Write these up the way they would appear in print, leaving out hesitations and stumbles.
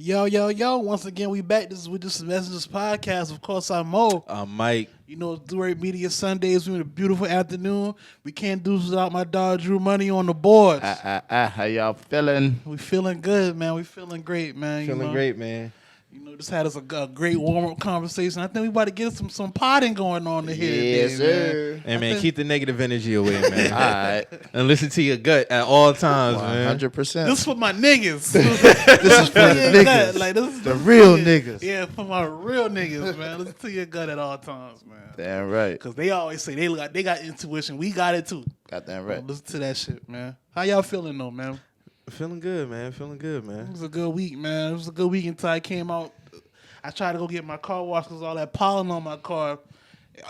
Yo. Once again, we back. This is with this Messengers podcast. Of course, I'm Mo. I'm Mike. You know, it's Dru Media Sundays. We're in a beautiful afternoon. We can't do without my dog, Dru Money, on the boards. How y'all feeling? We feeling good, man. We feeling great, man. Feeling great, man. You know, just had us a great warm-up conversation. I think we about to get some potting going on in here Yes, today, sir. man. Hey, man, keep the negative energy away, man. All right. And listen to your gut at all times, man. 100%. This is for my niggas. This is for the niggas. Like, this is The real niggas. Yeah, for my real niggas, man. Listen to your gut at all times, man. Damn right. Because they always say they got intuition. We got it too. Goddamn right. Listen to that shit, man. How y'all feeling though, man? Feeling good, man. Feeling good, It man. was a good week, man. It was a good week until I came out. I tried to go get my car washed because all that pollen on my car.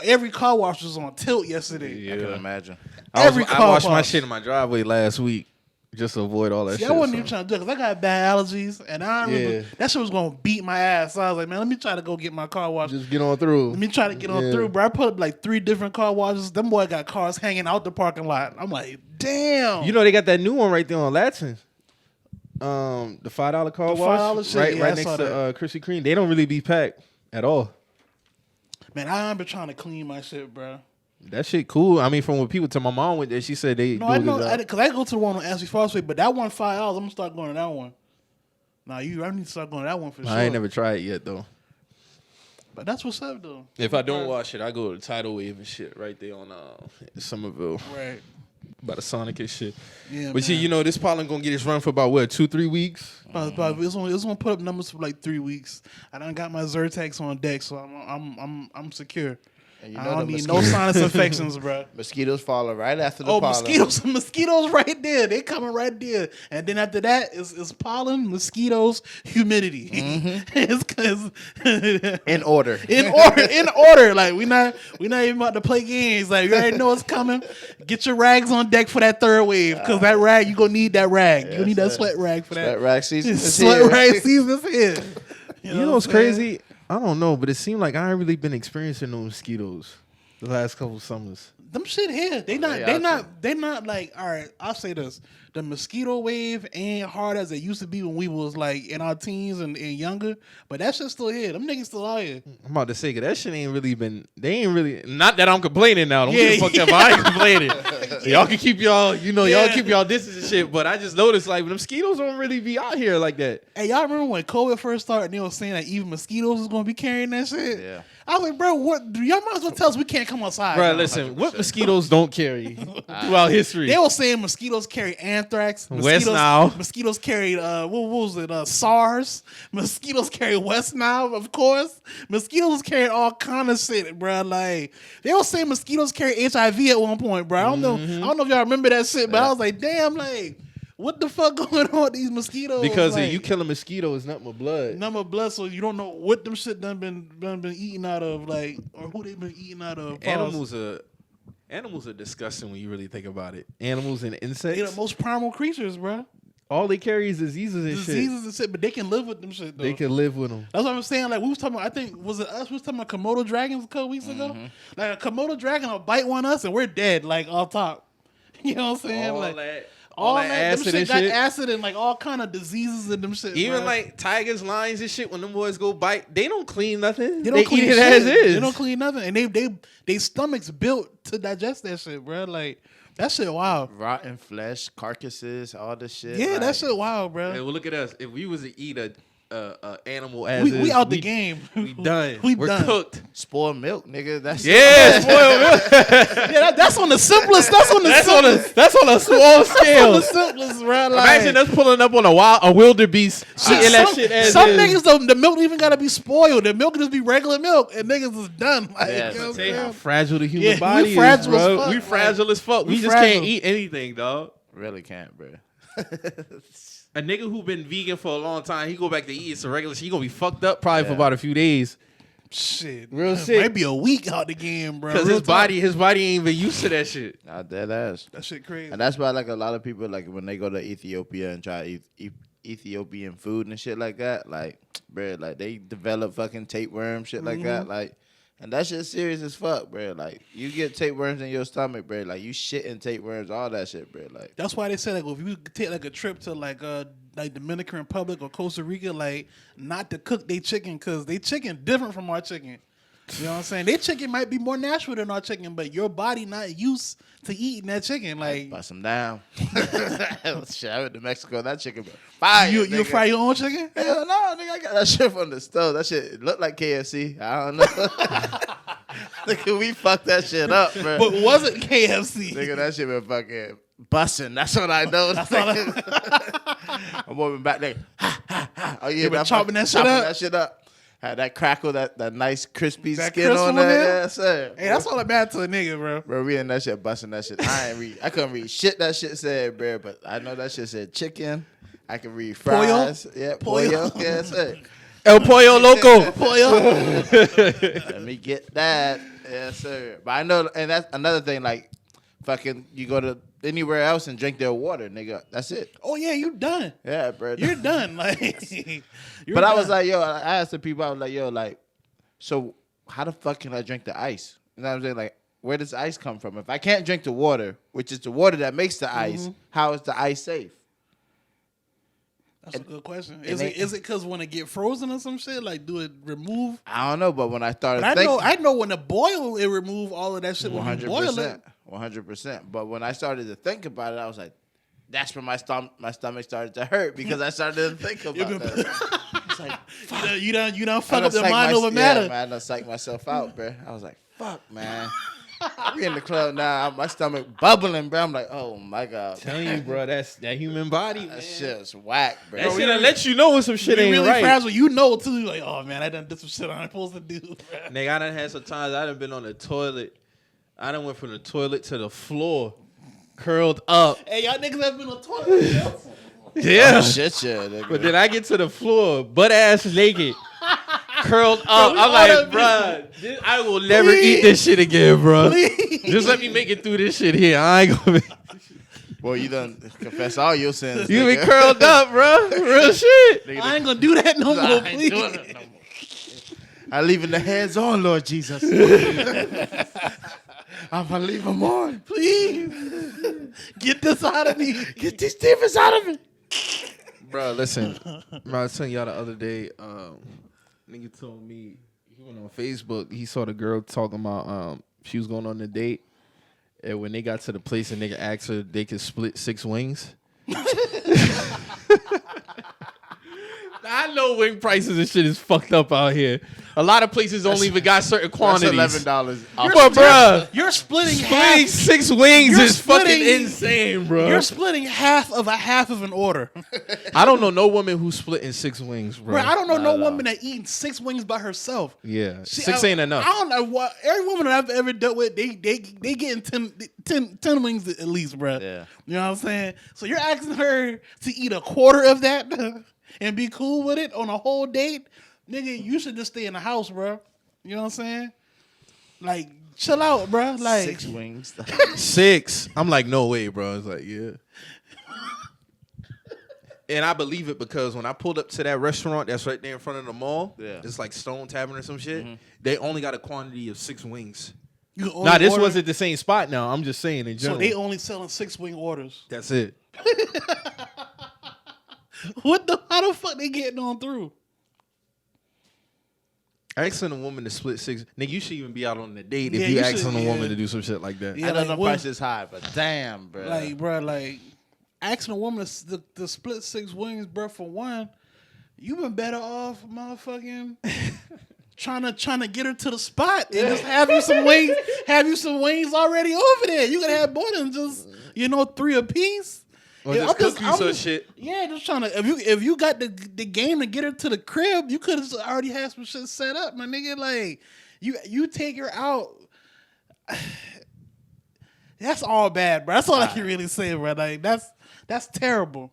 Every car wash was on tilt yesterday. I can imagine. I Every washed car my wash. shit in my driveway last week just to avoid all that See, shit. I wasn't so. even trying to do it because I got bad allergies, and I remember Yeah. that shit was gonna beat my ass. So I was like, man, let me try to go get my car washed. Just get on through. Let me try to get on through, bro. I put up like 3 different car washes. Them boy got cars hanging out the parking lot. I'm like, damn. You know they got that new one right there on Latson. The $5 car The wash, $5 shit, right, yeah, I right next saw to that. Krispy Kreme. They don't really be packed at all. Man, I been trying to clean my shit, bro. That shit cool. I mean, from what people to my mom went there, she said they No, do I a good know, job. because I go to the one on Ashley Foster, but that one $5. I'm gonna start going to that one. Nah, I need to start going to that one for sure. I ain't never tried it yet though. But that's what's up though. If I don't wash it, I go to Tidal Wave and shit right there on Somerville Right. by the Sonic and shit. Yeah. But see, you know, this pollen gonna get its run for about what, 2-3 weeks? it's gonna put up numbers for like 3 weeks. I done got my Zyrtex on deck, so I'm secure. And you know I don't the need no mosquitoes- sinus infections, bro. Mosquitoes falling right after the Oh, pollen. mosquitoes right there. They coming right there. And then after that is pollen, mosquitoes, humidity. It's In order. in order. Like we not even about to play games. Like you already know it's coming. Get your rags on deck for that third wave. Cause that rag, you gonna need that rag. You need that sweat rag for that. Sweat rag season is Sweat here. rag season is here. You know what's crazy? I don't know, but it seemed like I ain't really been experiencing no mosquitoes the last couple summers. Them shit here. They not like, all right, I'll say this. The mosquito wave ain't hard as it used to be when we was like in our teens and younger, but that shit's still here. Them niggas still out here. I'm about to say, 'cause that shit ain't really been, they ain't really, not that I'm complaining now. Don't Yeah, give a fuck yeah. if I ain't complaining. Y'all can keep y'all, y'all Yeah. keep y'all distance and shit, but I just noticed like the mosquitoes don't really be out here like that. Hey, y'all remember when COVID first started and they were saying that even mosquitoes was gonna be carrying that shit? Yeah. I was like, bro, what? Y'all might as well tell us we can't come outside. Bro, now. listen, what mosquitoes don't carry throughout history? They were saying mosquitoes carry anthrax. West Nile. Mosquitoes carried what was it? SARS. Mosquitoes carry West Nile, of course. Mosquitoes carry all kind of shit, bro. Like they were saying mosquitoes carry HIV at one point, bro. I don't know if y'all remember that shit, but I was like, damn, like what the fuck going on with these mosquitoes? Because like, if you kill a mosquito, it's nothing but blood. number of blood, so you don't know what them shit done been eaten out of, like, or who they been eating out of. Animals are disgusting when you really think about it. Animals and insects, They're the most primal creatures, bro. all they carry is diseases and Diseases and shit, but they can live with them shit though. They can live with them. That's what I'm saying. Like we was talking about, I think was it us? We was talking about Komodo dragons a couple weeks ago. Like a Komodo dragon will bite one of us and we're dead, like off top. You know what I'm saying? All Like that them acid shit and got shit. acid and like all kind of diseases in them shit. Even bro. like tigers, lions, and shit. When them boys go bite, they don't clean nothing. They don't clean eat it shit. as is. They don't clean nothing, and they stomachs built to digest that shit, bro. Like that shit wild. Rotten flesh, carcasses, all this shit. Yeah, like, that shit wild, bro. Hey, well, look at us. If we was to eat a animal as We is, out the game. We done. We We're done. cooked. Spoiled milk, nigga. That's Yeah, spoiled milk. Yeah, that's on the simplest. That's on the simplest. That's on a small On the scale. simplest, bro. Like, Imagine us pulling up on a wildebeest, eating that shit as some is. niggas don't. The milk don't even gotta be spoiled. The milk can just be regular milk, and niggas is done. Like, Yes. you know what I'm Tell you how saying? fragile the Yeah, human we body fragile is, as bro. fuck, We like, fragile as fuck. we We just fragile. can't eat anything, dog. Really can't, bro. A nigga who been vegan for a long time, he go back to eat some regular shit. He gonna be fucked up probably for about a few days. Shit, Real it sick. Might be a week out the game, bro. Cause Real his talk. body ain't even used to that shit. Not dead ass. That shit crazy. And that's why, like, a lot of people, like, when they go to Ethiopia and try to eat Ethiopian food and shit like that, like, bro, like, they develop fucking tapeworm, shit like that. Like, And that shit serious as fuck, bro. Like, you get tapeworms in your stomach, bro. Like, you shitting tapeworms, all that shit, bro. Like, that's why they said like if you take like a trip to like Dominican Republic or Costa Rica, like not to cook they chicken because they chicken different from our chicken. You know what I'm saying? Their chicken might be more natural than our chicken, but your body not used to eating that chicken. Like, bust them down. Shit, I went to Mexico. That chicken, fire. You fry your own chicken? Hell no, nigga. I got that shit from the stove. That shit looked like KFC. I don't know. Nigga, we fucked that shit up, bro. But was it KFC? Nigga, that shit been fucking busting. That's what I know. I'm moving back there. Oh yeah, you been chopping that shit up? Had that crackle, that nice crispy that skin on there. Yeah, sir. Hey, that's all that matters to a nigga, bro. Bro, we in that shit busting that shit. I couldn't read shit that shit said, bro, but I know that shit said chicken. I can read fries. Pollo? Yeah, pollo. Yeah, sir. El Pollo Loco. Pollo. Let me get that. Yes, sir. But I know, and that's another thing, like, fucking, you go to anywhere else and drink their water, nigga. That's it. Oh, yeah, you done. Yeah, bro. You're done. Like, but I was like, yo, I asked the people, I was like, yo, like, so how the fuck can I drink the ice? You know what I'm saying? Like, where does ice come from? If I can't drink the water, which is the water that makes the ice, how is the ice safe? That's a good question. Is it because when it get frozen or some shit? Like, do it remove? I don't know, but when I started thinking... I know when it boil, it remove all of that shit when you boil it. 100%. But when I started to think about it, I was like, that's when my stomach started to hurt because I started to think about that. It's like, fuck. You done fuck up your mind over matter. Yeah, man, I done psyched myself out, bro. I was like, fuck, man. We in the club now. My stomach bubbling, bro. I'm like, oh my god. Telling you, bro, that's that human body. That shit's whack, bro. That shit'll let you know when some shit ain't really right. Frazzle, you know too. You're like, oh man, I done did some shit I'm supposed to do. Bro. Nigga, I done had some times I done been on the toilet. I done went from the toilet to the floor, curled up. Hey, y'all niggas have been on the toilet. Yeah. Oh, shit, yeah. Nigga. But then I get to the floor, butt ass naked. Curled up. I'm like, bruh, I will never eat this shit again, bro. Just let me make it through this shit here. I ain't gonna be... Boy, you done confess all your sins. You be curled up, bro. Real shit. I ain't gonna do that no more, please. I leave in the hands on, Lord Jesus. I'm gonna leave them on. Please. Get this out of me. Get these demons out of me. Bro, listen. I was telling y'all the other day, nigga told me he went on Facebook. He saw the girl talking about she was going on a date, and when they got to the place, and nigga asked her they could split 6 wings. I know wing prices and shit is fucked up out here. A lot of places only even got certain quantities. That's $11. But bruh, you're splitting half. 6 wings is fucking insane, bro. You're splitting half of an order. I don't know no woman who's splitting 6 wings, bro. Bro, I don't know no woman that eating 6 wings by herself. Yeah, 6 ain't enough. I don't know what every woman that I've ever dealt with, they getting 10 wings at least, bro. Yeah. You know what I'm saying? So you're asking her to eat a quarter of that and be cool with it on a whole date? Nigga, you should just stay in the house, bro. You know what I'm saying? Like, chill out, bro. Like 6 wings. 6. I'm like, no way, bro. It's like, yeah. And I believe it because when I pulled up to that restaurant that's right there in front of the mall, it's like Stone Tavern or some shit, they only got a quantity of 6 wings. Now, this wasn't the same spot now. I'm just saying in general. So they only selling 6 wing orders. That's it. How the fuck they getting on through? Asking a woman to split 6, nigga, you should even be out on the date if you asking a woman to do some shit like that. Yeah, I know the price is high, but damn, bro. Like, bro, like asking a woman to split 6 wings, bro, for one, you been better off, motherfucking trying to get her to the spot and just have you some wings already over there. You could have more than just 3 apiece. Or just cook you some shit. Yeah, just trying to. If you got the game to get her to the crib, you could have already had some shit set up, my nigga. Like you take her out. That's all bad, bro. That's all I can really say, bro. Like that's terrible.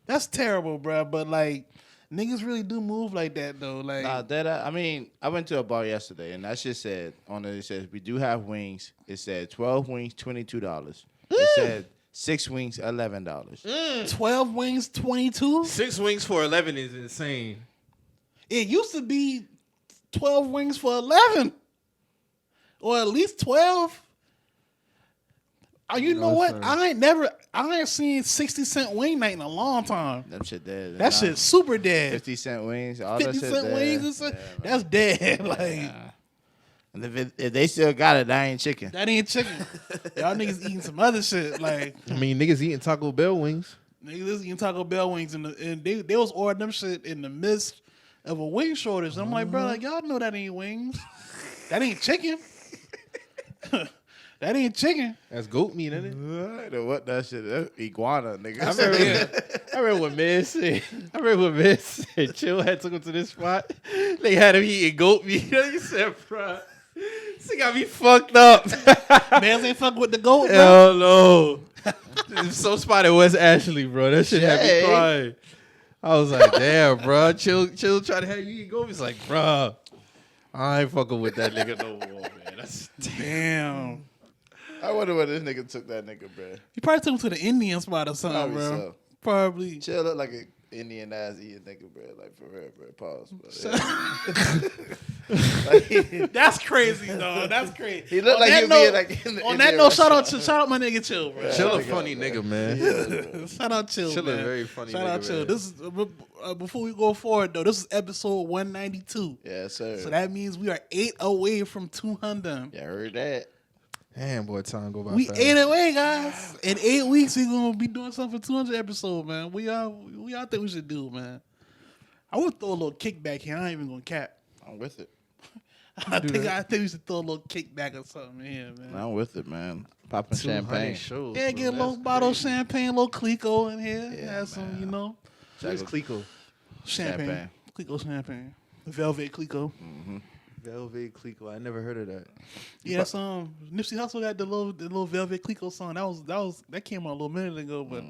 That's terrible, bro. But like niggas really do move like that though. Like I mean, I went to a bar yesterday and that shit said on it. It says we do have wings. It said 12 wings, $22. It said 6 wings, $11. 12 wings, 22. 6 wings for 11 is insane. It used to be 12 wings for 11. or at least 12. You know what? I ain't seen 60-cent wing night in a long time. Them shit dead. That shit super dead. 50-cent wings, all 50 that shit cent dead. wings and stuff. That's dead. Like And if they still got it, that ain't chicken. that ain't chicken. Y'all niggas eating some other shit. Like I mean, niggas eating Taco Bell wings. niggas eating Taco Bell wings and they was ordering them shit in the midst of a wing shortage. I'm like, bro, like, y'all know that ain't wings. That ain't chicken. That ain't chicken. That's goat meat, isn't it? I know what that shit is. Iguana, nigga. I remember what Miz said. Chill had took him to this spot. They had him eating goat meat. He said, bro, this got me fucked up. Mans ain't fuck with the goat, bro. Hell no. So spotted West Ashley, bro. That shit had me crying. I was like, damn, bro. Chill try to have you eat goat meat. He's like, bro, I ain't fucking with that nigga no more, man. That's Damn. I wonder where this nigga took that nigga, bro. He probably took him to the Indian spot or something, Probably bro. so. Probably. Chill look like an Indian ass eating nigga, bro. Like for real, bro. Pause. But, That's crazy, dog. That's crazy. he looked like he'd be like in the on Indian that note, shout restaurant. out my nigga Chill, bro. Chill a funny nigga, man. Shout out Chill, Chill a man. very funny Shout nigga, out Chill. man. This is before we go forward though. This is episode 192. Yes, sir. So that means we are 8 away from 200. Yeah, heard that. Damn, boy, time go by We fast. 8 away, guys. In 8 weeks, we're gonna be doing something for 200 episode, man. We all think we should do, man. I would throw a little kickback here. I ain't even gonna cap. I'm with it. I think we should throw a little kickback or something here, man. I'm with it, man. Popping champagne. Shows, Yeah, bro. get a little bottle of champagne, a little Clico in here. Yeah, Have some, man. you know, Where's Clico? champagne. Clico champagne. Velvet Clico. Velvet Clico. I never heard of that. Yeah, that's Nipsey Hussle got the little Velvet Clico song. That came out a little minute ago, but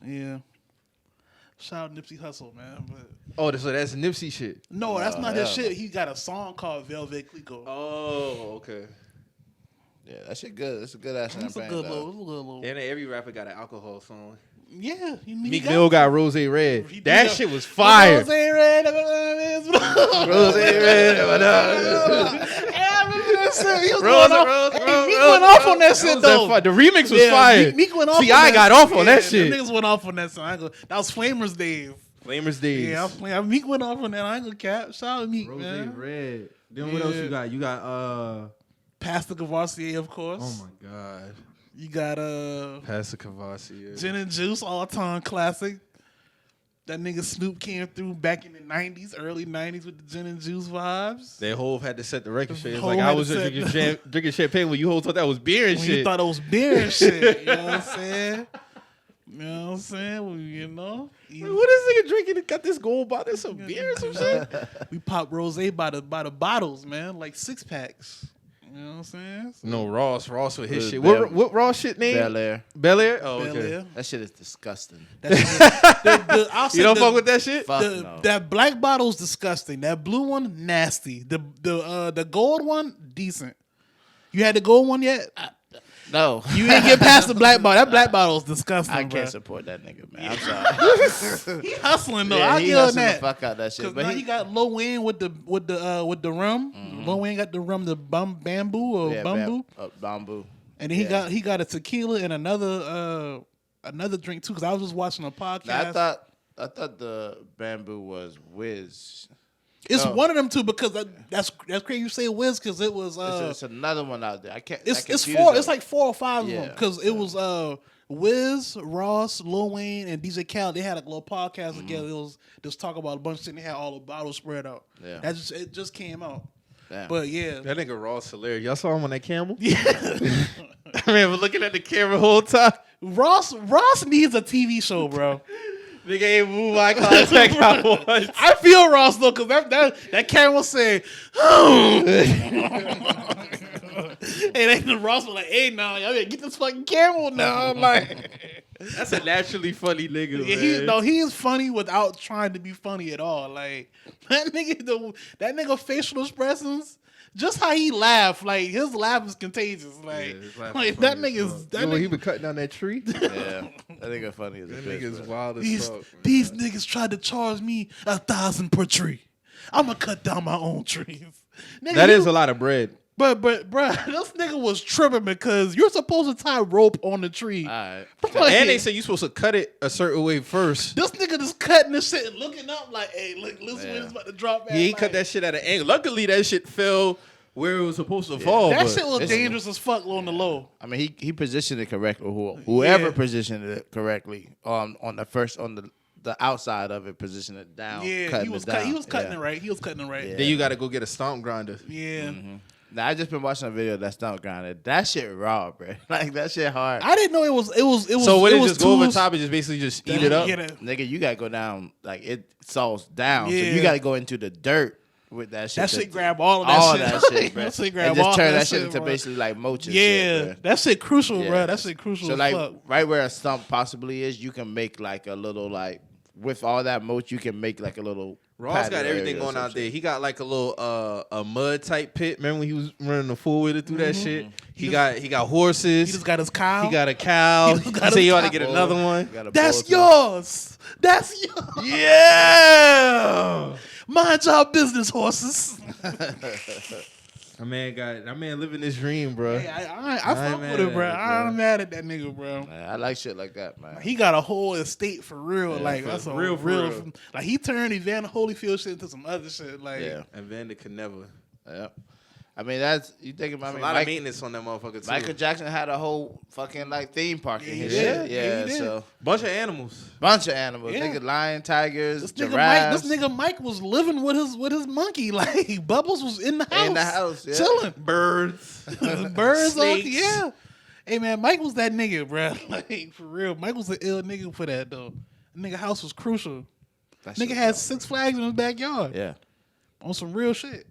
yeah. Shout out Nipsey Hussle, man. But Oh, so that's Nipsey shit. no, that's not his hell shit. He got a song called Velvet Clico. Oh, okay. Yeah, that shit good. It's a good ass It's a champagne. good little. And every rapper got an alcohol song. Yeah, he Meek Mill got Rose Red. He did That got- shit was fire. Rose Red. Rose Red. I remember that shit. He was Rose, going off. Rose, Hey, Rose, Meek Rose, went off Rose. on that shit was though. fun. The remix was Yeah, fire. Meek went off. T.I. got off on that shit. Them niggas went off on that song. That was Flamers days. Flamers Days. Yeah, Meek went off on that. I ain't gonna cap. Shout out Meek, Rose man. Red. Then what else Yeah. you got? You got Pastor Cavassier, of course. oh my god. You got Pastor Cavassier. Gin and Juice, all time classic. That nigga Snoop came through back in the 90s, early 90s with the Gin and Juice vibes. That Hov had to set the record straight. It's Hov like I had was to just set drinking champagne when you Hov thought that was beer and When shit. you thought it was beer and shit. You know what I'm saying? You know what I'm saying? Well, you know. What is nigga drinking? Got this gold bottle, some beer or some shit? We pop rosé by the bottles, man, like 6-packs. You know what I'm saying? So, No, Ross with his It shit. was What Ross shit name? Bel Air. Bel Air? Oh, Bel okay. Air. That shit is disgusting. That shit is- I'll say You don't fuck with that shit? Fuck no. That black bottle's disgusting. That blue one, nasty. The gold one, decent. You had the gold one yet? No. You ain't get past the black bottle. That black bottle is disgusting. I can't bruh. support that nigga, man. I'm sorry. He hustling though. Yeah, I'll he give him hustling the that. fuck out that shit. Cause But now he got Lil Wayne with the rum. Lil Wayne got the rum, the bamboo or bamboo, bamboo. and then he got a tequila and another drink too. Cause I was just watching a podcast. Now, I thought the bamboo was Wiz. it's no. one of them two because that's crazy. You say Wiz because it was It's another one out there. I can't. it's confuse four. them. It's like 4 or 5 of Yeah. them because it was Wiz, Ross, Lil Wayne, and DJ Khaled. They had a little podcast together. It was just talk about a bunch of shit. And they had all the bottles spread out. Yeah. It just came out. Damn. But yeah, That nigga Ross hilarious. Y'all saw him on that camel? yeah. I remember looking at the camera the whole time. Ross needs a TV show, bro. Nigga ain't move eye contact out once. I feel Ross though, cause that camera said, hey, then Ross was like, hey, now y'all better get this fucking camera now. I'm like, That's a naturally funny nigga, yeah, man. he is funny without trying to be funny at all. Like that nigga facial expressions. Just how he laughed, like his laugh is contagious. Like, his laugh like is that funny as nigga's fuck. that You know when he nigga. been cutting down that tree? yeah, that nigga funny as a That bitch. nigga's man. wild as These fuck. man. these niggas tried to charge me $1,000 per tree. I'ma cut down my own trees. Nigga, That is a lot of bread. But bruh, this nigga was tripping because you're supposed to tie rope on the tree. All right. Like, And they say you supposed to cut it a certain way first. this nigga just cutting this shit and looking up like, hey, look, listen when it's about to drop. Yeah, he cut that shit at an angle. Luckily, that shit fell where it was supposed to fall. That but shit was dangerous as fuck on the low. I mean, he positioned it correctly. Whoever positioned it correctly on the outside of it, positioned it down. Yeah, he was cutting it right. He was cutting it right. Yeah. Then you got to go get a stomp grinder. Yeah. Mm-hmm. Now I just been watching a video of that stump grinder. That shit raw, bro. Like that shit hard. I didn't know it was. So when it it was just go over tools. top and just basically just eat it up. Nigga, you gotta go down like it saws down. So Yeah. you gotta go into the dirt with that shit. That shit grab all of that all shit. that shit, bro. That shit And grab just all turn that that shit into bro. basically like mocha. Yeah, shit, bro. that shit crucial, Yeah. bro. That shit crucial. So as like fuck. right where a stump possibly is, you can make like a little like with all that moat, you can make like a little. Ross got patio everything area or going some out there. shit. He got like a little a mud type pit. Remember when he was running the four wheeler through that shit? He got horses. He just got his cow. He got a cow. He just got He said his you ought to cow. get another one. Got a That's bull, yours. That's yours. Yeah. Mind your business, horses. That man living this dream, bro. Hey, I I fuck ain't with mad it, at bro. it, I'm bro. mad at that nigga, bro. Man, I like shit like that, man. He got a whole estate for real. Like that's a real, for real. Like he turned Evander Holyfield shit into some other shit. Like Yeah. And Vander could never. Yeah. I mean, that's you think about There's me. a lot of maintenance on that motherfucker too. Michael Jackson had a whole fucking like theme park in Yeah, his he shit. did. Yeah, Yeah, he did. so Bunch of animals. bunch of animals. Yeah. Nigga, lion, tigers, this nigga giraffes. Mike was living with his monkey. Like Bubbles was in the house. In the house, yeah. chilling. Birds. Birds, Snakes. yeah. Hey man, Mike was that nigga, bro. Like for real, Mike was an ill nigga for that though. The nigga house was crucial. That Nigga shit had was 6 Flags in his backyard Yeah. on some real shit.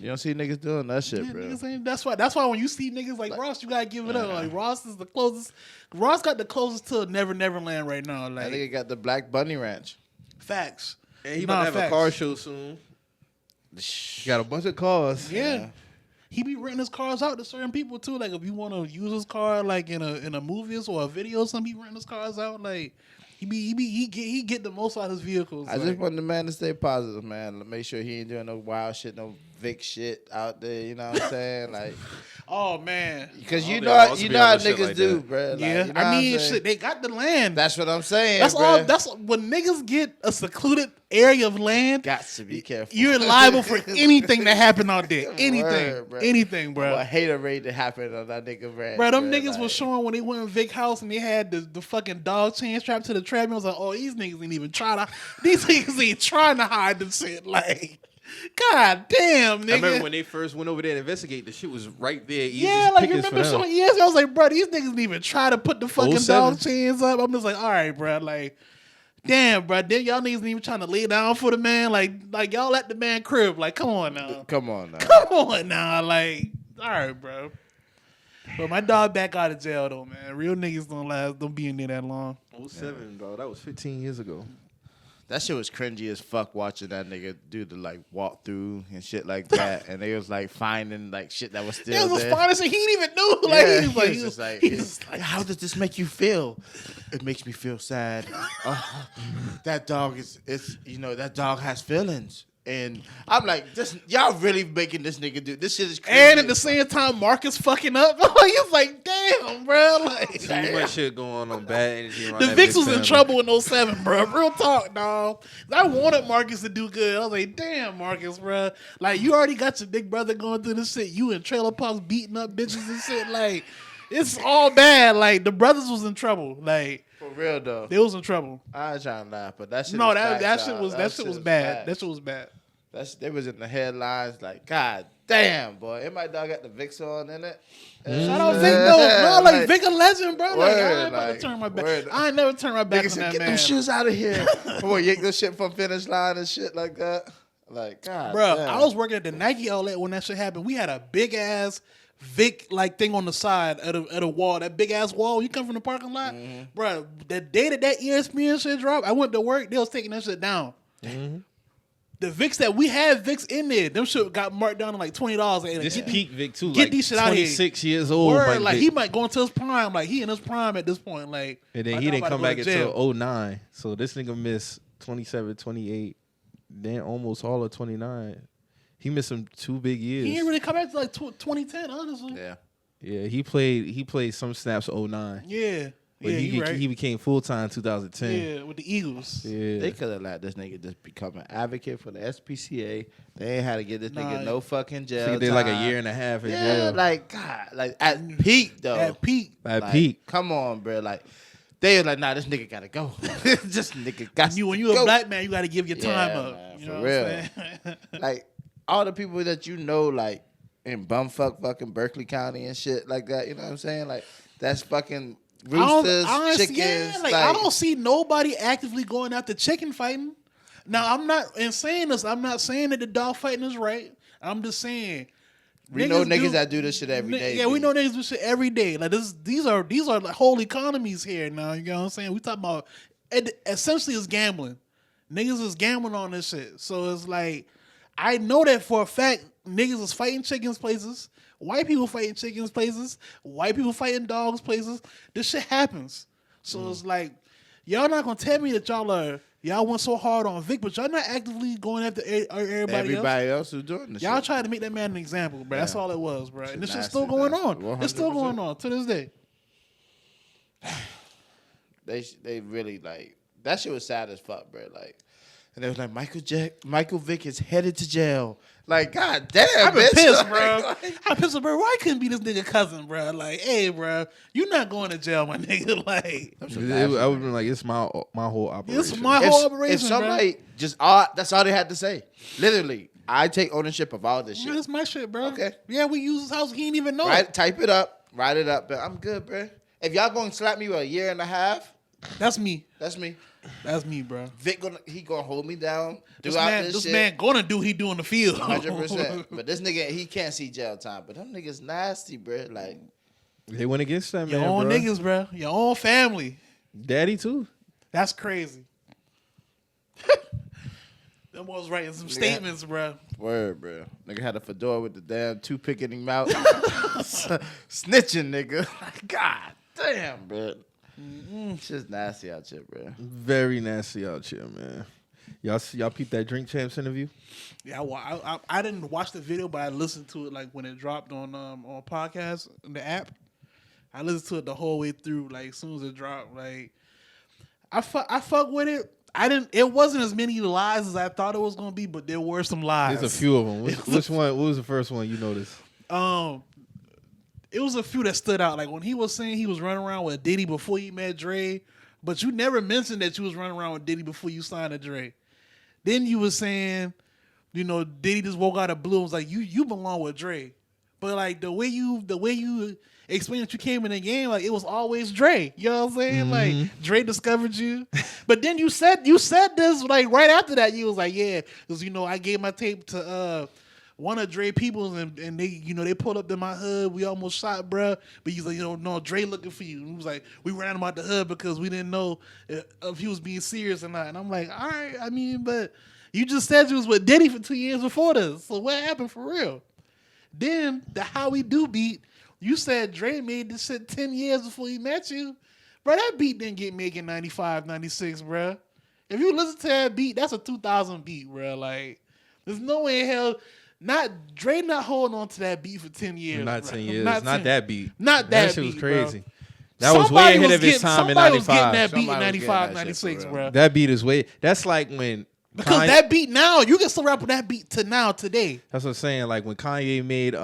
You don't see niggas doing that shit, Yeah, bro. niggas ain't, that's why when you see niggas like Ross, you gotta give it up. Like Ross is the closest. Ross got the closest to Never Neverland right now. That Like nigga got the Black Bunny Ranch. facts. And he Nah, about to have a facts. car show soon. He got a bunch of cars. Yeah. He be renting his cars out to certain people too. Like if you want to use his car like in a movies or a video, some he renting his cars out. Like he get the most out of his vehicles. I like, just want the man to stay positive, man. Make sure he ain't doing no wild shit, no Vic shit out there. You know what I'm saying? Like, oh man. because I you don't know think you Ross know how be on no shit niggas like do, that. bro. Like, Yeah, you know I what I'm mean, saying? shit. They got the land. That's what I'm saying. That's bro. all. That's when niggas get a secluded area of land. got to be careful. You're liable for anything that happen out there. Anything, Word, bro. anything, bro. A hater rate that happened on that nigga ranch. Bro, them niggas like, was showing when they went in Vic house and they had the fucking dog chain strapped to the treadmill. I was like, oh, these niggas ain't even trying to. These niggas ain't trying to hide the shit. Like, god damn, nigga. I remember when they first went over there to investigate, the shit was right there. Easy Yeah, like you pickings for remember them. showing years. I was like, bro, these niggas didn't even try to put the fucking 07. dog chains up. I'm just like, all right, bro, like. Damn, bro. Then y'all niggas ain't even trying to lay down for the man. Like y'all at the man crib. Like, come on now. Come on now. Come on now. Like, all right, bro. But my dog back out of jail though, man. Real niggas don't be in there that long. 07, bro. That was 15 years ago. That shit was cringy as fuck watching that nigga do the like walk through and shit like that. And they was like finding like shit that was still It was there. fine as shit. He didn't even know. Like, Yeah, he was like, he was just like, how does this make you feel? It makes me feel sad. That dog is you know, that dog has feelings. And I'm like, this y'all really making this nigga do this shit is crazy. and at the same time, Marcus fucking up. Like, he's like, damn, bro. Like, Too much shit going on. Bad energy around the that Vicks big was in family. trouble in 07, bro. Real talk, dog. I wanted Marcus to do good. I was like, damn, Marcus, bro. Like, you already got your big brother going through this shit. You in trailer parks beating up bitches and shit. Like, it's all bad. Like, the brothers was in trouble. Like, For real though. they was in trouble. I ain't trying to laugh, but that shit No, was that facts, shit y'all. was that shit was bad. facts. That shit was bad. They was in the headlines like, God damn, boy. And my dog got the Vicks on in it. Shout out Vic though. No, like Vic a legend, bro. Like, I Word, ain't about to like, turn my back. word. I ain't never turn my back Nigga on said, that get man. them shoes out of here. Boy, yank this shit from finish line and shit like that. Like, God Bro, damn. I was working at the Nike outlet when that shit happened. We had a big ass Vic like thing on the side of the wall. That big ass wall. You come from the parking lot, bro. The day that ESPN shit dropped, I went to work. They was taking that shit down. The Vicks that we had Vicks in there, them shit got marked down to like $20. This peak Vic too. get Like these shit out of here. 26 years old. Word, Mike like Vick. he might go into his prime. Like he in his prime at this point. Like, And then my he dog didn't about to come go back to jail. until 09. So this nigga missed 27, 28, then almost all of 29. He missed some 2 big years. He didn't really come back to like 2010, honestly. Yeah. He played some snaps 09. Yeah. But he became full-time 2010. Yeah, with the Eagles. Yeah. They could have let this nigga just become an advocate for the SPCA. They ain't had to get this nigga no fucking jail. He did like a year and a half in jail. Like, God. Like, at peak, though. At peak. At peak. Come on, bro. Like, they was like, nah, this nigga gotta go. This nigga got to When you a black man, you got to give your time up. Man, You for know real. what I'm saying? Like, all the people that you know, like, in bumfuck fucking Berkeley County and shit like that, you know what I'm saying? Like, that's fucking roosters, chickens. Yeah, like, I don't see nobody actively going after chicken fighting. Now, I'm not in saying this. I'm not saying that the dog fighting is right. I'm just saying we know niggas that do this shit every day. Yeah, we know niggas do shit every day. Like these are like whole economies here now. You know what I'm saying? We talking about essentially it's gambling. Niggas is gambling on this shit. So it's like I know that for a fact. Niggas is fighting chickens places. White people fighting chickens places. White people fighting dogs places. This shit happens. So it's like, y'all not gonna tell me that y'all went so hard on Vic, but y'all not actively going after everybody else who's doing this. Y'all shit. trying to make that man an example, bro. That's all it was, bro. And this shit's nasty, still going man. on. 100%. It's still going on to this day. They really like that shit was sad as fuck, bro. Like, and they was like Michael Vick is headed to jail. Like, god damn, I've been bitch. pissed, bro. I'm pissed, bro. Why couldn't be this nigga cousin, bro? Like, hey, bro, you not going to jail, my nigga. Like, I would have been like, it's my whole operation. it's my whole operation, If somebody that's all they had to say. Literally, I take ownership of all this bro. shit. Yeah, that's my shit, bro. Okay. Yeah, we use his house. He didn't even know. Right, type it up, write it up, but I'm good, bro. If y'all going to slap me with a year and a half, That's me. that's me. That's me, bro. Vic gonna hold me down This throughout this shit. man gonna do he do in the field. 100%. But this nigga, he can't see jail time. But them niggas nasty, bro. Like, They went against that Your man, own bro. niggas, bro. Your own family. Daddy too. That's crazy. Them was writing some statements, bro. word, bro. Nigga had a fedora with the damn toothpick in his mouth. Snitching, nigga. God damn, bro. It's just nasty out here, bro. Very nasty out here, man. Y'all peep that Drink Champs interview? Yeah, I didn't watch the video, but I listened to it like when it dropped on podcast in the app. I listened to it the whole way through, like as soon as it dropped. Like I fuck with it. It wasn't as many lies as I thought it was gonna be, but there were some lies. There's a few of them. Which one? What was the first one you noticed? It was a few that stood out. Like when he was saying he was running around with Diddy before he met Dre, but you never mentioned that you was running around with Diddy before you signed to Dre. Then you was saying, Diddy just woke out of blue and was like, you belong with Dre. But like the way you explained that you came in the game, like it was always Dre. You know what I'm saying? Mm-hmm. Like Dre discovered you. But then you said this like right after that. You was like, yeah, because I gave my tape to one of Dre peoples and they they pulled up to my hood. We almost shot, bruh. But he's like, no, Dre looking for you. And he was like, we ran him out the hood because we didn't know if he was being serious or not. And I'm like, all right, I mean, but you just said you was with Diddy for 2 years before this. So what happened for real? Then the How We Do beat, you said Dre made this shit 10 years before he met you. Bro, that beat didn't get made in 95, 96, bro. If you listen to that beat, that's a 2000 beat, bro. Like, there's no way in hell... Dre not holding on to that beat for 10 years. Not bro. 10 years. Not Not 10. that beat. Not That that shit beat, was crazy. Bro. That was way ahead of his time in Somebody was getting 95. that beat in Somebody was getting 95, that shit 96, for bro. That beat is way. That's like when. Because that beat now, you can still rap with that beat to now, today. That's what I'm saying. Like when Kanye made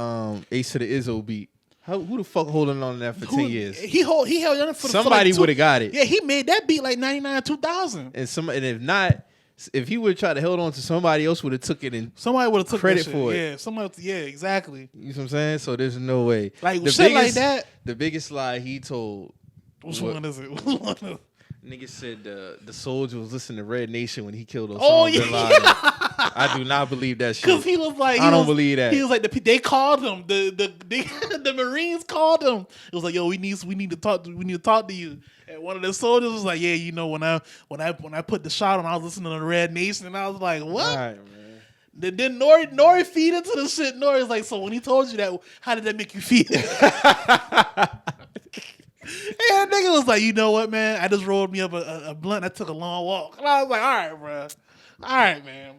Ace to the Izzo beat. Who the fuck holding on to that for 10 years? He held on for Somebody would have got it. Yeah, he made that beat like 99, 2000. And if not, if he would have tried to hold on to somebody else, would have took it and Somebody would have took credit that shit. for it. Yeah, exactly. You know what I'm saying? So there's no way. Like shit like that. The biggest lie he told. Which one is it? Which one is it? Nigga said the soldier was listening to Red Nation when he killed Osama Oh, bin yeah. Laden. I do not believe that shit. Because he was like, I don't believe that. He was like, they called him. The Marines called him. It was like, yo, we need to talk to you. And one of the soldiers was like, yeah, when I put the shot on, I was listening to the Red Nation, and I was like, what? All right, man. Then Nori feed into the shit. Nori's like, so when he told you that, how did that make you feel? And the nigga was like, you know what, man? I just rolled me up a blunt. I took a long walk. And I was like, all right, bro. All right, man.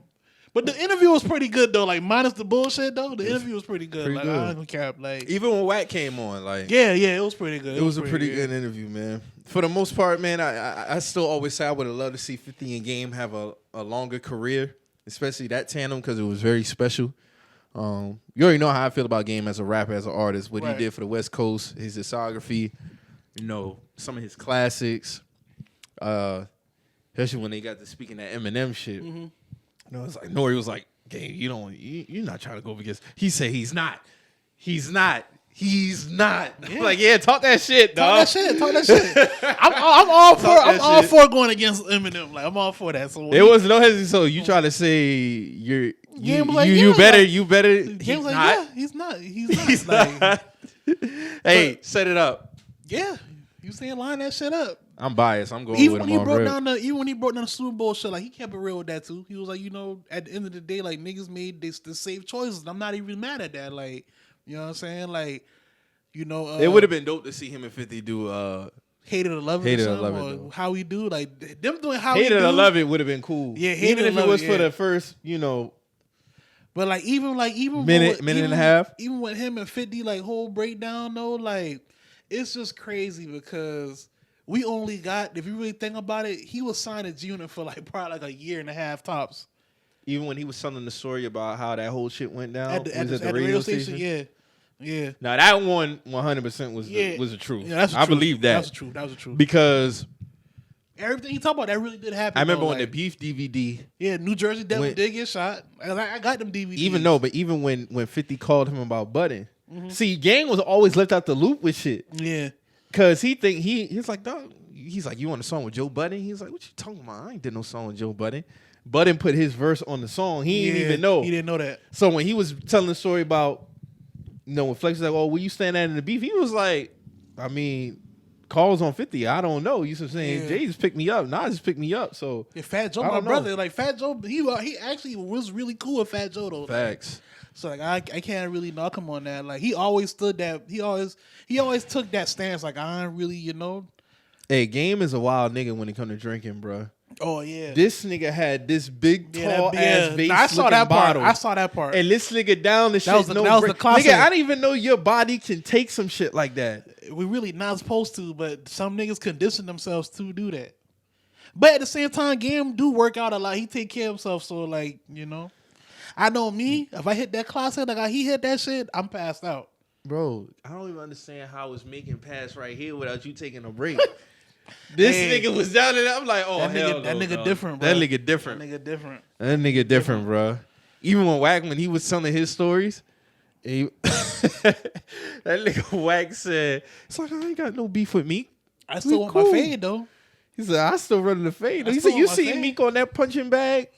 But the interview was pretty good though. Like minus the bullshit though, the interview was pretty good. Pretty Like good. I ain't gonna cap. Like Even when Wack came on, like yeah, it was pretty good. it was a pretty good interview, man. For the most part, man, I still always say I would have loved to see 50 and Game have a longer career, especially that tandem because it was very special. You already know how I feel about Game as a rapper, as an artist, what he did for the West Coast, his discography, you know, some of his classics, especially when they got to speaking that Eminem shit. Mm-hmm. You know, it's like Nori was like, "Game, you're not trying to go up against." He said, "He's not. Yeah. Like, yeah, talk that shit, dog. Talk that shit. I'm all for going against Eminem. Like I'm all for that. So there was no hesitation. So you try to say you better. He's like, he's not. Like, hey, set it up. Yeah, you saying line that shit up. I'm biased. I'm going Even with when him he broke on down even when he broke down the Super Bowl shit, like he kept it real with that too. He was like, at the end of the day, like niggas made the safe choices. And I'm not even mad at that. Like, you know what I'm saying? Like, it would have been dope to see him and 50 do Hated or Love It. Hated or or Love It. Or How we do, like them doing how Hated we do. or Love It would have been cool. Yeah, even if it was for the first, But even minute and a half. Even with him and 50, like whole breakdown though, like it's just crazy because we only got, if you really think about it, he was signed to G-Unit for like probably like a year and a half tops. Even when he was telling the story about how that whole shit went down At the radio station, yeah. Now that one 100% was the truth. Yeah, that's the I truth. believe that. That was the truth. Because everything he talked about, that really did happen. I remember though, on the Beef DVD. Yeah, New Jersey Devil did get shot. I got them DVDs. Even when 50 called him about Button. Mm-hmm. See, Gang was always left out the loop with shit. Yeah. Cause he's like, dog, he's like, you want a song with Joe Budden? He's like, what you talking about? I ain't did no song with Joe Budden. Budden put his verse on the song. He didn't even know. He didn't know that. So when he was telling the story about, when Flex was like, oh, where you stand at in the beef? He was like, I mean, calls on 50. I don't know. You know what I'm saying? Jay just picked me up. Nas just picked me up. So Fat Joe, my brother, like Fat Joe, he actually was really cool with Fat Joe though. Facts. So like I can't really knock him on that. Like he always stood that. He always took that stance. Like I ain't really, Hey, Game is a wild nigga when it come to drinking, bro. Oh yeah. This nigga had this big tall ass vase. I saw that bottle. part. I saw that part. And this nigga down the shit. That was the classic. Nigga, I didn't even know your body can take some shit like that. We really not supposed to, but some niggas condition themselves to do that. But at the same time, Game do work out a lot. He take care of himself, so like, I know me, if I hit that classic, like he hit that shit, I'm passed out. Bro, I don't even understand how it's making pass right here without you taking a break. This nigga was down there. I'm like, oh, that nigga different, bro. That nigga different. That nigga different, bro. Even when he was telling his stories, that nigga Wack said, it's like, I ain't got no beef with Meek. I still want my fade, though. He said, I still running the fade. He said, you see Meek on that punching bag?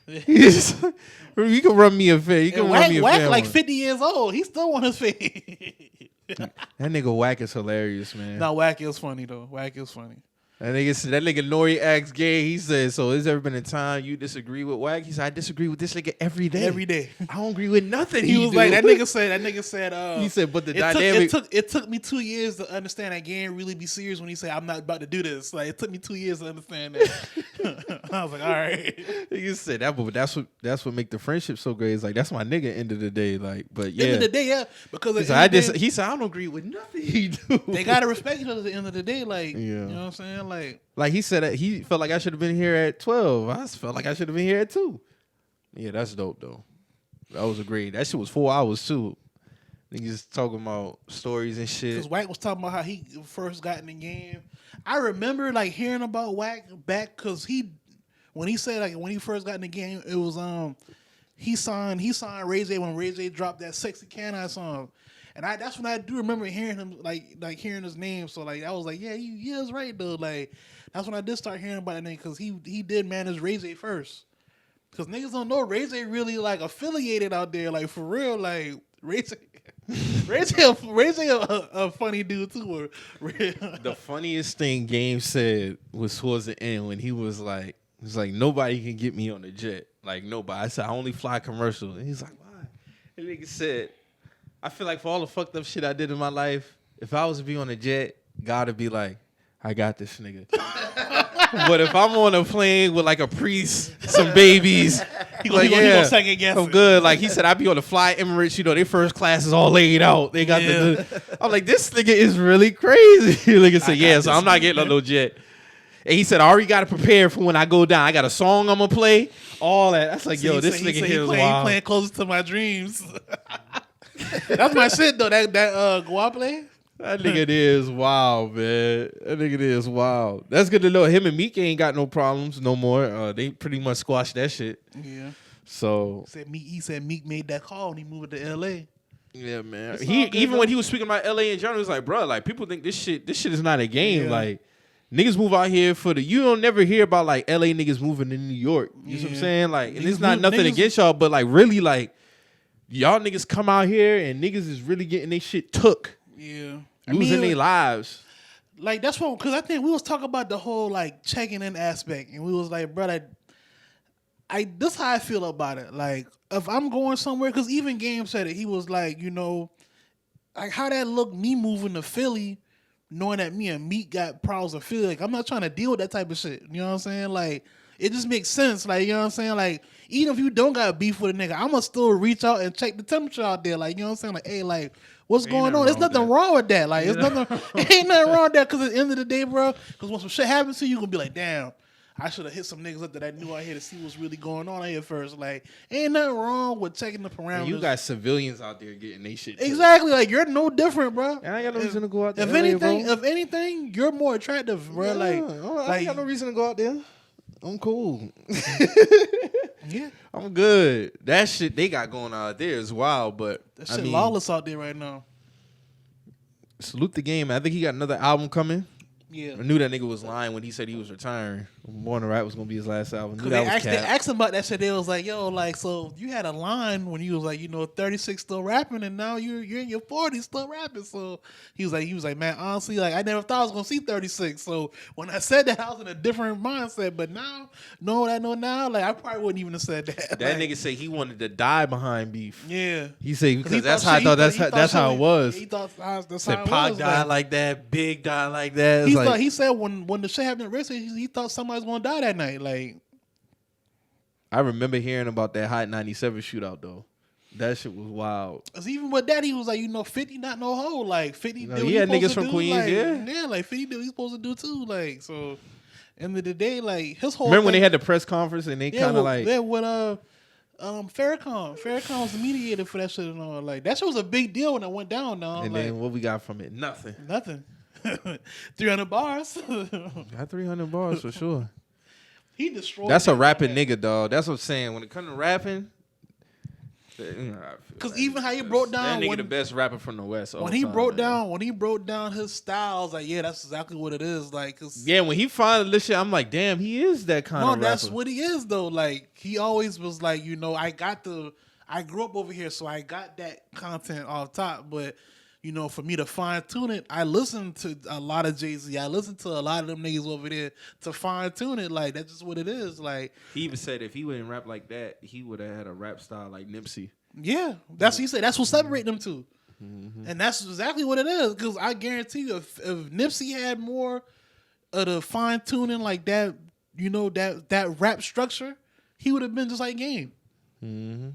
You can run me a fade. You can run me a fade. Wack like 50 years old. He still want his fade. That nigga Wack is hilarious, man. No, Wack is funny, though. Wack is funny. That nigga Nori asked Gay, he said, so has there ever been a time you disagree with Wack? He said, I disagree with this nigga every day. Every day. I don't agree with nothing he was do. like, that nigga said, he said, but the dynamic. It took me 2 years to understand that Game really be serious when he say, I'm not about to do this. Like, it took me 2 years to understand that. I was like, all right. He said that, but that's what make the friendship so great. It's like, that's my nigga end of the day. Like, but yeah. End of the day, yeah. Because he said, I don't agree with nothing he do. They gotta respect each other at the end of the day. Like, yeah. You know what I'm saying? Like he said that he felt like I should have been here at 12. I felt like I should have been here at 2. Yeah, that's dope though. That was a great. That shit was 4 hours too. Niggas talking about stories and shit. Because Wack was talking about how he first got in the game. I remember like hearing about Wack back because when he said like when he first got in the game, it was he signed Ray J when Ray J dropped that Sexy Can I song. And that's when I do remember hearing him like hearing his name. So like I was like, yeah, he is right though. Like that's when I did start hearing about that name because he did manage Ray J first. Because niggas don't know Ray J really like affiliated out there, like for real. Like Ray J a funny dude too. The funniest thing Game said was towards the end when he was like, nobody can get me on the jet. Like nobody. I said I only fly commercial. And he's like, why? And nigga said, I feel like for all the fucked up shit I did in my life, if I was to be on a jet, God would be like, I got this nigga. But if I'm on a plane with like a priest, some babies, He gonna second guess I'm it. good. Like he said, I'd be on the Fly Emirates. You know, their first class is all laid out. They got I'm like, this nigga is really crazy. Nigga said, yeah, so I'm not getting on no jet. And he said, I already got to prepare for when I go down. I got a song I'm gonna play. All that. That's like, yo, this nigga here is wild. He playing Closer to My Dreams. That's my shit though. That Guaple. That nigga is wild, man. That nigga is wild. That's good to know. Him and Meek ain't got no problems no more. They pretty much squashed that shit. Yeah. So he said Meek made that call and he moved to L.A. Yeah, man. Even when he was speaking about L.A. in general, he was like, bro, like people think this shit is not a game. Yeah. Like niggas move out here you don't never hear about like L.A. niggas moving to New York. You know what I'm saying? Like, and it's not nothing against y'all, but like really like y'all niggas come out here and niggas is really getting their shit took. Yeah. Losing their lives. Like that's what, because I think we was talking about the whole like checking in aspect, and we was like, bro, this how I feel about it. Like if I'm going somewhere, because even Game said it, he was like, you know, like how that look me moving to Philly, knowing that me and Meek got problems in Philly. Like I'm not trying to deal with that type of shit. You know what I'm saying? Like it just makes sense. Like you know what I'm saying? Like even if you don't got beef with a nigga, I'ma still reach out and check the temperature out there. Like you know what I'm saying? Like hey, like. What's going on? There's nothing wrong with that. Like, it's nothing. Ain't nothing wrong with that. Because at the end of the day, bro, because when some shit happens to you, you're gonna be like, damn, I should have hit some niggas up that I knew out here to see what's really going on out here first. Like, ain't nothing wrong with checking the parameters. And you got civilians out there getting they shit. Exactly. Like, you're no different, bro. And I ain't got no reason to go out there. If anything, you're more attractive, bro. Yeah, I ain't got no reason to go out there. I'm cool. Yeah, I'm good. That shit they got going out there is wild, but that shit lawless out there right now. Salute the game. I think he got another album coming. Yeah, I knew that nigga was lying when he said he was retiring. Born to Rap was gonna be his last album. They asked him about that shit. They was like, "Yo, like, so you had a line when you was like, 36 still rapping, and now you're in your 40s still rapping." So he was like, "Man, honestly, like, I never thought I was gonna see 36." So when I said that, I was in a different mindset. But now, now, like, I probably wouldn't even have said that. That nigga said he wanted to die behind beef. Yeah, he said because that's how I thought. That's how it was. He thought that's said how it Pac was. died like that, Big died like that. He said when the shit happened at Risk, he thought somebody was gonna die that night. Like, I remember hearing about that Hot 97 shootout though. That shit was wild. Cause even with that, he was like, 50 not no hoe. Like 50, he had niggas from Queens, like, like 50 did what he's supposed to do too. Like so, end of the day, like his whole. Remember when they had the press conference and they kind of like with Farrakhan was the mediator for that shit and all. Like that shit was a big deal when it went down. Now and like, then what we got from it? Nothing. 300 bars. Got 300 bars for sure. He destroyed. That's a rapping nigga, dog. That's what I'm saying. When it comes to rapping, because even how he broke down that nigga the best rapper from the West. When he broke down his style, I was like, yeah, that's exactly what it is. Like, when he finally this shit, I'm like, damn, he is that kind of rapper. No, that's what he is though. Like, he always was like, I grew up over here, so I got that content off top, but. For me to fine tune it, I listened to a lot of Jay-Z. I listened to a lot of them niggas over there to fine tune it. Like, that's just what it is. Like, he even said if he wouldn't rap like that, he would have had a rap style like Nipsey. Yeah, that's what he said. That's what separated them two. Mm-hmm. And that's exactly what it is. Because I guarantee you, if Nipsey had more of the fine tuning like that, that rap structure, he would have been just like Game. Mm-hmm.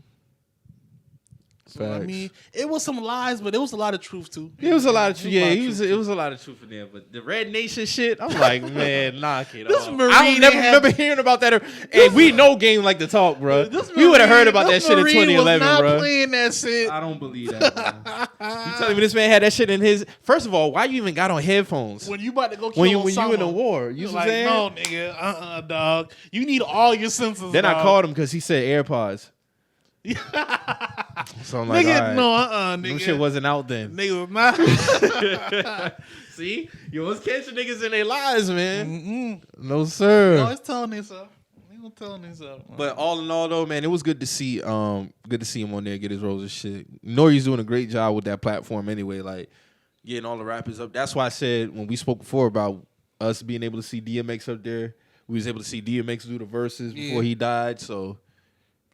So, I mean, it was some lies, but it was a lot of truth too. It was a lot of truth. Yeah, it was a lot of truth in there. But the Red Nation shit, I'm like, man, knock it off. I don't never remember hearing about that. And we know Game like to talk, bro. We would have heard about that shit in 2011, was not bro. Playing that shit. I don't believe that. Bro. You telling me this man had that shit in his? First of all, why you even got on headphones when you about to go kill when you in a war? You like, saying? No, nigga, dog. You need all your senses. Then dog. I called him because he said AirPods. So I'm like, nigga, right. No, nigga. Them shit wasn't out then. Nigga was not. See? You was catching niggas in their lies, man. Mm-mm. No, sir. No, it's telling himself. But all in all, though, man, it was good to see him on there get his roses shit. Nori's doing a great job with that platform anyway, like getting all the rappers up. That's why I said when we spoke before about us being able to see DMX up there, we was able to see DMX do the verses before he died, so...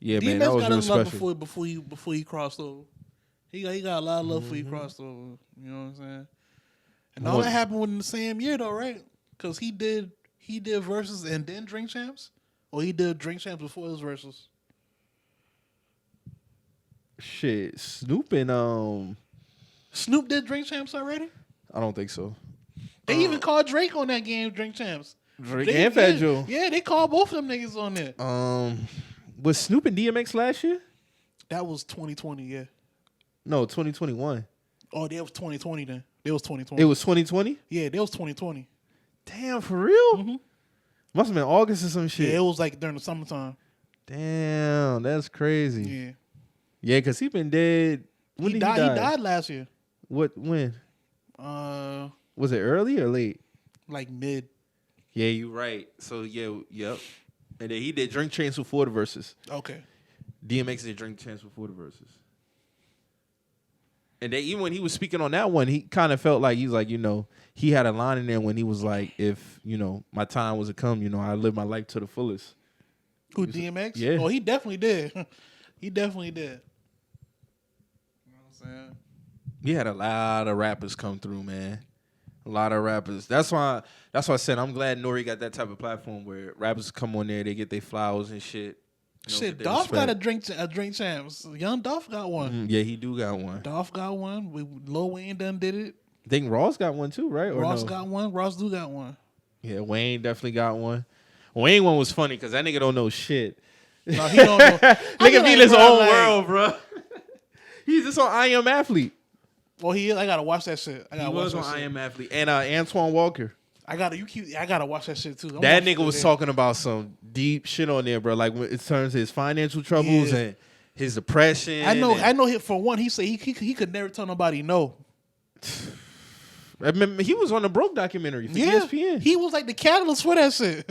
Yeah, DMX man, that was real special. Before he crossed over, he got a lot of love before he crossed over. You know what I'm saying? And all that happened within the same year, though, right? Because he did He did verses and then Drink Champs? Or he did Drink Champs before his verses? Shit, Snoop and Snoop did Drink Champs already? I don't think so. They even called Drake on that game, Drink Champs. Drake and Fat Joe. Yeah, they called both of them niggas on there. Was Snoop and DMX last year? That was 2020, yeah. No, 2021. Oh, that was 2020 then. It was 2020. It was 2020? Yeah, that was 2020. Damn, for real? Mm-hmm. Must have been August or some shit. Yeah, it was like during the summertime. Damn, that's crazy. Yeah. Yeah, because he been dead. When He did he die? He died last year. When? Was it early or late? Like mid. Yeah, you right. So, yep. And then he did Drink Champs before the verses. Okay. DMX did Drink Champs before the verses. And then even when he was speaking on that one, he kind of felt like he's like, he had a line in there when he was like, if, my time was to come, I live my life to the fullest. Who, DMX? Yeah. Oh, he definitely did. He definitely did. You know what I'm saying? He had a lot of rappers come through, man. A lot of rappers. That's why I said I'm glad Nori got that type of platform where rappers come on there, they get their flowers and shit. Shit, Dolph got a drink champs. Young Dolph got one. Yeah, he do got one. Dolph got one. Lil Wayne done did it. I think Ross got one too, right? Or Ross no? got one. Ross do got one. Yeah, Wayne definitely got one. Wayne one was funny because that nigga don't know shit. No, he don't know. Nigga be in his own world, bro. He's just on I Am Athlete. Well, he is. I gotta watch that shit. He was on I Am Athlete. And Antoine Walker. I gotta watch that shit too. That nigga was talking about some deep shit on there, bro. Like when it turns to his financial troubles and his depression. I know. For one, he said he could never tell nobody no. I remember he was on the Broke documentary for ESPN. He was like the catalyst for that shit.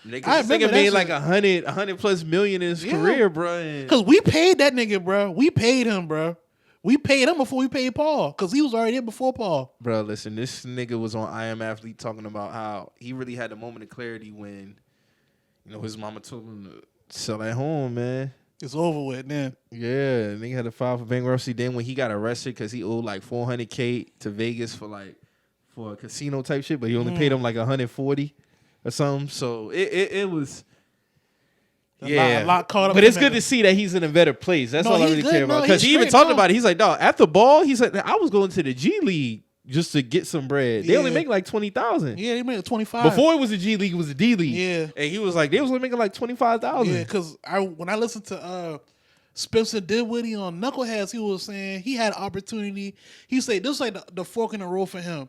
Nigga made like 100 plus million in his career, bro. Because we paid that nigga, bro. We paid him, bro. We paid him before we paid Paul because he was already in before Paul. Bro, listen, this nigga was on I Am Athlete talking about how he really had a moment of clarity when, his mama told him to sell that home, man. It's over with, then. Yeah, nigga had to file for bankruptcy. Then when he got arrested because he owed like $400K to Vegas for a casino type shit, but he only paid him like $140 or something. So it was. A lot caught up. But it's good to see that he's in a better place. That's all I really care about. Because he even talked about it. He's like, dog, after ball, he said, I was going to the G League just to get some bread. They only make like $20,000. Yeah, they made 25. Before it was the G League, it was the D League. Yeah. And he was like, they was only making like $25,000. Yeah, because when I listened to Spencer Dinwiddie on Knuckleheads, he was saying he had an opportunity. He said this was like the fork in the road for him.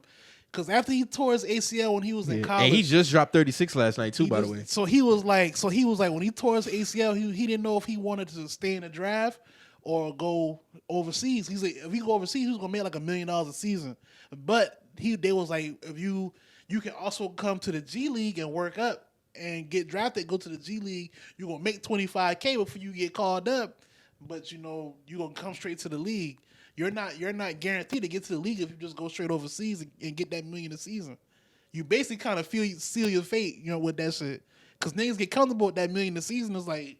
Because after he tore his ACL when he was in college, and he just dropped 36 last night too, by the way. So he was like, when he tore his ACL, he didn't know if he wanted to stay in the draft or go overseas. He's like, if he go overseas, he's gonna make like $1 million a season. But they was like, if you can also come to the G League and work up and get drafted, go to the G League, you're gonna make $25K before you get called up. But you're gonna come straight to the league. You're not guaranteed to get to the league if you just go straight overseas and get that $1 million a season. You basically kind of seal your fate, with that shit. Because niggas get comfortable with that $1 million a season. It's like,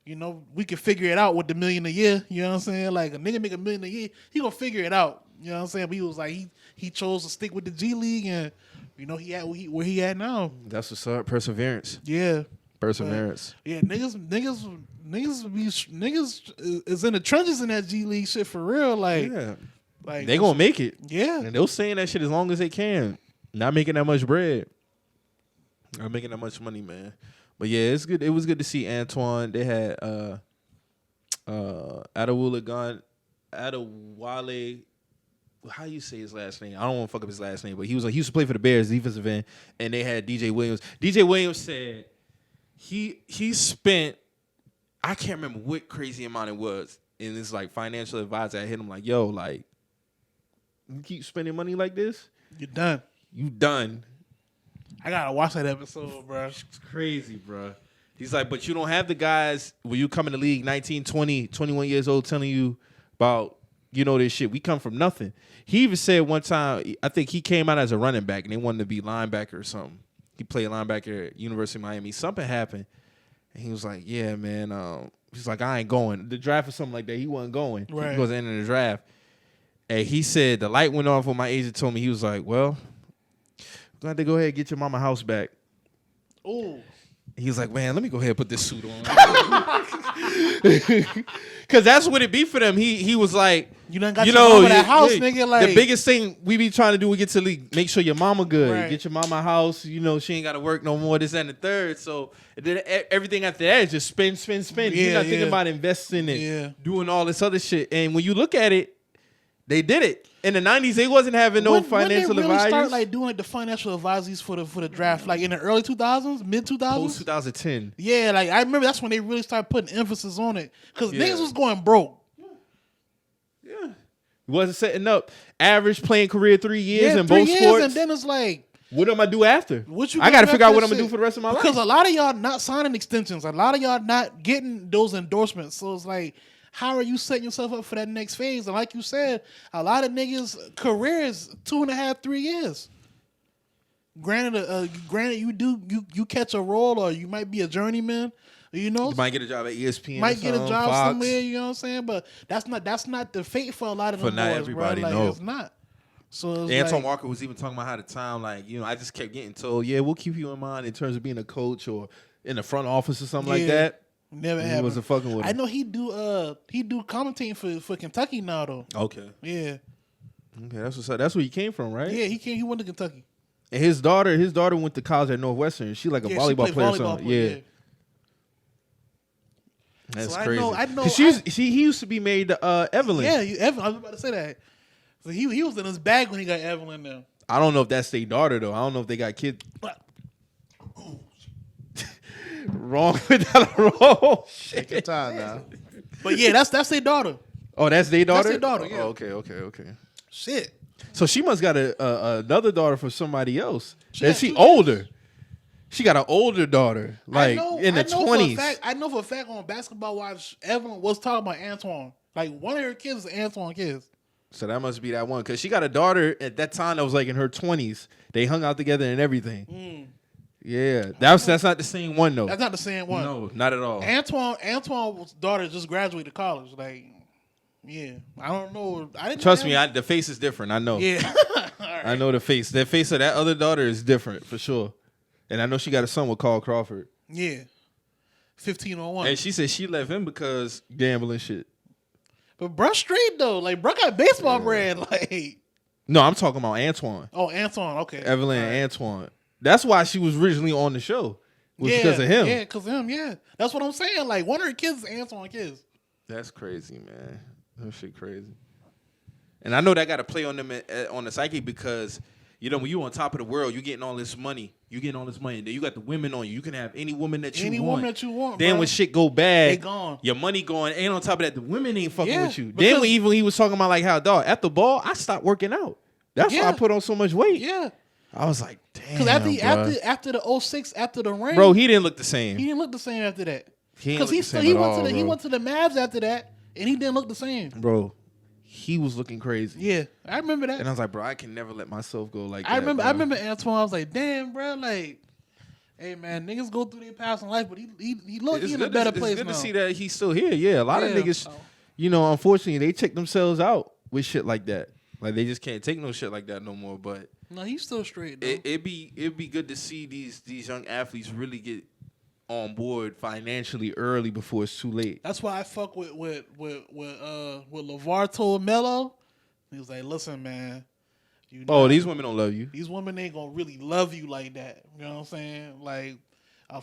we can figure it out with the $1 million a year. You know what I'm saying? Like a nigga make $1 million a year, he gonna figure it out. You know what I'm saying? But he was like, he chose to stick with the G League, and he at where he at now. That's what's up. Perseverance. Yeah. Perseverance. Yeah, niggas is in the trenches in that G League shit for real. Like they gonna make it. Yeah, and they'll stay in that shit as long as they can. Not making that much bread. Not making that much money, man. But yeah, it's good. It was good to see Antoine. They had Adewale. How you say his last name? I don't want to fuck up his last name, but he used to play for the Bears, defensive end, and they had DJ Williams. DJ Williams said he spent, I can't remember what crazy amount it was, and this like financial advisor I hit him like, yo, like, you keep spending money like this, you're done. You done. I gotta watch that episode, bro. It's crazy, bro. He's like, but you don't have the guys when you come in the league 19, 20, 21 years old telling you about, this shit. We come from nothing. He even said one time, I think he came out as a running back and they wanted to be linebacker or something. He played linebacker at University of Miami. Something happened. And he was like, yeah, man. He's like, I ain't going. The draft or something like that. He wasn't going. Right. He wasn't entering the draft. And he said the light went off when my agent told me. He was like, well, we're going to have to go ahead and get your mama house back. Ooh. He was like, man, let me go ahead and put this suit on. Because that's what it be for them. He was like, you done got your mama that house, nigga. Like, the biggest thing we be trying to do, we get to make sure your mama good. Right. Get your mama a house. You know, she ain't got to work no more, this and the third. So then everything after that is just spend. You're not thinking about investing and doing all this other shit. And when you look at it, they did it. In the 90s, they wasn't having no financial advisors. When they really start like doing like the financial advisors for the draft, like in the early 2000s, mid 2000s, post 2010. Yeah, like I remember that's when they really started putting emphasis on it because niggas was going broke. Yeah, he wasn't setting up. Average playing career 3 years in both sports, and then it's like, what am I do after? I got to figure out what I'm gonna do for the rest of my life. Because a lot of y'all not signing extensions, a lot of y'all not getting those endorsements. So it's like, how are you setting yourself up for that next phase? And like you said, a lot of niggas' careers 2.5, 3 years. Granted, you catch a role, or you might be a journeyman. You know, you might get a job at ESPN. Might get a job Fox. somewhere. You know what I'm saying? But that's not the fate for a lot of them boys, everybody, bro. Like, no. it's not. So it's Anton like, Walker was even talking about how the time, like, you know, I just kept getting told, yeah, we'll keep you in mind in terms of being a coach or in the front office or something like that. Never happened. He wasn't fucking with him. I know he do commentating for Kentucky now though. Okay. Yeah. Okay, that's what's up. That's where he came from, right? Yeah, he went to Kentucky. And his daughter went to college at Northwestern. She like a volleyball player or something. Yeah. That's so crazy. I know. He used to be married to Evelyn. Yeah, Evelyn. I was about to say that. So he was in his bag when he got Evelyn now. I don't know if that's their daughter though. I don't know if they got kids. Wrong with that wrong. Take your time now. But yeah, that's their daughter. Oh, that's their daughter? That's their daughter, yeah. Oh, okay. Shit. So she must got another daughter for somebody else. She older. She got an older daughter, like in the 20s. I know for a fact on Basketball Wives, Evelyn was talking about Antoine. Like one of her kids is Antoine kids. So that must be that one. Because she got a daughter at that time that was like in her 20s. They hung out together and everything. Yeah, that's not the same one though. That's not the same one. No, not at all. Antoine's daughter just graduated college. Like, yeah, I don't know. Trust me, the face is different. I know. Yeah, right. I know the face. The face of that other daughter is different for sure. And I know she got a son with Carl Crawford. Yeah, 1501. And she said she left him because gambling shit. But bruh straight though. Like bruh got baseball brand. Like, no, I'm talking about Antoine. Oh, Antoine. Okay, Evelyn and Antoine. That's why she was originally on the show. Was because of him. Yeah, because of him, yeah. That's what I'm saying. Like, one of her kids is Antoine kids. That's crazy, man. That shit crazy. And I know that got to play on them on the psyche because, you know, when you on top of the world, you getting all this money. And then you got the women on you. You can have any woman that you want. Any woman that you want, Then bro. when shit go bad, they gone. Your money going. And on top of that, the women ain't fucking with you. Then when he was talking about like how, dog, at the ball, I stopped working out. That's why I put on so much weight. Yeah. I was like, damn. Because after the 06, after the ring, bro, he didn't look the same. He didn't look the same after that. Because he went to the Mavs after that, and he didn't look the same. Bro, he was looking crazy. Yeah, I remember that. And I was like, bro, I can never let myself go like that. I remember Antoine. I was like, damn, bro, like, hey man, niggas go through their past in life, but he look in a better place now. It's good to see that he's still here. Yeah, a lot of niggas, you know, unfortunately, they check themselves out with shit like that. Like they just can't take no shit like that no more. But no, he's still straight. Though. It'd be good to see these young athletes really get on board financially early before it's too late. That's why I fuck with LeVar told Melo. He was like, listen, man. These women don't love you. These women ain't gonna really love you like that. You know what I'm saying? Like,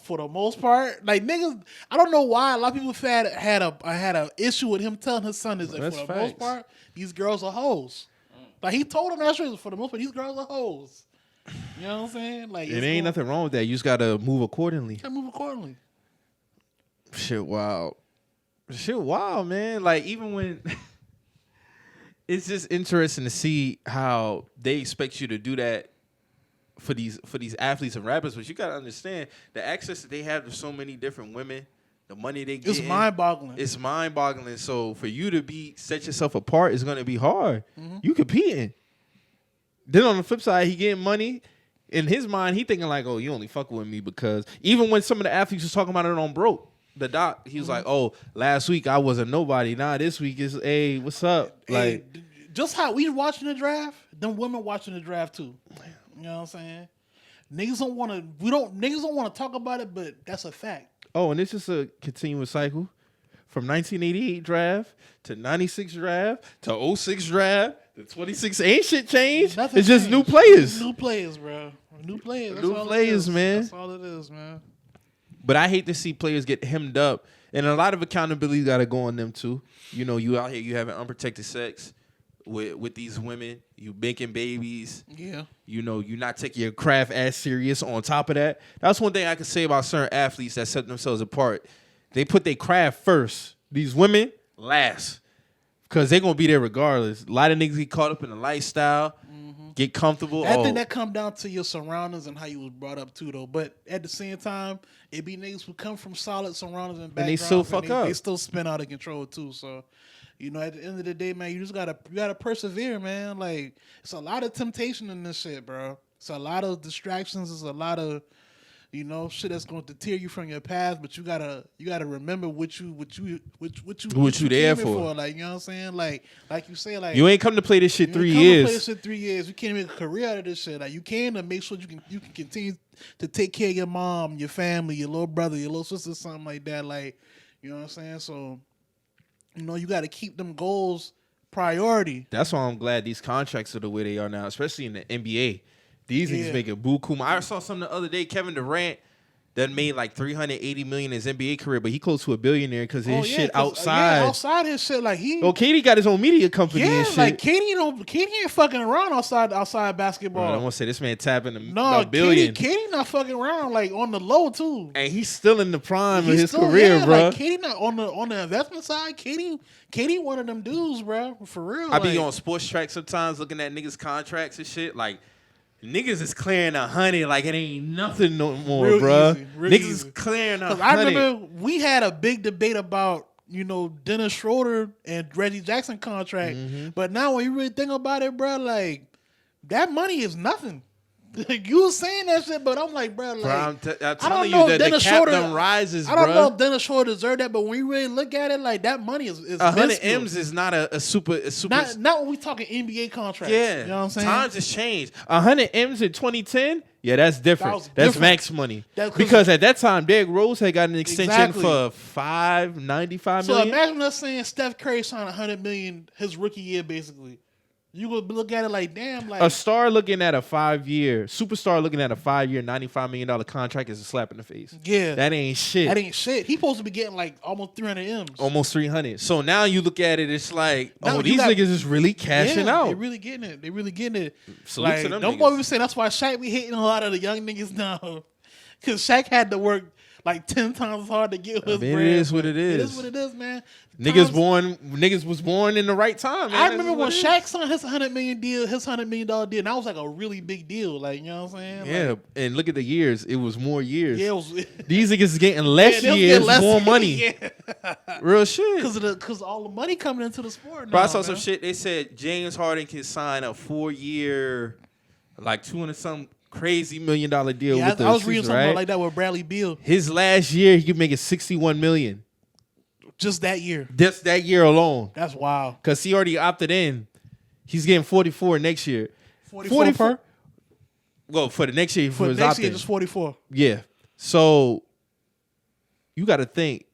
for the most part, like niggas, I don't know why a lot of people had a issue with him telling his son this. Like, for the most part, these girls are hoes. Like he told him that straight. For the most part, these girls are hoes. You know what I'm saying? Like it ain't nothing wrong with that. You just gotta move accordingly. Shit, wow. Shit, wow, man. Like even when it's just interesting to see how they expect you to do that for these athletes and rappers. But you gotta understand the access that they have to so many different women. The money they get. It's mind-boggling. It's mind-boggling. So for you to set yourself apart is gonna be hard. Mm-hmm. You competing. Then on the flip side, he getting money. In his mind, he thinking like, oh, you only fucking with me because even when some of the athletes was talking about it on Broke, the doc, he was like, oh, last week I was a nobody. Nah, this week is, hey, what's up? Hey, like, just how we watching the draft, them women watching the draft too. You know what I'm saying? Niggas don't want to. Niggas don't want to talk about it, but that's a fact. Oh, and it's just a continuous cycle from 1988 draft to 96 draft to 06 draft to 26. Ain't shit changed. Nothing It's just changed. new players. New players, bro. New players. That's New all players, it is. man. That's all it is, man. But I hate to see players get hemmed up, and a lot of accountability got to go on them too. You know, you out here, you having unprotected sex with these women, you making babies. Yeah. You know, you not taking your craft as serious. On top of that, that's one thing I can say about certain athletes that set themselves apart. They put their craft first. These women last, because they're gonna be there regardless. A lot of niggas get caught up in the lifestyle, get comfortable. I think that come down to your surroundings and how you was brought up too, though. But at the same time, it be niggas who come from solid surroundings and backgrounds, they still fuck up. They still spin out of control too. So, you know, at the end of the day, man, you gotta persevere, man. Like, it's a lot of temptation in this shit, bro. It's a lot of distractions. It's a lot of, you know, shit that's going to deter you from your path. But you gotta remember what you there came for. Like, you know what I'm saying? Like you say, like, you ain't come to play this shit you 3 ain't come to years. play this shit 3 years. You can't make a career out of this shit. Like, you can to make sure you can continue to take care of your mom, your family, your little brother, your little sister, something like that. Like, you know what I'm saying? So, you know, you got to keep them goals priority. That's why I'm glad these contracts are the way they are now, especially in the NBA. These niggas making buku. I saw something the other day. Kevin Durant that made like $380 million in his NBA career, but he close to a billionaire because his shit outside. Outside his shit, like he. Well, KD got his own media company and shit. Like KD ain't fucking around outside basketball. Bro, I want to say this man tapping No, a billion. KD not fucking around, like on the low too. And he's still in the prime of his career, bro. Like KD not on the investment side. KD one of them dudes, bro. For real. I be on sports track sometimes looking at niggas' contracts and shit. Like, niggas is clearing 100 like it ain't nothing no more, Real bro. easy, real Niggas easy. is clearing 100. I remember we had a big debate about, you know, Dennis Schroeder and Reggie Jackson contract. But now when you really think about it, bro, like, that money is nothing. Like, you was saying that shit, but I'm like, bro, like, I'm I telling don't know you if that the Dennis cap Schroeder done rises, I don't bro. know if Dennis Schroeder deserved that, but when you really look at it, like, that money is 100 minuscule. M's is not a super. Not when we talking NBA contracts. Yeah, You know what I'm saying? times has changed. 100 M's in 2010. Yeah, that's different. That was That's different. max money. That's because at that time, Derrick Rose had got an extension Exactly. for $595 So million. imagine us saying Steph Curry signed $100 million his rookie year, basically. You would look at it like, damn, like A star looking at a 5-year, superstar looking at a 5-year, $95 million contract is a slap in the face. yeah, That ain't shit. that ain't shit. He supposed to be getting like almost 300 M's. Almost 300. So now you look at it, it's like, Now oh, you these got- niggas is really cashing Yeah, out. They really getting it. They really getting it. Salute like, to them don't niggas. boy be saying that's why Shaq be hating a lot of the young niggas now, because Shaq had to work like 10 times as hard to get his mean, it bread. is what but it is. It is what it is, man. Niggas was born in the right time. Man. I That's remember what when it is. Shaq signed his $100 million deal, and that was like a really big deal. Like, you know what I'm saying? Yeah, Like, and look at the years. It was more years. yeah, it was. These niggas is getting less they was years, getting less- more money. yeah. Real shit. Because all the money coming into the sport. Bro, Now, I saw some man. shit. They said James Harden can sign a 4-year, like 200-something crazy $1 million deal Yeah, with the I was reading Sixers, something right? like that with Bradley Beal His last year, he could make it $61 million. just that year. Just that year alone. That's wild. Because he already opted in. He's getting 44 next year. 44 per? Well, for the next year, For his next year, opt-in. just 44. Yeah. So you got to think.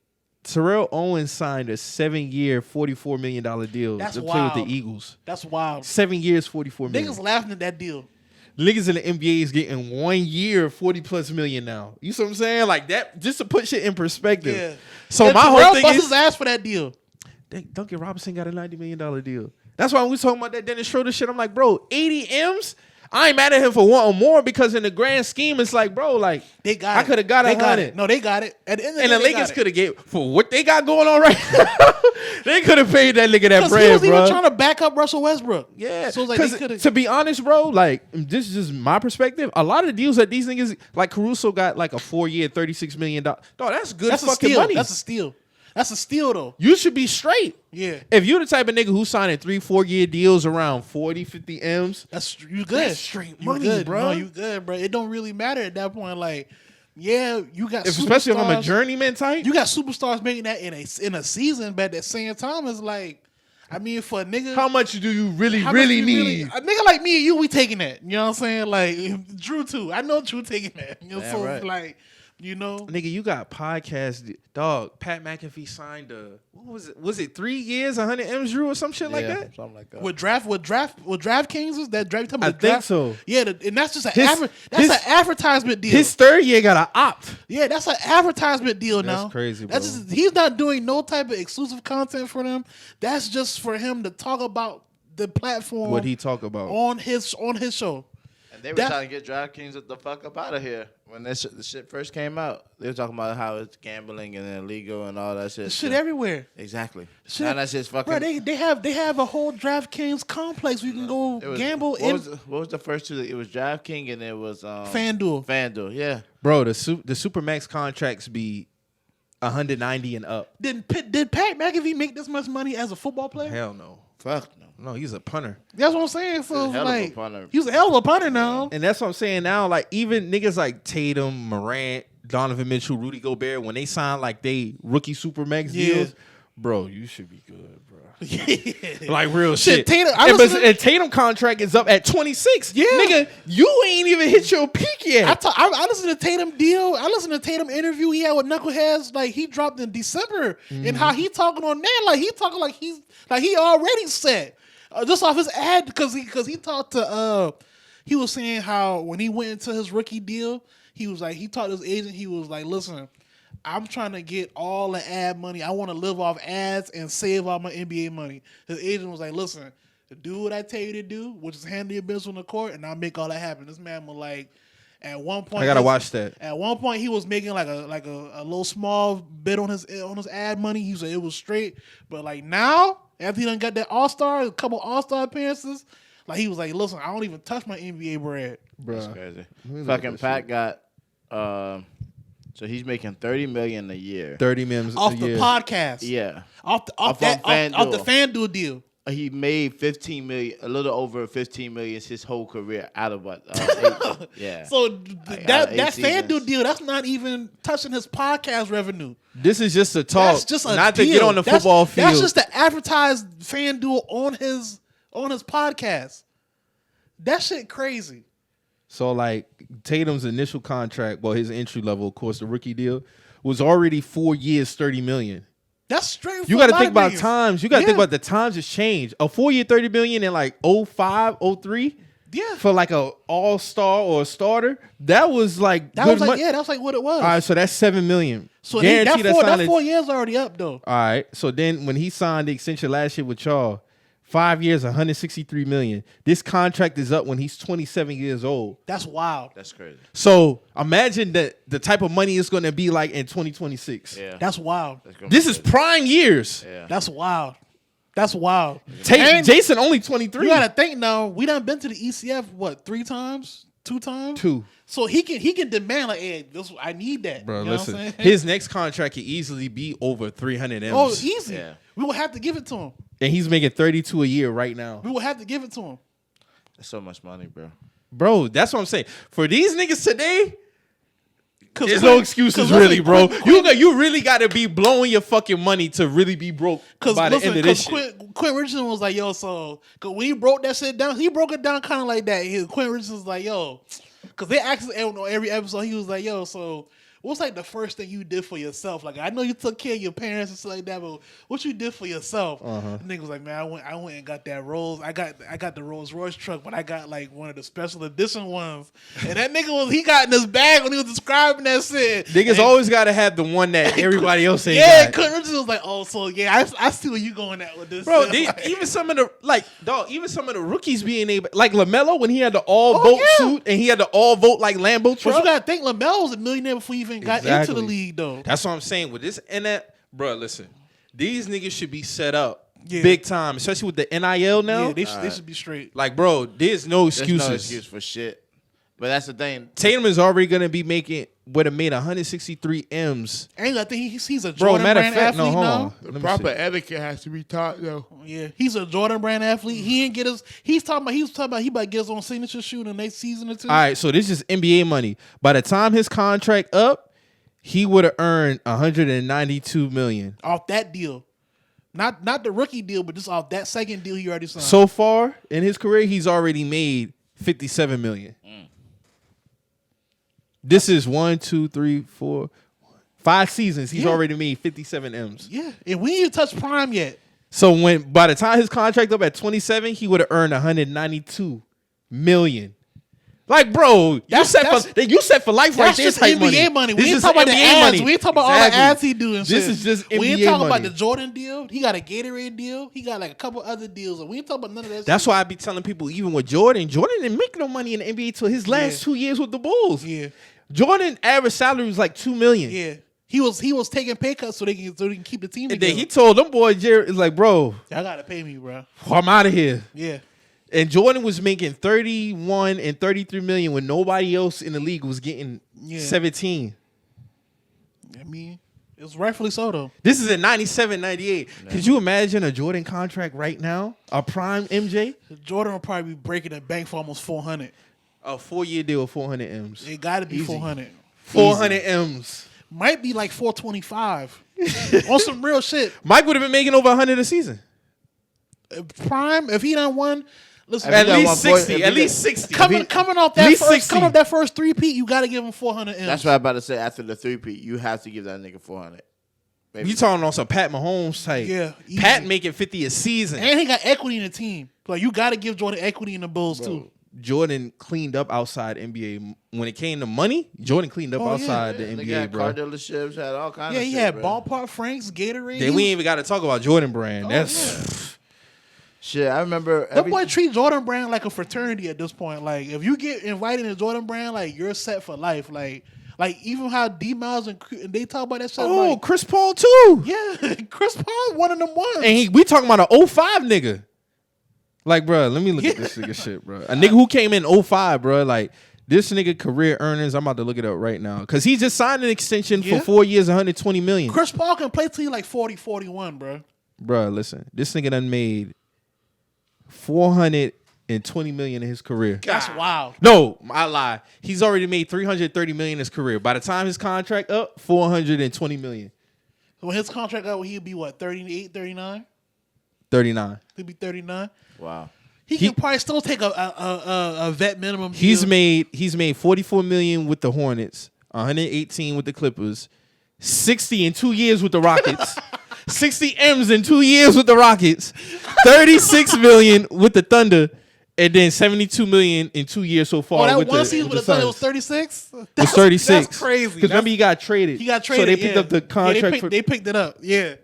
Terrell Owens signed a 7-year, $44 million deal That's to play with wild. the Eagles. That's wild. 7 years, $44 million. Niggas laughing at that deal. Niggas in the NBA is getting 1 year, $40+ million now. You see what I'm saying? Like that, just to put shit in perspective. Yeah. So And my Terrell whole thing bust is, his ass for that deal. Duncan Robinson got a $90 million deal. That's why when we talking about that Dennis Schroeder shit, I'm like, bro, 80 M's? I ain't mad at him for wanting more because in the grand scheme, it's like, bro, like They got it. I could have got They got 100. it. No, they got it. At the end of the And day, the they Lakers got could have gave for what they got going on right now. They could have paid that nigga that Because he bread, was bro. even trying to back up Russell Westbrook. Yeah, So it's like they because could to have. be honest, bro, like this is just my perspective. A lot of the deals that these niggas, like Caruso, got like a 4-year, $36 million. Dog, that's good That's a fucking steal. money. That's a steal. That's a steal, though. You should be straight. Yeah. If you're the type of nigga who's signing 3-4 year deals around 40, 50 M's, That's you good. That's straight You money, good, bro. No, you good, bro. It don't really matter at that point. Like, yeah, you got especially if I'm a superstars. journeyman type. You got superstars making that in a season, but at the same time, it's like I mean, for a nigga, How much do you really how much you need? a nigga like me and you, we taking that. You know what I'm saying? Like Dru too. I know Dru taking that. You know, Damn so right. it's like, you know, Nigga, you got podcast dog. Pat McAfee signed what was it? Was it 3 years, 100 M's Drew or some shit like that? Something like that. with DraftKings was that draft? I think so. Yeah, and that's just His- an advertisement deal. His third year got an opt. Yeah, that's an advertisement deal now. That's crazy, bro. That's just, he's not doing no type of exclusive content for them. That's just for him to talk about the platform. What he talk about? on his show. And they were That- trying to get DraftKings the fuck up out of here when the shit first came out. They were talking about how it's gambling and illegal and all that shit. Shit So- everywhere. Exactly. Shit. Now that shit's fucking. Bro, they have a whole DraftKings complex where you can go it was- gamble What in was the first two? It was DraftKings and it was FanDuel. FanDuel, yeah. Bro, the Supermax contracts be 190 and up. Did Pat McAfee make this much money as a football player? Hell no. Fuck no. No, he's a punter. That's what I'm saying. So He's a it's hell of a like punter. he's a hell of a punter now. And that's what I'm saying now. Like, even niggas like Tatum, Morant, Donovan Mitchell, Rudy Gobert, when they sign like they rookie Supermax Yeah. deals, bro, you should be good, bro. Yeah. Like real Shit, shit. Tatum- And Tatum contract is up at 26. Yeah. Nigga, you ain't even hit your peak yet. I listened to Tatum deal. I listened to Tatum interview he had with Knuckleheads. Like he dropped in December, and how he talking on that. Like he talking like he already set just off his ad because he talked to he was saying how when he went into his rookie deal, he was like he talked to his agent. He was like, listen, I'm trying to get all the ad money. I want to live off ads and save all my NBA money. His agent was like, listen, do what I tell you to do, which is handle your business on the court, and I'll make all that happen. This man was like, at one point, I gotta watch that. At one point, he was making like a little small bit on his ad money. He said it was straight, but like now, after he done got that a couple All-Star appearances, like he was like, listen, I don't even touch my NBA bread. That's Bro. crazy. look Fucking at Pat got so he's making $30 million a year. 30 mims Off a the year. podcast, Yeah. off on the FanDuel deal. He made $15 million, a little over $15 million his whole career out of what? 8, yeah. So Like, that 8 FanDuel seasons. deal, that's not even touching his podcast revenue. This is just a talk. That's just a not deal. to get on the football field. That's just to advertise FanDuel on his podcast. That shit crazy. So like Tatum's initial contract, well, his entry level, of course, the rookie deal was already 4 years, 30 million. That's straight. You got to think about times. You got to think about the times has changed. A 4 year, 30 million in like 05, 03 Yeah, for like a all-star or a starter. That was like that good was like money. yeah, that's like what it was. All right, so that's 7 million. so Guaranteed that signage. 4 years already up though. All right. So then when he signed the extension last year with y'all, 5 years, 163 million. This contract is up when he's 27 years old. That's wild. That's crazy. So imagine that the type of money it's going to be like in 2026. Yeah. That's wild. That's gonna This be is crazy. prime years. Yeah. That's wild. That's wild. Take Jason only 23. You gotta think now. We done been to the ECF what 3 times, 2 times, 2. So he can demand like, hey, I need that, Bro, You know listen. what I'm saying? His next contract could easily be over 300 M's. Oh, easy. Yeah. We will have to give it to him. And he's making 32 a year right now. We will have to give it to him. That's so much money, bro. Bro, that's what I'm saying. For these niggas today, Cause there's Quinn- no excuses 'cause really, listen, bro. Quinn- You really got to be blowing your fucking money to really be broke by the end of this shit. Quinn Richardson was like, yo, so cause when he broke that shit down, he broke it down kind of like that. Quinn Richardson was like, yo, cause they asked him on every episode, he was like, yo, so what's like the first thing you did for yourself? Like I know you took care of your parents and stuff like that, but what you did for yourself? The nigga was like, man, I went and got that Rolls. I got the Rolls Royce truck, but I got like one of the special edition ones. And that nigga he got in his bag when he was describing that shit. Niggas always got to have the one that everybody else ain't Yeah, got. Quinn Richardson was like, oh, so yeah, I see where you going at with this, Bro, shit. Like- even some of the rookies being able, like LaMelo when he had the all vote yeah. suit and he had the all vote like Lambo But truck. you gotta think LaMelo was a millionaire before he even got into Exactly. the league, though. That's what I'm saying with this and that, bro. Listen, these niggas should be set up Yeah. big time, especially with the NIL now. Yeah, they should be straight. Like, bro, there's no There's excuses. no excuse for shit. But that's the thing. Tatum is already gonna be would have made 163 M's. And I think he's a Bro, Jordan matter of brand fact, no, athlete hold now. on. Let me see. etiquette has to be taught, though. Yeah, he's a Jordan brand athlete. He ain't get his. He was talking about he about to get his own signature shoe in the next season or two. All right, so this is NBA money. By the time his contract up, he would have earned 192 million. Off that deal. Not the rookie deal, but just off that second deal he already signed. So far in his career, he's already made $57 million. This is 1, 2, 3, 4, 5 seasons. He's already made 57 M's. Yeah, and we ain't even touched prime yet. So by the time his contract up at 27, he would have earned 192 million. Like, bro, you set for life right there. That's just NBA money. We ain't talking about the ads. We ain't talking about all the ads he doing. This is just NBA money. We ain't talking about the Jordan deal. He got a Gatorade deal. He got like a couple other deals. We ain't talking about none of that. That's why I be telling people, even with Jordan didn't make no money in the NBA till his last 2 years with the Bulls. Yeah, Jordan average salary was like $2 million. Yeah, he was taking pay cuts so they can keep the team together. And then he told them boys, Jerry, is like, bro, y'all gotta pay me, bro. I'm out of here. Yeah. And Jordan was making 31 and 33 million when nobody else in the league was getting 17. I mean, it was rightfully so, though. This is in 97, 98. No. Could you imagine a Jordan contract right now? A prime MJ? Jordan will probably be breaking the bank for almost 400. A 4-year deal with 400 M's. It got to be 400. 400 M's. Might be like 425. On some real shit. Mike would have been making over 100 a season. Prime, if he done won... Listen, at least 60. At least 60. Coming off that first three-peat, you got to give him 400 M's. That's what I'm about to say. After the three-peat, you have to give that nigga 400. Maybe. You talking on some Pat Mahomes type. Yeah. Easy. Pat making 50 a season. And he got equity in the team. Like, you got to give Jordan equity in the Bulls, too. Jordan cleaned up outside NBA. When it came to money, Jordan cleaned up outside the NBA, had bro. Car dealerships, had all kinds of shit. Yeah, he had Ballpark Franks, Gatorade. Then we ain't even got to talk about Jordan Brand. That's... Shit, I remember... That boy treat Jordan Brand like a fraternity at this point. Like, if you get invited to Jordan Brand, like, you're set for life. Like even how D Miles and they talk about that shit. Oh, like, Chris Paul, too. Yeah, Chris Paul, one of them ones. And we talking about an 05 nigga. Like, bro, let me look at this nigga shit, bro. A nigga who came in 05, bro. Like, this nigga career earnings, I'm about to look it up right now. Because he just signed an extension for 4 years, $120 million. Chris Paul can play till you like 40, 41, bro. Bro, listen. This nigga done made $420 million in his career. That's wild. No, I lie. He's already made $330 million in his career. By the time his contract up, $420 million. So when his contract up, he'd be what, 38, 39? 39. He'd be 39. Wow. He can probably still take a vet minimum deal. He's made $44 million with the Hornets, 118 with the Clippers, 60 in 2 years with the Rockets. 60 M's in 2 years with the Rockets, 36 million with the Thunder, and then 72 million in 2 years so far. Oh, that with one the, season with the Thunder was 36? It was 36. That's crazy. Because remember, he got traded. So they picked up the contract. They picked it up. Yeah.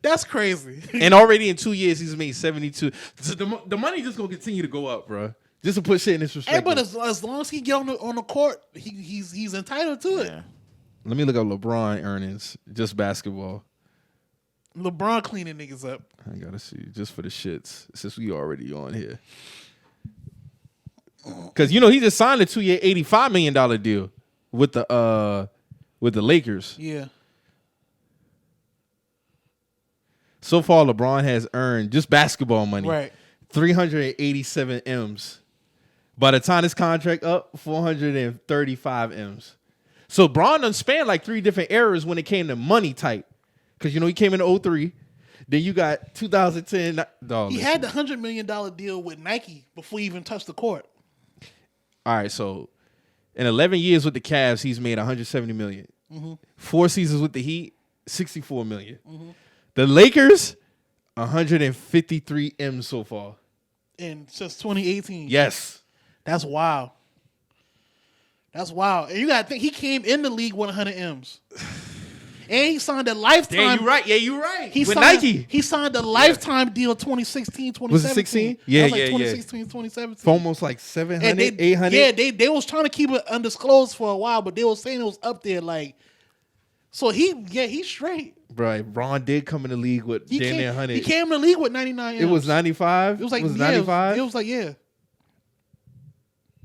That's crazy. And already in 2 years, he's made 72. So the money just going to continue to go up, bro. Just to put shit in his perspective. Hey, but as long as he get on the court, he's entitled to it. Let me look up LeBron earnings, just basketball. LeBron cleaning niggas up. I gotta see, just for the shits, since we already on here. Because he just signed a 2-year, $85 million deal with the Lakers. Yeah. So far, LeBron has earned just basketball money, right, 387 M's. By the time his contract up, 435 M's. So Bron done spanned like 3 different eras when it came to money type. Because, he came in 03. Then you got 2010. He had the $100 million deal with Nike before he even touched the court. All right, so in 11 years with the Cavs, he's made $170 million. Mm-hmm. 4 seasons with the Heat, $64 million. Mm-hmm. The Lakers, 153 M's so far. Since 2018. Yes. That's wild. That's wild. And you got to think, he came in the league with 100 M's. And he signed a lifetime. Yeah, you're right. You're right. With Nike. He signed a lifetime deal 2016, 2017. Was it 16? Yeah, that was like 2016, 2017. For almost like 700, 800. Yeah, they was trying to keep it undisclosed for a while, but they was saying it was up there. Like, so he's straight. Bro, Ron did come in the league with damn near 100. He came in the league with 99 M's. It was 95? It was like 95? It was like, yeah.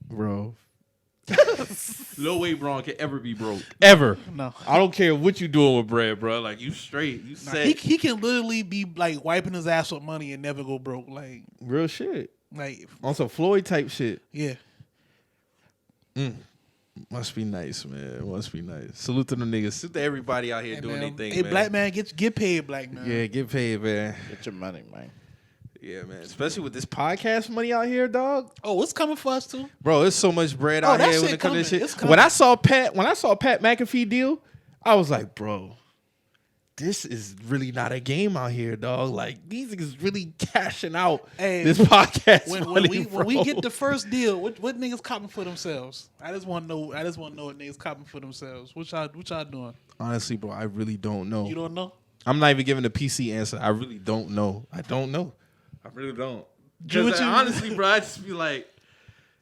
Bro. No way Braun can ever be broke. Ever. No. I don't care what you doing with bread, bro. Like, you straight. You set. He can literally be, like, wiping his ass with money and never go broke. Like, real shit. Like, on some Floyd type shit. Yeah. Must be nice, man. Must be nice. Salute to them niggas. Salute to everybody out here doing their thing, hey, man. black man, get paid, black man. Yeah, get paid, man. Get your money, man. Yeah, man. Especially with this podcast money out here, dog. Oh, it's coming for us too. Bro, there's so much bread out that here when shit it comes to this coming. shit. It's coming. When I saw Pat McAfee deal, I was like, bro, this is really not a game out here, dog. Like, these niggas really cashing out this podcast money, when we get the first deal, what niggas copping for themselves? I just want to know what niggas copping for themselves. What y'all doing? Honestly, bro, I really don't know. You don't know? I'm not even giving a PC answer. I really don't know. I don't know. I really don't. Drew, Because honestly, bro, I just be like,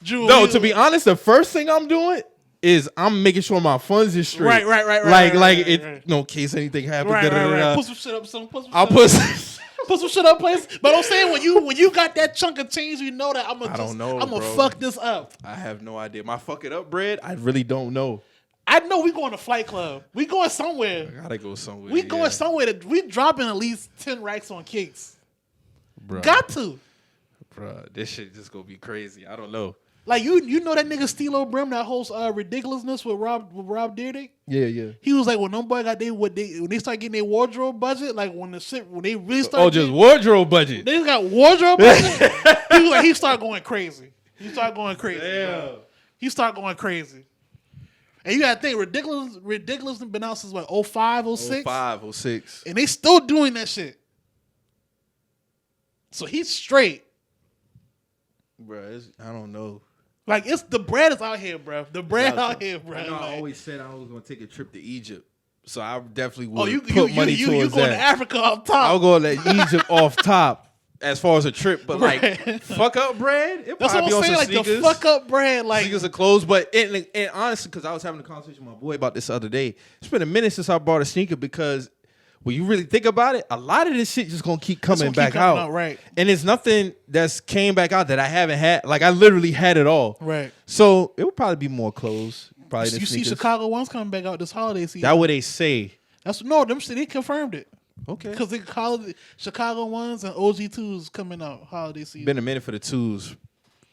Drew, no, to be honest, the first thing I'm doing is I'm making sure my funds is straight. Right. Like, no case anything happens. Right. Put some shit up. I'll put some shit up, place. But I'm saying when you got that chunk of change, you know that I'm gonna fuck this up. I have no idea. My fuck it up bread, I really don't know. I know we going to Flight Club. We going somewhere. I gotta go somewhere. We going somewhere. We dropping at least 10 racks on cakes. Bruh. Got to. Bruh, this shit just gonna be crazy. I don't know. Like you know that nigga Stilo Brim that hosts Ridiculousness with Rob Dyrdek? Yeah. He was like when them boy got when they start getting their wardrobe budget, like when they really start. Oh, just wardrobe budget. They got wardrobe budget. he started going crazy. He started going crazy. Damn. Bro. He started going crazy. And you gotta think Ridiculous been out since what 05, 06? 05, 06. And they still doing that shit. So he's straight. Bruh, I don't know. Like it's the bread is out here, bro. The bread out here, bro. I know like, I always said I was gonna take a trip to Egypt, so I definitely would you put money you towards going that. to Africa off top. I'll go to Egypt off top as far as a trip, but like Right. fuck up bread. It That's what probably I'm be saying. on Like some sneakers. the fuck up bread, like Sneakers are closed, but and honestly, because I was having a conversation with my boy about this the other day. It's been a minute since I bought a sneaker because when you really think about it, a lot of this shit just gonna keep coming back out. Right. And it's nothing that's came back out that I haven't had. Like I literally had it all. Right. So it would probably be more clothes. Probably You see Chicago ones coming back out this holiday season. That what they say. Them shit they confirmed it. Okay. Because they call it Chicago ones and OG2s coming out holiday season. Been a minute for the twos.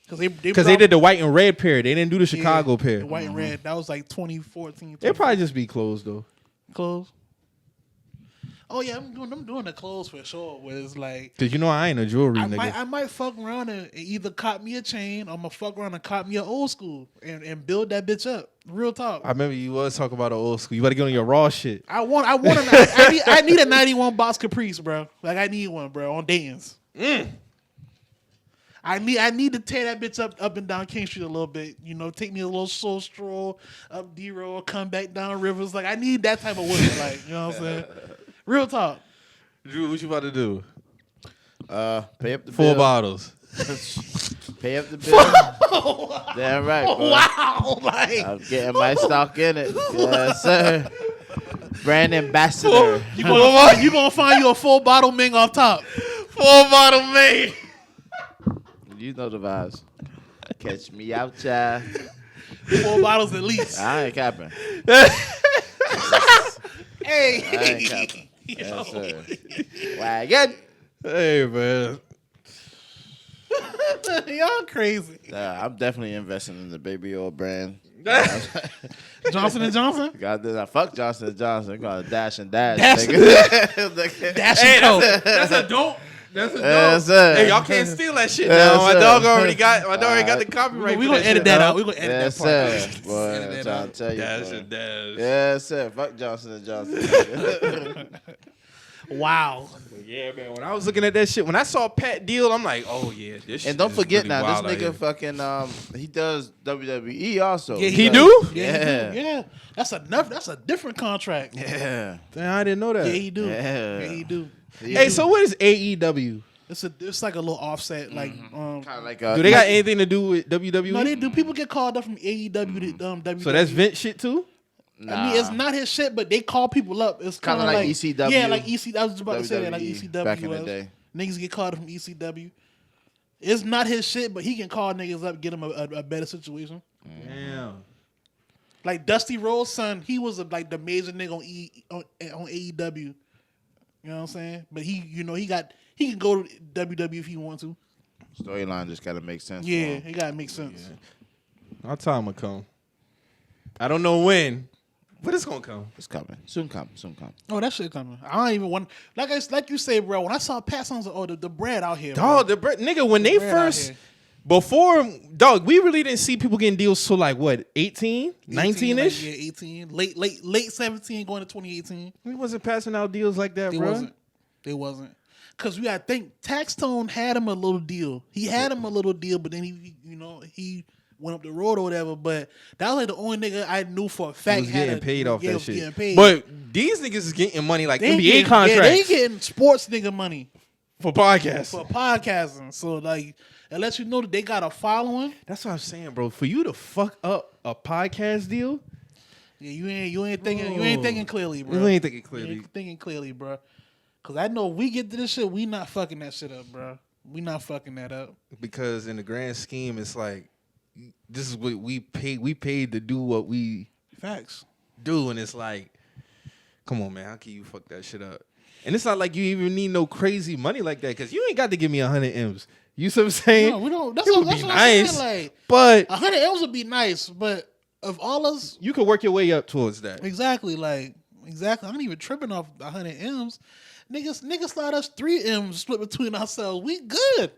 Because they did the white and red pair. They didn't do the Chicago pair. The white and red. That was like 2014. It'll probably just be clothes though. Clothes. Oh yeah, I'm doing the clothes for sure. Where it's like, Cause you know I ain't a jewelry I nigga. might fuck around and either cop me a chain or I'm gonna fuck around and cop me an old school and build that bitch up. Real talk. I remember you was talking about the old school. You better get on your raw shit. I need a 91 box Caprice, bro. Like I need one, bro, on Dayton's. I need to tear that bitch up and down King Street a little bit. You know, take me a little soul stroll up D-Road, come back down Rivers. Like I need that type of woman. Like you know what I'm saying. Real talk. Drew, what you about to do? Pay up the 4 bill. bottles. Pay up the bill. Damn right, bro. Wow, like I'm getting my stock in it. Yes, sir. Brand ambassador. you gonna find you a full bottle Ming off top. 4 bottle Ming. You know the vibes. Catch me out, child. 4 bottles at least. I ain't capping. Hey, I ain't capping. Yes, sir. Wagon. Hey man. Y'all crazy. I'm definitely investing in the baby oil brand. Johnson & Johnson? Got this. I fuck Johnson & Johnson. Got a dash and dash. Dash nigga. Dash Hey, and Co. that's a dope. That's a dope. Yes, sir. Hey, y'all can't steal that shit Yes, now. My sir. dog already got the copyright. We for gonna edit shit that now. out. We gonna edit Yes, that part. sir. Boy, Edit I'm that trying out. to tell you. Dash boy. and dash. Yes, sir. Fuck Johnson & Johnson. Wow. Yeah, man. When I was looking at that shit, when I saw Pat deal, I'm like, oh yeah, this shit And don't is forget really now, wild this out here. nigga fucking he does WWE also. Yeah, He does. do? Yeah, he do. Yeah. That's a different contract. Yeah. Damn, I didn't know that. Yeah, he do. Yeah. Yeah, he do. Hey, so what is AEW? It's like a little offset. Like Kind of like Do they got anything to do with WWE? no, they do. People get called up from AEW to WWE. So that's Vince shit too? I mean, it's not his shit, but they call people up. It's kind of Kinda like like ECW. Yeah, like ECW. I was just about to say that, like WWE ECW. back in the was. day. Niggas get called up from ECW. It's not his shit, but he can call niggas up, get him a better situation. Damn. Like Dusty Rhodes' son, he was like the major nigga on AEW. You know what I'm saying? But he can go to WWE if he wants to. Storyline just gotta make sense. Yeah, it gotta make sense. Our time will come. I don't know when, but it's gonna come. It's coming. Soon come. Oh, that shit coming. I don't even want. Like you say, bro. When I saw Pat, I was like, oh, the bread out here. Dog, bro. the nigga when they bread out first. here. Before, dog, we really didn't see people getting deals till like what, 18, 19-ish? Like, yeah, 18, late 17, going to 2018. We wasn't passing out deals like that, bro. They wasn't. Cause we gotta think Taxstone had him a little deal. He had him a little deal, but then he went up the road or whatever. But that was like the only nigga I knew for a fact Was getting paid off that shit. Getting paid. But these niggas is getting money like They NBA contracts Yeah, they getting sports nigga money for podcasts. for podcasting. So like, it lets you know that they got a following. That's what I'm saying, bro. For you to fuck up a podcast deal, yeah, you ain't thinking clearly, bro. You ain't thinking clearly. You ain't thinking clearly, bro. Cause I know if we get to this shit, we not fucking that shit up, bro. We not fucking that up. Because in the grand scheme, it's like this is what we paid. We paid to do what we Facts. do, and it's like, come on, man, how can you fuck that shit up? And it's not like you even need no crazy money like that, because you ain't got to give me 100 M's. You see what I'm saying? No, we don't. That's It what, would that's be what nice, I'm saying. Like but 100 M's would be nice, but of all us, you could work your way up towards that. exactly. I'm not even tripping off 100 M's. Niggas slide us 3 M's split between ourselves. We good.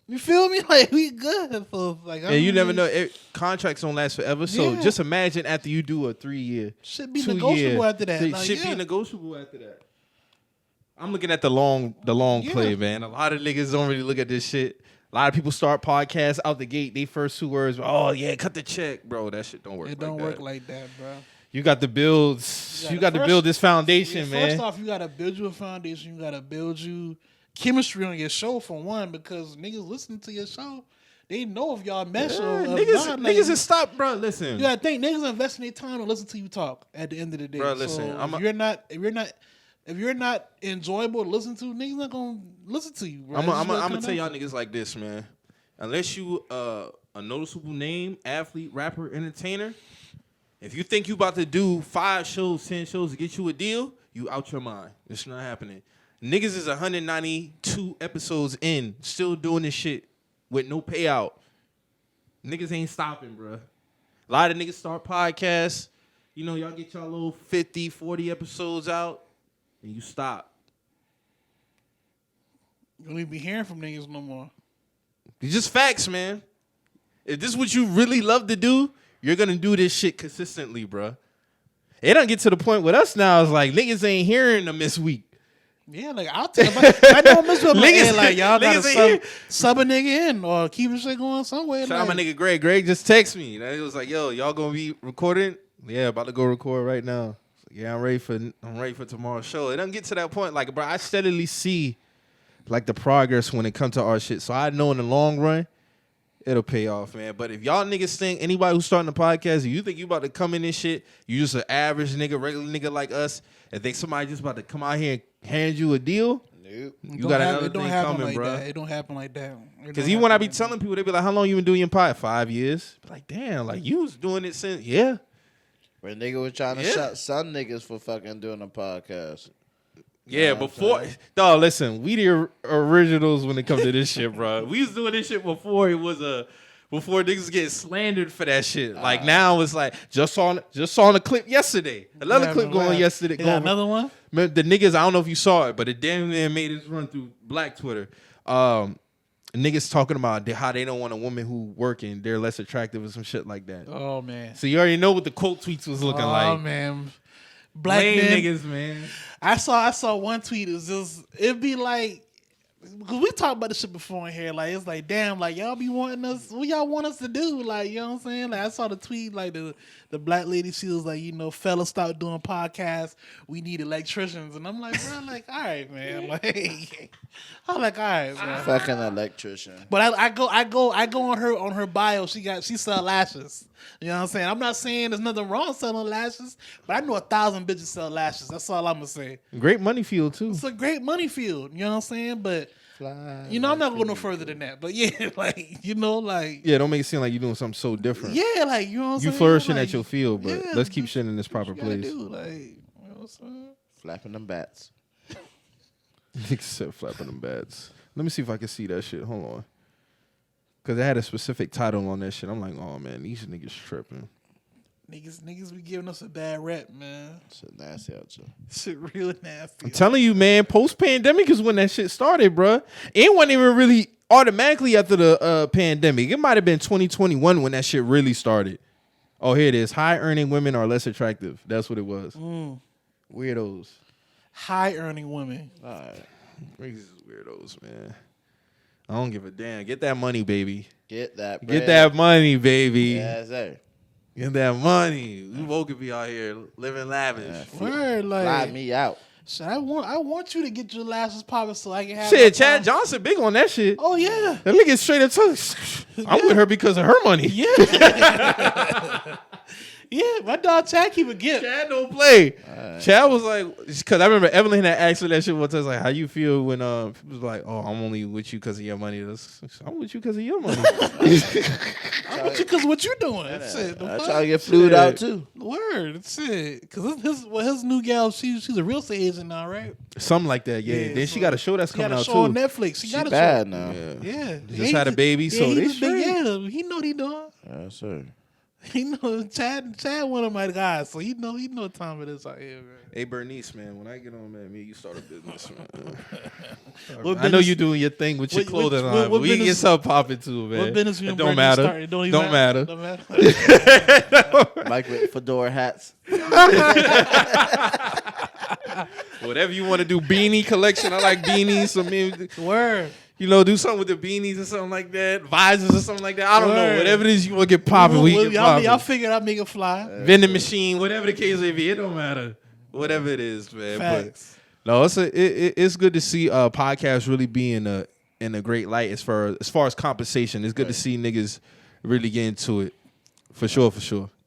You feel me? Like we good. So like, And you never know. Contracts don't last forever. So Yeah. just imagine after you do a 3 year, should be 2 negotiable year, after that. It Like, should yeah. be negotiable after that. I'm looking at the long Yeah. play, man. A lot of niggas don't really look at this shit. A lot of people start podcasts out the gate. They first 2 words, oh yeah, cut the check, bro. That shit don't work. It like don't that. work like that, bro. You got to build. You got to build this foundation, man. First off, you gotta build you a foundation. You gotta build you chemistry on your show for one, because niggas listening to your show, they know if y'all mesh or niggas, not. Like, niggas just stop, bro. Listen, you gotta think niggas investing their time to listen to you talk. At the end of the day, Bro, listen, So if you're not enjoyable to listen to, niggas not gonna listen to you. Bro. I'm It's just gonna what tell it y'all comes niggas like this, man. Unless you a noticeable name, athlete, rapper, entertainer, if you think you about to do 5 shows, 10 shows to get you a deal, you out your mind. It's not happening. Niggas is 192 episodes in, still doing this shit with no payout. Niggas ain't stopping, bro. A lot of niggas start podcasts. You know, y'all get y'all little 50, 40 episodes out, and you stop. You don't even be hearing from niggas no more. It's just facts, man. If this is what you really love to do, you're gonna do this shit consistently, bro. It don't get to the point with us now. It's like niggas ain't hearing them this week. Yeah, like I'll tell if I know Miss Will, Niggas- like y'all niggas gotta ain't sub a nigga in or keep shit going somewhere. Shout out my nigga Greg. Greg just text me. He was like, "Yo, y'all gonna be recording? Yeah, about to go record right now. Yeah, I'm ready for tomorrow's show." It doesn't get to that point. Like, bro, I steadily see like the progress when it comes to our shit. So I know in the long run, it'll pay off, man. But if y'all niggas think anybody who's starting a podcast, you think you about to come in this shit, you just an average nigga, regular nigga like us, and think somebody just about to come out here and hand you a deal, Nope. you got another thing coming, like bro. That. It don't happen like that. Because even when I be telling people, they be like, "How long you been doing your pod?" 5 years. Be like, damn, like you was doing it since, yeah. When nigga was trying to Yeah. shut some niggas for fucking doing a podcast. Yeah, before, dog, listen, we the originals when it comes to this shit, bro. We was doing this shit before it was before niggas get slandered for that shit. Like now it's like just saw a clip yesterday. Another clip going yesterday. They got another one. The niggas, I don't know if you saw it, but it damn near made its run through Black Twitter. Niggas talking about how they don't want a woman who working, they're less attractive or some shit like that. Oh man. So you already know what the quote tweets was looking like. Oh man. Black Lame men, niggas, man. I saw one tweet. It'd be like, because we talked about this shit before in here. Like it's like, damn, like y'all be wanting us. What y'all want us to do? Like, you know what I'm saying? Like I saw the tweet. Like the black lady, she was like, fellas, stop doing podcasts. We need electricians. And I'm like, bro, like, all right, man. Like, I'm like, all right, man. Fucking electrician. But I go on her bio. She sell lashes. You know what I'm saying? I'm not saying there's nothing wrong selling lashes, but I know 1,000 bitches sell lashes. That's all I'm gonna say. Great money field too. It's a great money field. You know what I'm saying? But Fly I'm not going no further than that. But yeah, like Yeah, don't make it seem like you're doing something so different. yeah, like you know what I'm saying? You flourishing like, at your field, but yeah, let's keep shit in this proper what you gotta place. do, like, you know what I'm saying? Flapping them bats. Niggas said flapping them bats. Let me see if I can see that shit. Hold on. Because it had a specific title on that shit. I'm like, oh man, these niggas tripping. Niggas be giving us a bad rep, man. Shit nasty out here. Shit real nasty. I'm telling you, man, post-pandemic is when that shit started, bro. It wasn't even really automatically after the pandemic. It might have been 2021 when that shit really started. Oh, here it is. High-earning women are less attractive. That's what it was. Weirdos. High-earning women. All right. These weirdos, man. I don't give a damn. Get that money, baby. Get that bread. Get that money, baby. Yes, sir. Get that money. We both could be out here living lavish. Word, like Fly me out. shit, I want you to get your lashes popping so I can have Shit, my Chad time. Johnson big on that shit. Oh yeah. That nigga straight up told I'm with her because of her money. Yeah. Yeah, my dog Chad keep a gift. Chad don't play. Chad was like, because I remember Evelyn had asked her that shit one time. Like, how you feel when people was like, oh, I'm only with you because of your money. I'm with you because of your money. I'm with you because of what you doing. That's it. I try to get flued out too. Word, that's it. Because his new gal, she's a real estate agent now, right? Something like that, yeah. Yeah, then so she got a show that's She got coming a out show too. on Netflix. She got a bad show. now. Yeah. Just had a baby, so he they was straight. yeah, he know what he doing. Yes, sir. He know Chad one of my guys, so he know what time it is out here, man. Hey Bernice, man, when I get on, man, me, you start a business, man. What I know business- you doing your thing with your what- clothing what- line, what but we can get business- something popping too, man. What business you It and don't Bernie matter. start? It don't even Don't matter. Don't matter. Mike with fedora hats. Whatever you want to do, beanie collection. I like beanies. So maybe, Word. do something with the beanies or something like that. Visors or something like that. I don't know. Word. Whatever it is you want to get popping, we get y'all popping. figured I'd make it fly. Vending machine, whatever the case may be, it don't matter. Whatever it is, man. Facts. But no, it's good to see podcasts really be in a great light as far as compensation. It's good to see niggas really get into it. For sure.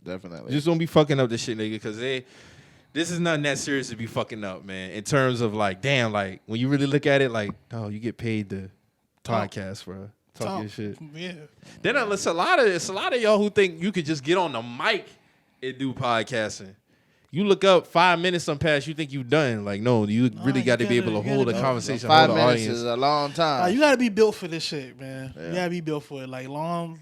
Definitely. Just don't be fucking up this shit, nigga, because this is nothing that serious to be fucking up, man. In terms of like, damn, like when you really look at it, like, oh, you get paid to podcast, bro. Talk your shit. Yeah. Then it's a lot of y'all who think you could just get on the mic and do podcasting. You look up 5 minutes on past, you think you done. Like, no, you really you got to be gotta- able to you hold a gotta- conversation, 5 hold the minutes audience. is a long time. You gotta be built for this shit, man. Yeah. You gotta be built for it. Like long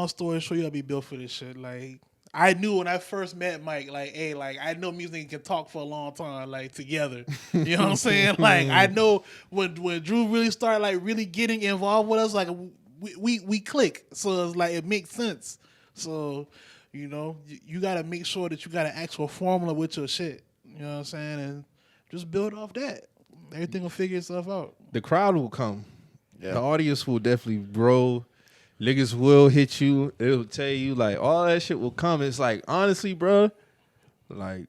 story short, you gotta be built for this shit. Like I knew when I first met Mike, like, hey, like I know music can talk for a long time, like together. You know what I'm saying? Like I know when Dru really started like really getting involved with us, like we click. So it's like it makes sense. So, you know, you gotta make sure that you got an actual formula with your shit. You know what I'm saying? And just build off that. Everything will figure itself out. The crowd will come. Yeah. The audience will definitely grow. Niggas will hit you. It'll tell you, like, all that shit will come. It's like, honestly, bro, like,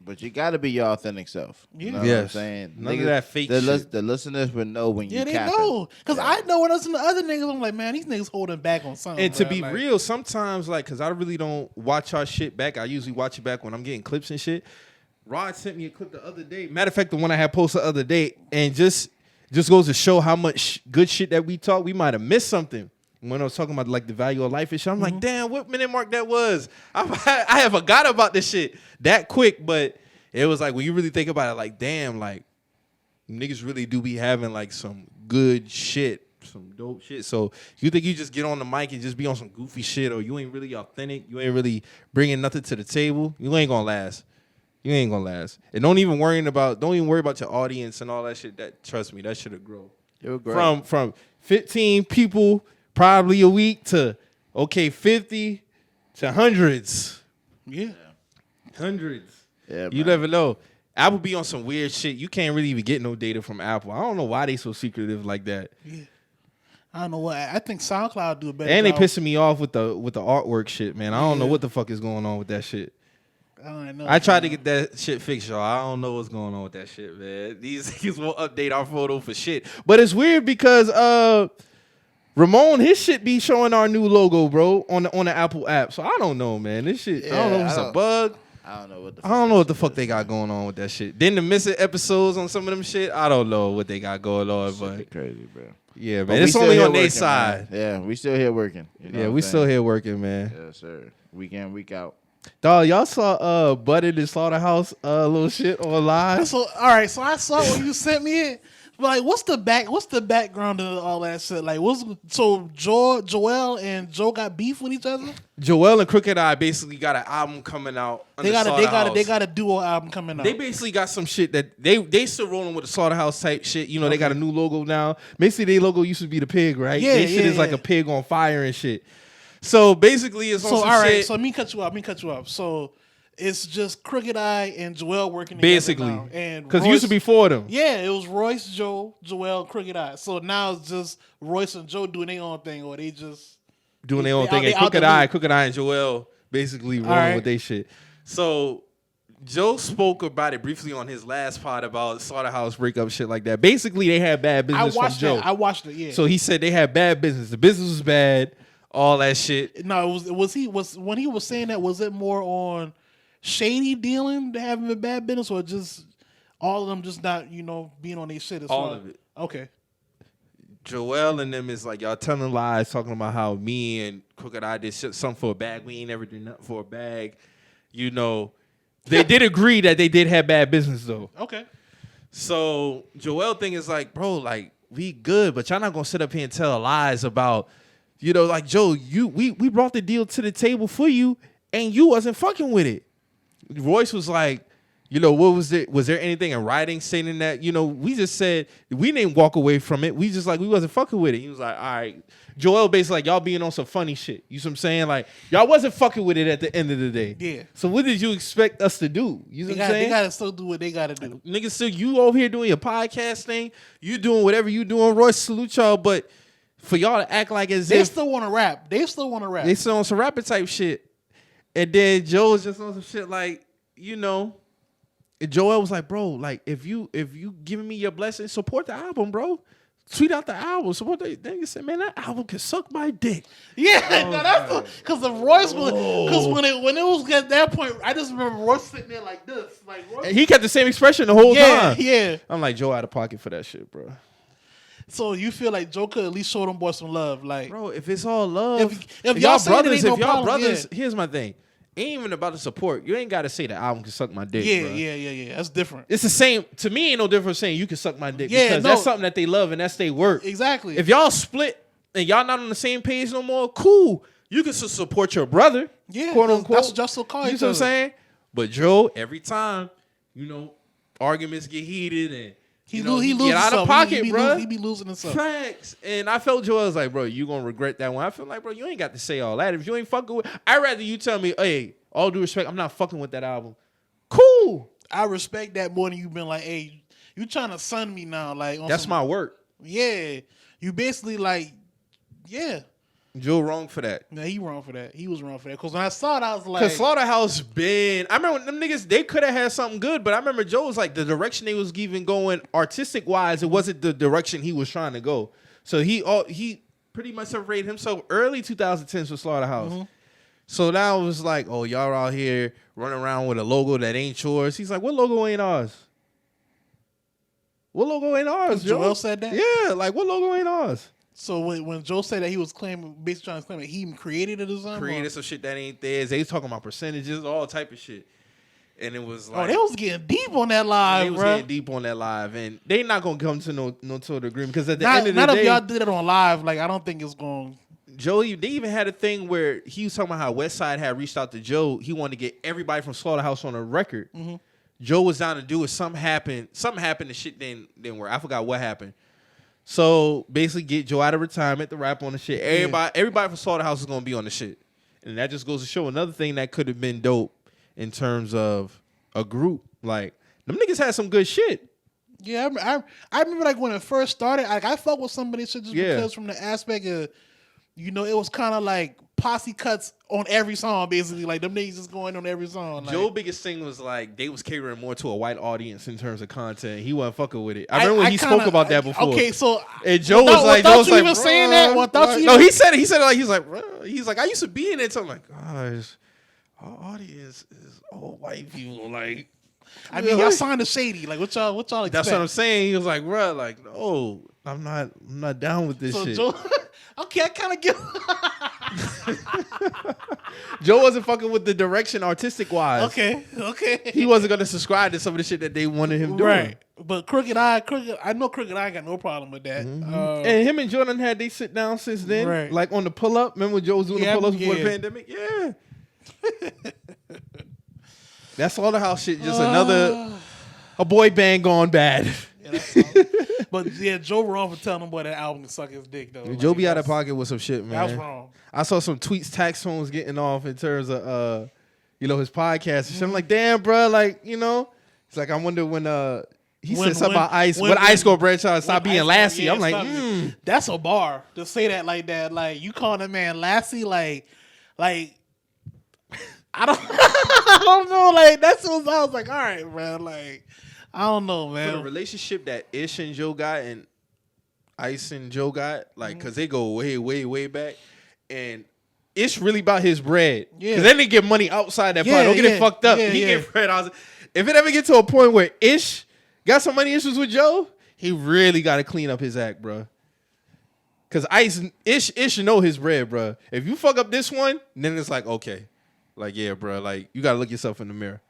But you got to be your authentic self. Yeah. You know what I'm Yes. saying? None of that fake shit. The listeners would know when Yeah, you they capping. know. Because I know when I listen to other niggas, I'm like, man, these niggas holding back on something. and to bruh. be Like, real, sometimes, like, because I really don't watch our shit back. I usually watch it back when I'm getting clips and shit. Rod sent me a clip the other day. Matter of fact, the one I had posted the other day. And just goes to show how much good shit that we talk. We might have missed something. When I was talking about, like, the value of life and shit, I'm like, damn, what minute mark that was? I have forgot about this shit that quick. But it was like, when you really think about it, like, damn, like, niggas really do be having, like, some good shit. Some dope shit. So you think you just get on the mic and just be on some goofy shit, or you ain't really authentic, you ain't really bringing nothing to the table, you ain't gonna last. You ain't gonna last. And don't even worry about your audience and all that shit. That, trust me, that shit'll grow. It would grow. From 15 people probably a week to 50 to hundreds. yeah. Hundreds. Yeah, You man. never know. Apple be on some weird shit. You can't really even get no data from Apple. I don't know why they so secretive like that. Yeah. I don't know what. I think SoundCloud do a better And they job. pissing me off with the artwork shit, man. I don't know what the fuck is going on with that shit. I don't know. I tried to get that shit fixed, y'all. I don't know what's going on with that shit, man. These niggas won't update our photo for shit. But it's weird because Ramon, his shit be showing our new logo, bro, on the Apple app. So I don't know, man. This shit, I don't know if it's a bug. I don't know what the I don't know what the fuck they got going on with that shit. Then the missing episodes on some of them shit, I don't know what they got going on, Shit but be crazy, bro. yeah, But man. we It's still only here on their working, side. man. Yeah, we still here working. You know Yeah, what we I'm still saying? here working, man. Yes, sir. Week in, week out. Dog, y'all saw Bud in the slaughterhouse little shit on live. So all right. So I saw when you sent me it, Like, what's the background of all that shit? Like, Joel and Joe got beef with each other? Joel and Crooked Eye basically got an album coming out. They got a duo album coming out. They basically got some shit that they still rolling with the Slaughterhouse type shit. You know, they got a new logo now. Basically, their logo used to be the pig, right? Yeah, Their shit is like a pig on fire and shit. So basically, it's on some all right. shit. So let me cut you off. So it's just Crooked Eye and Joel working together Basically, now. And because it used to be four of them. Yeah, it was Royce, Joel, Crooked Eye. So now it's just Royce and Joe doing their own thing, or they just doing their own thing. And Crooked Eye and Joel basically rolling with their shit. So Joe spoke about it briefly on his last pod about Slaughterhouse breakup shit like that. Basically, they had bad business from Joe. I watched it. Yeah. So he said they had bad business. The business was bad. All that shit. No, was when he was saying that, was it more on shady dealing, having a bad business, or just all of them just not, being on their shit? All of it. Okay. Joel and them is like, y'all telling lies, talking about how me and Crooked Eye did something for a bag. We ain't never did nothing for a bag. They did agree that they did have bad business though. Okay. So Joel thing is like, bro, like we good, but y'all not gonna sit up here and tell lies about, like Joe, we brought the deal to the table for you and you wasn't fucking with it. Royce was like, what was it? Was there anything in writing saying that, we just said we didn't walk away from it. We just like, we wasn't fucking with it. He was like, all right. Joel basically like, y'all being on some funny shit. You see what I'm saying? Like, y'all wasn't fucking with it at the end of the day. Yeah. So what did you expect us to do? You see what I'm saying? They gotta still do what they gotta do. Niggas still, you over here doing your podcast thing. You doing whatever you doing. Royce, salute y'all. But for y'all to act like they still want to rap. They still on some rapper type shit. And then Joe was just on some shit like, and Joel was like, bro, like if you giving me your blessing, support the album, bro. Tweet out the album. Support the thing. Said, man, that album can suck my dick. Yeah, that's because the Royce was because when it was at that point, I just remember Royce sitting there like this, like Royce. And he kept the same expression the whole time. Yeah. I'm like, Joe out of pocket for that shit, bro. So you feel like Joe could at least show them boys some love, like, bro. If it's all love, if y'all brothers, brothers, here's my thing. Ain't even about the support. You ain't got to say the album can suck my dick. Yeah. That's different. It's the same. To me, ain't no different saying you can suck my dick because that's something that they love and that's their work. Exactly. If y'all split and y'all not on the same page no more, cool. You can support your brother. Yeah, quote unquote. That's just so called. You know what I'm saying? But Joe, every time, arguments get heated and he loses get out of pocket, bro. He be losing himself. Facts. And I felt Joe was like, bro, you gonna regret that one. I feel like, bro, you ain't got to say all that. If you ain't fucking with, I'd rather you tell me, hey, all due respect, I'm not fucking with that album. Cool. I respect that more than you been like, hey, you trying to sun me now, like that's my work. Yeah, you basically like, yeah. Joe wrong for that. No, he wrong for that. He was wrong for that. Because when I saw it, I was like... Because Slaughterhouse I remember them niggas, they could have had something good, but I remember Joe was like, the direction they was even going artistic-wise, it wasn't the direction he was trying to go. So he pretty much separated himself early 2010s with Slaughterhouse. Mm-hmm. So now it was like, oh, y'all out here running around with a logo that ain't yours. He's like, what logo ain't ours? What logo ain't ours, Joe? Joel said that? Yeah, like, what logo ain't ours? So when Joe said that he was basically trying to claim that he even created a design? Created some shit that ain't theirs. They was talking about percentages, all type of shit. And it was like... Oh, they was getting deep on that live, They was getting deep on that live. And they not going to come to no total agreement. Because at the end of the day... Not if y'all did it on live. Like, I don't think it's going... Joey, they even had a thing where he was talking about how Westside had reached out to Joe. He wanted to get everybody from Slaughterhouse on a record. Mm-hmm. Joe was down to do it. Something happened. The shit didn't work. I forgot what happened. So basically, get Joe out of retirement to rap on the shit. Everybody from Slaughterhouse is gonna be on the shit, and that just goes to show another thing that could have been dope in terms of a group. Like them niggas had some good shit. Yeah, I remember like when it first started. Like I fuck with somebody shit just because from the aspect of, it was kind of like posse cuts on every song, basically. Like them niggas just going on every song. Like, Joe's biggest thing was like they was catering more to a white audience in terms of content. He wasn't fucking with it. I remember when he spoke about that before. Okay, so and Joe was like, saying that? No, he said it. He's like, I used to be in it. So I'm like, gosh, our audience is all white people. Like, I mean, y'all signed to Shady. Like, what y'all expect? That's what I'm saying. He was like, bro, like, no, I'm not down with this shit. Joe, okay, I kind of get. Joe wasn't fucking with the direction artistic wise. Okay. He wasn't gonna subscribe to some of the shit that they wanted him doing. Right. But Crooked Eye, I know Crooked Eye got no problem with that. And him and Jordan had they sit down since then, Right. like on the pull up. Remember when Joe was doing the pull ups before the pandemic? Yeah. That's all the house shit. Just a boy band gone bad. Yeah, but yeah, Joe wrong for telling him boy that album can suck his dick though. Joe be out of pocket with some shit, man. That was wrong. I saw some tweets tax phones getting off in terms of his podcast and shit. I'm like, damn, bro, like, it's like I wonder when he said something about Ice. When Ice go branch out and stop being Lassie. Yeah, I'm like, that's a bar to say that like that. Like you call that man Lassie, like I don't I don't know. Like that's what I was like, all right, bro. Like I don't know, man. For the relationship that Ish and Joe got and Ice and Joe got, like, because they go way, way, way back. And Ish really about his bread. Yeah. Because then they get money outside that part. Don't get it fucked up. He get bread. If it ever get to a point where Ish got some money issues with Joe, he really got to clean up his act, bro. Because Ish know his bread, bro. If you fuck up this one, then it's like, okay. Like, yeah, bro. Like, you got to look yourself in the mirror.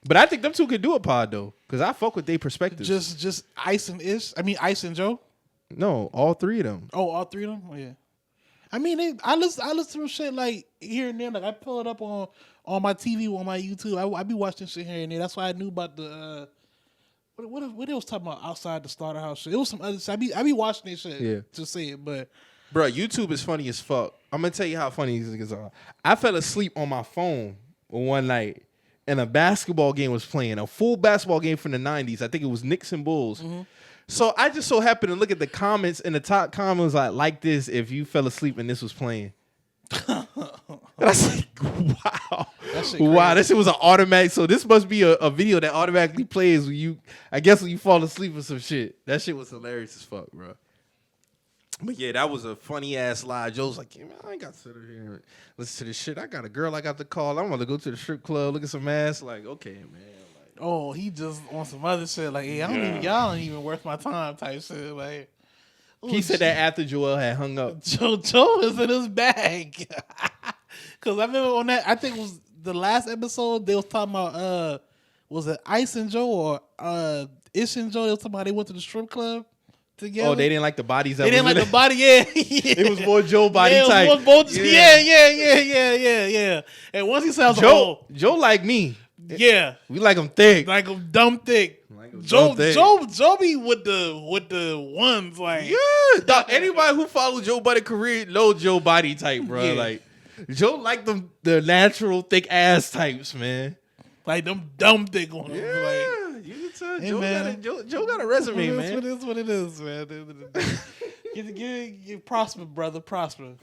But I think them two could do a pod, though. Because I fuck with their perspectives. Just Ice and Ish? I mean, Ice and Joe? No, all three of them. Oh, all three of them? Oh, yeah. I mean, I listen to shit like here and there. Like I pull it up on my TV, on my YouTube. I be watching shit here and there. That's why I knew about the what they was talking about outside the starter house shit. It was some other shit. I be watching this shit to see it, but bro, YouTube is funny as fuck. I'm gonna tell you how funny these niggas are. I fell asleep on my phone one night and a basketball game was playing, a full basketball game from the 90s. I think it was Knicks and Bulls. Mm-hmm. So I just so happened to look at the comments, and the top comment was like this if you fell asleep and this was playing. And I was like, wow. Wow, this shit was an automatic. So this must be a video that automatically plays when you fall asleep or some shit. That shit was hilarious as fuck, bro. But yeah, that was a funny ass lie. Joe's like, yeah, man, I ain't got to sit here and listen to this shit. I got a girl I got to call. I'm going to go to the strip club, look at some ass. Like, okay, man. Oh, he just on some other shit. Like, hey, y'all ain't even worth my time type shit. Like, he said that after Joel had hung up. Joe is in his bag. Because I remember on that, I think it was the last episode, they was talking about, was it Ice and Joe or Ish and Joe? They was talking about they went to the strip club together. Oh, they didn't like the bodies. They didn't like the body, yeah. It was more Joe body type. Yeah. And once he said, Joe like me. Yeah, we like them thick, like them dumb thick. Joe be with the ones like dog, anybody who follow Joe Buddy career know Joe body type, bro. Yeah. Like Joe like them the natural thick ass types, man. Like them dumb thick ones. Yeah, like, you can tell Joe got a resume, man. That's what it is, man. Get prosper, brother, prosper.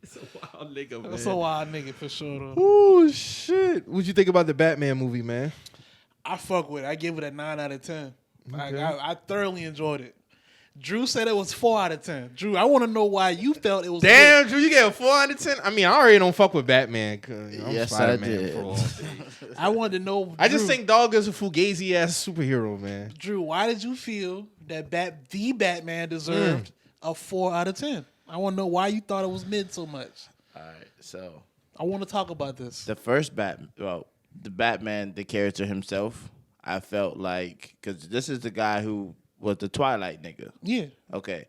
It's a wild nigga, man. It's a wild nigga for sure, though. Oh shit! What'd you think about the Batman movie, man? I fuck with it. I give it a 9 out of 10. Okay. I thoroughly enjoyed it. Dru said it was 4 out of 10. Dru, I want to know why you felt it was. Damn, Dru, you gave a 4 out of 10. I mean, I already don't fuck with Batman. Yes, I did. I wanted to know. I just think Dog is a fugazi ass superhero, man. Dru, why did you feel that the Batman deserved a 4 out of 10? I want to know why you thought it was mid so much. All right, so I want to talk about this. The first the Batman, the character himself, I felt like, because this is the guy who was the Twilight nigga. Yeah. Okay.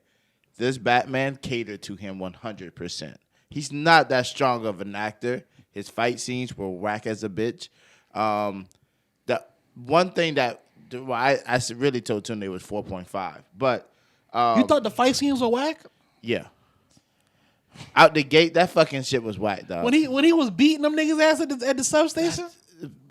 This Batman catered to him 100%. He's not that strong of an actor. His fight scenes were whack as a bitch. The one thing that I really told Tunde was 4.5. But you thought the fight scenes were whack? Yeah. Out the gate, that fucking shit was whack, dog. When he was beating them niggas ass at the substation?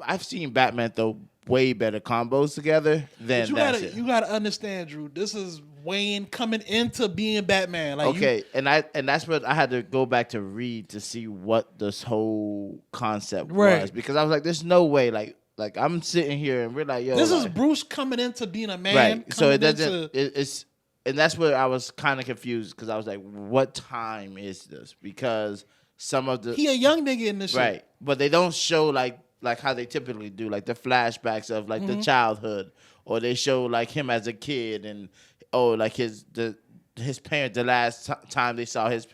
I've seen Batman throw way better combos together than shit. You gotta understand, Dru. This is Wayne coming into being Batman. Like okay, and that's what I had to go back to read to see what this whole concept was, because I was like, there's no way, like I'm sitting here and we're like, yo, this is Bruce coming into being a man. Right. So it doesn't. It's. And that's where I was kind of confused, because I was like, what time is this? Because some of the... He a young nigga in this shit. Right. But they don't show like how they typically do, like the flashbacks of like the childhood. Or they show like him as a kid and, like the his parents, the last time they saw his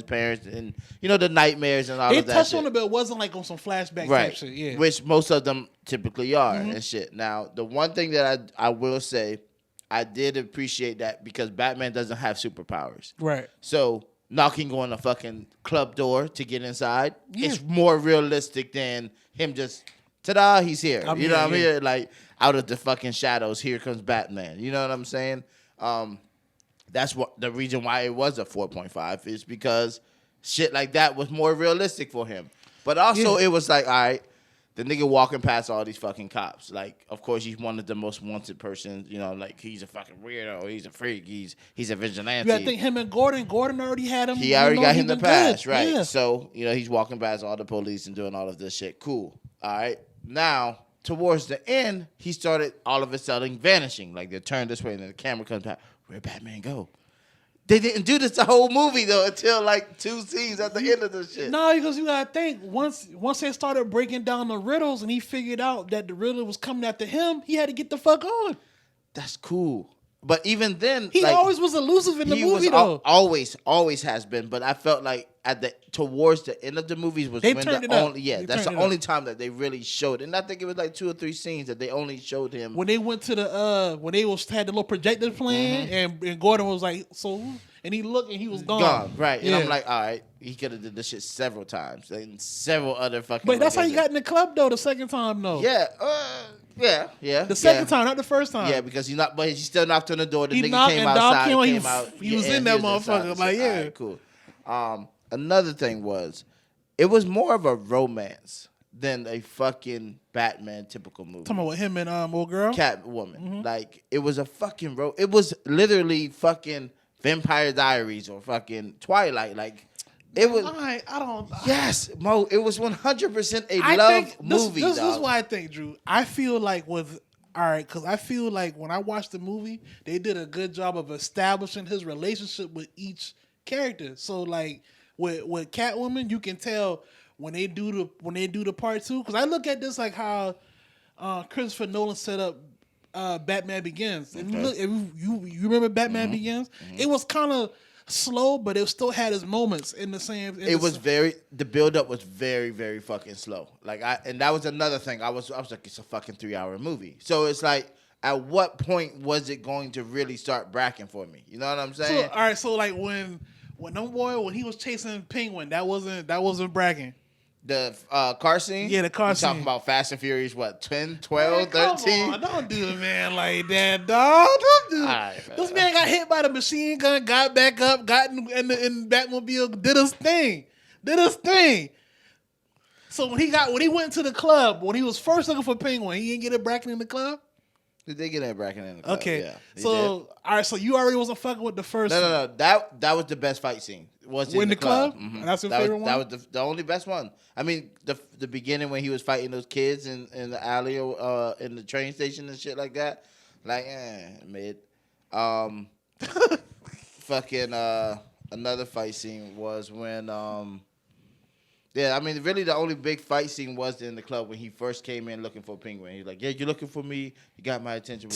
parents, and the nightmares and all They of that. touched shit. on it, but it wasn't like on some flashback Right? type shit. Yeah. Which most of them typically are and shit. Now, the one thing that I will say, I did appreciate that because Batman doesn't have superpowers. Right. So knocking on a fucking club door to get inside, it's more realistic than him just, ta-da, he's here. I'm here, like out of the fucking shadows, here comes Batman. You know what I'm saying? That's what the reason why it was a 4.5 is because shit like that was more realistic for him. But also it was like, all right, the nigga walking past all these fucking cops. Like, of course, he's one of the most wanted persons. Like he's a fucking weirdo. He's a freak. He's a vigilante. I think him and Gordon already had him. He already got him the pass, good. right? Yeah. So he's walking past all the police and doing all of this shit. Cool. All right. Now towards the end, he started all of a sudden vanishing. Like they turn this way and then the camera comes back. Where'd Batman go? They didn't do this the whole movie though until like 2 scenes at the end of the shit. No, because you gotta think once they started breaking down the riddles and he figured out that the riddle was coming after him, he had to get the fuck on. That's cool. But even then, he always was elusive in the movie though. Always has been. But I felt like towards the end of the movies was they when turned the it only up. that's the only time that they really showed. And I think it was like 2 or 3 scenes that they only showed him when they went to the when they had the little projector playing and Gordon was like, so, and he looked and he was gone. Right. And I'm like, all right, he could have did this shit several times and several other fucking. But that's how he got in the club though. The second time though. Yeah. Yeah. The second time, not the first time. Yeah, because but he still knocked on the door. The he nigga knocked came and outside. Dog Came out. He was in that motherfucker. Like, yeah. All right, cool. Another thing was, it was more of a romance than a fucking Batman typical movie. Talking about him and old girl? Catwoman. Like, it was a fucking it was literally fucking Vampire Diaries or fucking Twilight. Like, it was. I don't. Yes, Mo. It was 100% a love movie. This is what I think, Drew. I feel like because I feel like when I watched the movie, they did a good job of establishing his relationship with each character. So like with Catwoman, you can tell when they do the part 2. Because I look at this like how Christopher Nolan set up Batman Begins. And you remember Batman Begins? It was kind of slow, but it still had its moments in the same. The build up was very, very fucking slow. Like and that was another thing. I was like, it's a fucking 3-hour movie. So it's like, at what point was it going to really start bracking for me? You know what I'm saying? So, all right. So like when he was chasing Penguin, that wasn't bragging. The car scene? Yeah, the car scene. Talking about Fast and Furious, what, 10, 12, 13? Come on, don't do the man like that, dog. Don't do Right, this man got hit by the machine gun, got back up, got in the Batmobile, did his thing. So when he went to the club, when he was first looking for Penguin, he didn't get it bracking in the club? Did they get that bracket in the club? Okay. Yeah, so, all right, so you already wasn't fucking with the first one. No. That was the best fight scene. Was in the club? Mm-hmm. That's your favorite one? That was the only best one. I mean, the beginning when he was fighting those kids in the alley or in the train station and shit like that. Like, mid. Fucking another fight scene was when yeah, I mean, really the only big fight scene was in the club when he first came in looking for Penguin. He's like, yeah, you're looking for me. You got my attention.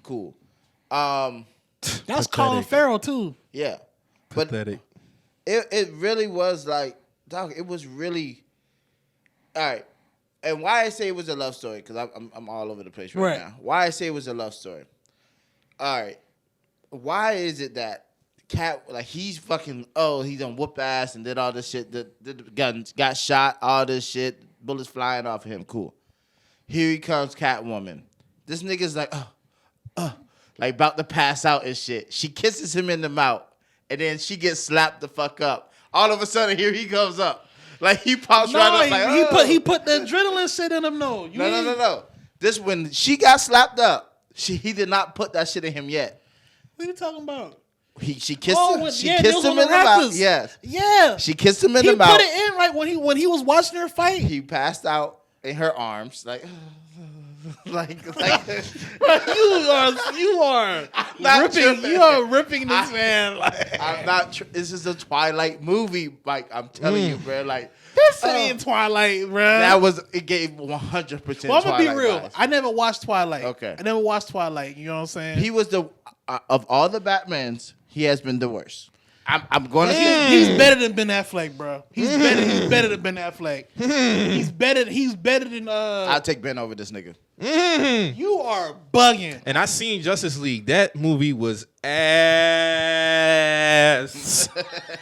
Cool. That's Colin Farrell, too. Yeah. Pathetic. But it really was like, dog, it was really, all right. And why I say it was a love story, because I'm all over the place right now. Why I say it was a love story. All right. Why is it that Cat, like, he's fucking, he done whoop ass and did all this shit, the guns got shot, all this shit, bullets flying off of him, cool. Here he comes, Catwoman. This nigga's like, like about to pass out and shit. She kisses him in the mouth, and then she gets slapped the fuck up. All of a sudden, here he comes up. Like, he pops right up like, he put the adrenaline shit in him, no. No. This, when she got slapped up, he did not put that shit in him yet. What are you talking about? She kissed him. She kissed him in the mouth. Yes. Yeah. She kissed him in the mouth. He put it in right when he was watching her fight. He passed out in her arms, like you are ripping. You are ripping this man. Like, I'm not. This is a Twilight movie. Like, I'm telling you, bro. Like, this ain't Twilight, bro. It gave 100%. Well, I'm gonna be real. Vibes. I never watched Twilight. Okay. I never watched Twilight. You know what I'm saying? He was of all the Batmans. he has been the worst. I'm going to He's better than Ben Affleck, bro. He's better than Ben Affleck. He's better than I'll take Ben over this nigga. You are bugging. And I seen Justice League. That movie was ass.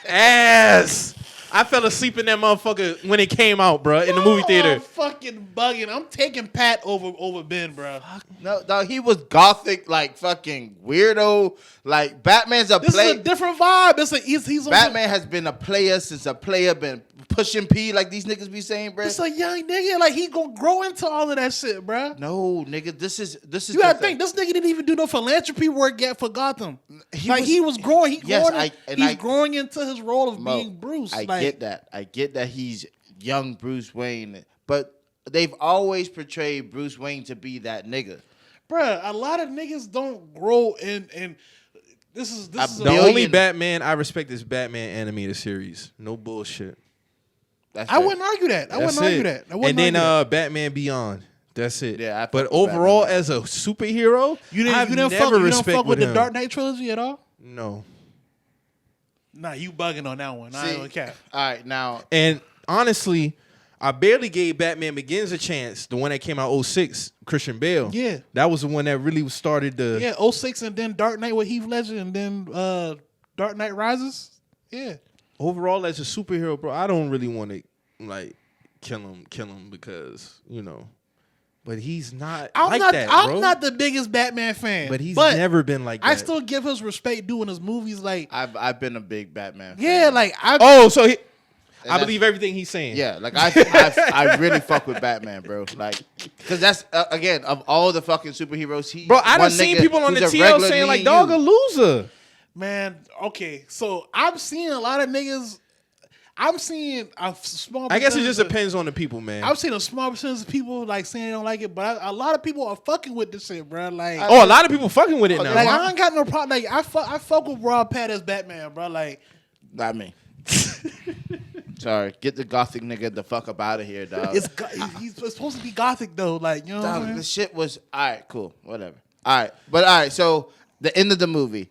Ass. I fell asleep in that motherfucker when it came out, bro, in the movie theater. Fucking bugging. I'm taking Pat over Ben, bro. No, dog, he was gothic, like fucking weirdo. Like Batman's a This play. is a different vibe. He's Batman has been a player since a player been pushing P, like these niggas be saying, bro. It's a young nigga. Like he gonna grow into all of that shit, bro. No, nigga, this is. You gotta think this nigga didn't even do no philanthropy work yet for Gotham. He was growing. He's growing into his role of being Bruce. I get that. I get that he's young Bruce Wayne, but they've always portrayed Bruce Wayne to be that nigga. Bruh, a lot of niggas don't grow in this is the only Batman I respect is Batman animated series. No bullshit. I wouldn't argue that. I wouldn't argue that. And then Batman Beyond. That's it. Yeah, but overall, as a superhero, you didn't fuck with the Dark Knight trilogy at all? No. Nah, you bugging on that one. I ain't gonna cap. All right, now. And honestly, I barely gave Batman Begins a chance. The one that came out 06, Christian Bale. Yeah. That was the one that really started the... Yeah, 06 and then Dark Knight with Heath Ledger and then Dark Knight Rises. Yeah. Overall, as a superhero, bro, I don't really want to, like, kill him because, you know... But he's not I'm not the biggest Batman fan. But he's never been like that. I still give his respect doing his movies. Like I've been a big Batman fan. Yeah, like I believe everything he's saying. Yeah, like I really fuck with Batman, bro. Like, because that's again of all the fucking superheroes. Bro, I done seen people on the TL saying like, "Dog, a loser." Man, okay, so I'm seeing a lot of niggas. I'm seeing a small. I guess it just depends on the people, man. I've seen a small percentage of people like saying they don't like it, but a lot of people are fucking with this shit, bro. Like, a lot of people fucking with it now. Like, I ain't got no problem. Like, I fuck with Rob Pat as Batman, bro. Like, not me. Sorry, get the gothic nigga the fuck up out of here, dog. He's supposed to be gothic though, like, you know. Dog, what I mean? The shit was all right, cool, whatever. All right, but all right. So the end of the movie.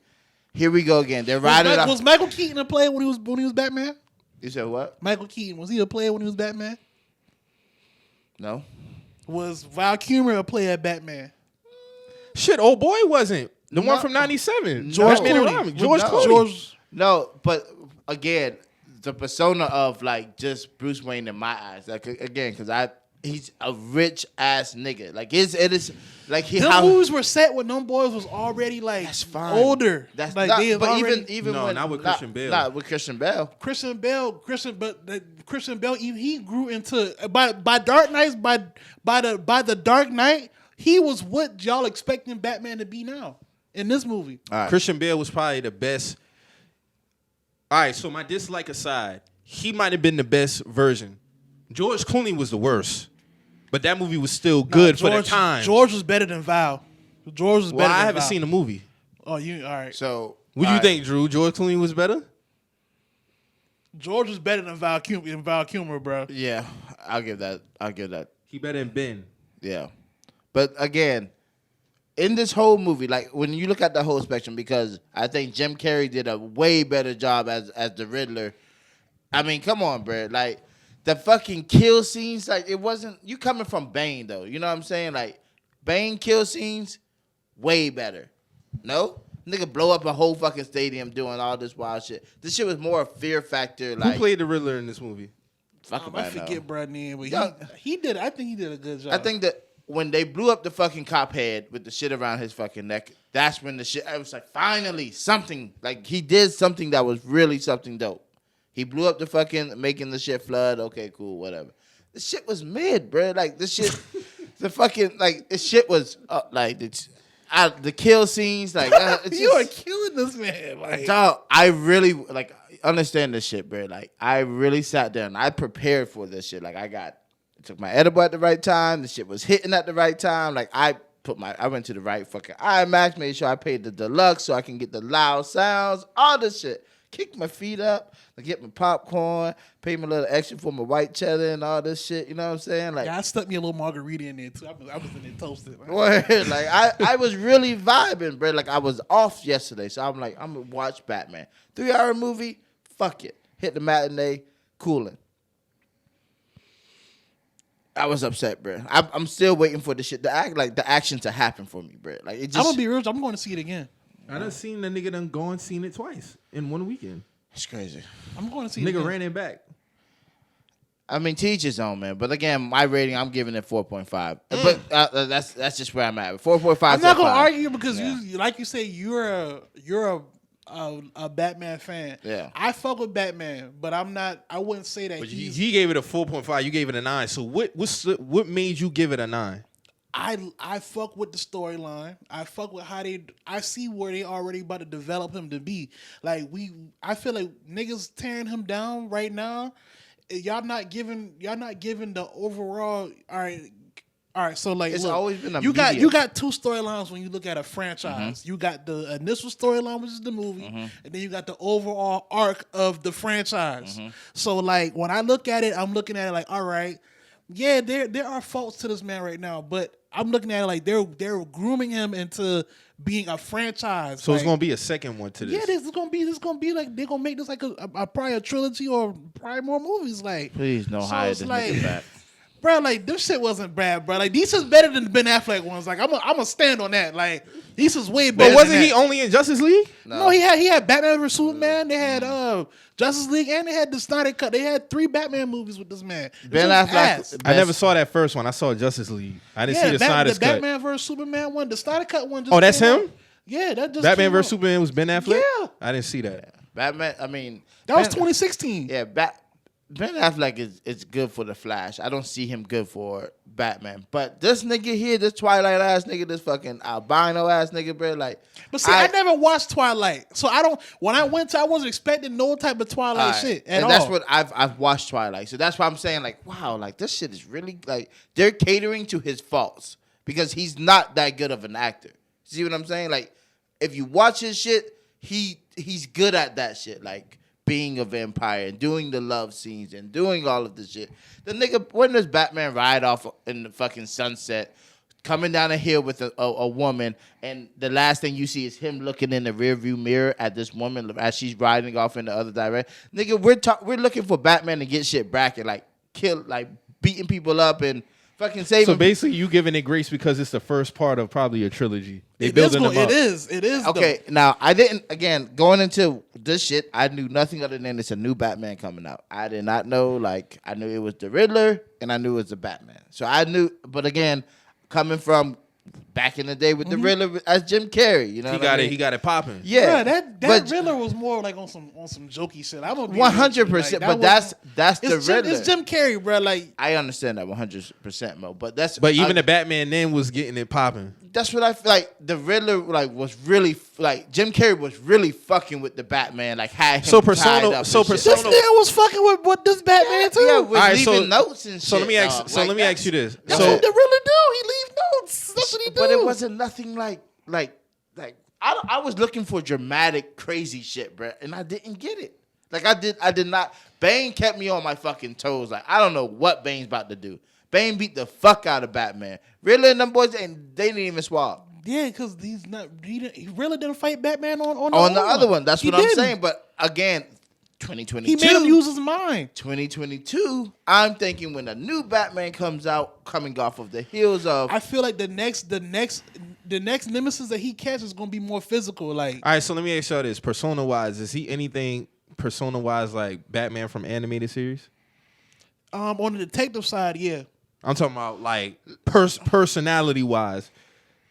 Here we go again. They're riding. Was Michael Keaton a player when he was Batman? You said what? Michael Keaton, was he a player when he was Batman? No. Was Val Kilmer a player at Batman? Shit, old boy wasn't. The one from 97. George Clooney. No, but again, the persona of like just Bruce Wayne in my eyes. Like again, because he's a rich ass nigga. Like it is like them movies were set when them boys was already like older. That's like not, they but already, even when not with Christian Bale. Not with Christian Bale. Christian Bale, he grew into by Dark Knights by the Dark Knight. He was what y'all expecting Batman to be now in this movie. Right. Christian Bale was probably the best. All right, so my dislike aside, he might have been the best version. George Clooney was the worst. But that movie was still good for the time. George was better than Val. George was better than Val. I haven't seen the movie. Oh, you all right. So what do you think, Drew? George Clooney was better? George was better than Val Kilmer, bro. Yeah, I'll give that. He better than Ben. Yeah. But again, in this whole movie, like when you look at the whole spectrum, because I think Jim Carrey did a way better job as the Riddler. I mean, come on, bro. Like the fucking kill scenes, like it wasn't you coming from Bane though. You know what I'm saying? Like Bane kill scenes, way better. No? Nigga blow up a whole fucking stadium doing all this wild shit. This shit was more a fear factor. Like, who played the Riddler in this movie? I forget Brad name, but he did. I think he did a good job. I think that when they blew up the fucking cop head with the shit around his fucking neck, that's when the shit. I was like, finally something. Like he did something that was really something dope. He blew up the fucking making the shit flood. Okay, cool, whatever. This shit was mid, bro. Like this shit, the fucking like this shit was like the kill scenes. Like you are killing this man. Like, dog, I really like understand this shit, bro. Like I really sat down. I prepared for this shit. Like I took my edible at the right time. The shit was hitting at the right time. Like I went to the right fucking IMAX. Made sure I paid the deluxe so I can get the loud sounds. All this shit. kick my feet up, I get my popcorn, pay me a little extra for my white cheddar and all this shit. You know what I'm saying? Like, Yeah, I stuck me a little margarita in there too. I was in there toasted. word, like I was really vibing, bro. Like I was off yesterday, so I'm like, I'm gonna watch Batman. 3-hour movie, fuck it. Hit the matinee, cooling. I was upset, bro. I'm still waiting for the shit, the action to happen for me, bro. Like it just. I'm gonna be real. I'm going to see it again. I done seen the nigga done go and seen it twice in one weekend. It's crazy. I'm going to see it Nigga again. ran it back. I mean, teach his own, man. But again, my rating, I'm giving it 4.5. But that's just where I'm at. 4.5. I'm not gonna argue because Yeah. you, like you say, you're a Batman fan. Yeah. I fuck with Batman, but I'm not. I wouldn't say that But he's. he gave it a 4.5. You gave it a 9. So what made you give it a 9? I fuck with the storyline. I fuck with how I see where they already about to develop him to be. Like I feel like niggas tearing him down right now. Y'all not giving the overall. All right. So like, It's look, always been a you medium. got two storylines when you look at a franchise. You got the initial storyline, which is the movie, and then you got the overall arc of the franchise. So like when I look at it, I'm looking at it like, all right, yeah, there are faults to this man right now, but I'm looking at it like they're grooming him into being a franchise. So like, it's gonna be a second one to this. yeah, this is gonna be like they're gonna make this like a probably a trilogy or probably more movies. Like, Please, no so hire it's this like, nigga back. bro, like this shit wasn't bad, bro. Like these is better than the Ben Affleck ones. Like I'm gonna stand on that. Like these is way better. But wasn't than he that. only in Justice League? No, he had Batman vs Superman. They had Justice League, and they had the Snyder Cut. They had 3 Batman movies with this man. Ben This was Affleck. ass. I never saw that first one. I saw Justice League. I didn't see the Snyder's the cut. Batman vs Superman one. The Snyder Cut one. Just Oh, that's came him? out. Yeah, that just Batman came vs out. Superman was Ben Affleck? Yeah. I didn't see that. Batman. I mean, That was Ben- 2016. Yeah, Ben Affleck is good for the Flash. I don't see him good for Batman. But this nigga here, this Twilight ass nigga, this fucking albino ass nigga, bro, like. But see, I never watched Twilight, so I don't. When I went to, I wasn't expecting no type of Twilight Alright, shit at and all. that's what I've watched Twilight, so that's why I'm saying like, wow, like this shit is really like they're catering to his faults because he's not that good of an actor. See what I'm saying? Like, if you watch his shit, he's good at that shit, like being a vampire and doing the love scenes and doing all of this shit. The nigga, when does Batman ride off in the fucking sunset? Coming down a hill with a woman, and the last thing you see is him looking in the rearview mirror at this woman as she's riding off in the other direction. Nigga, we're looking for Batman to get shit bracket, like beating people up and fucking saving. So basically, you giving it grace because it's the first part of probably a trilogy. They It is building go- them up. It is. Okay, now I didn't. Again, going into this shit, I knew nothing other than it's a new Batman coming out. I did not know. Like, I knew it was the Riddler, and I knew it was the Batman. So I knew. But again, coming from back in the day with the Riddler as Jim Carrey, you know, He got it popping. Yeah, Bruh, that but Riddler was more like on some jokey shit. I'm 100%. But that's the Riddler. It's Jim Carrey, bro. Like I understand that 100%, Mo. But that's But the Batman then was getting it popping. that's what I feel like. The Riddler was really like Jim Carrey was really fucking with the Batman, like had him So tied Persona- up so and shit. Persona- this nigga was fucking with this Batman too. Yeah, was Alright, leaving so- notes and shit. So let me ask. dog. So Like, let me ask you this. That's So what the Riddler do. He leave notes. That's what he do. But it wasn't nothing like I was looking for dramatic, crazy shit, bro, and I didn't get it. Like I did not. Bane kept me on my fucking toes. Like I don't know what Bane's about to do. Bane beat the fuck out of Batman. Riddler and them boys, and they didn't even swap. Yeah, because he's not. He really didn't fight Batman on The other one. That's He what I'm didn't. saying. But again, 2022. He made him use his mind. 2022. I'm thinking when a new Batman comes out, coming off of the heels of. I feel like the next nemesis that he catches is gonna be more physical. Like all right. So let me ask y'all this: persona wise, is he anything persona wise like Batman from animated series? on the detective side, yeah. I'm talking about like personality wise.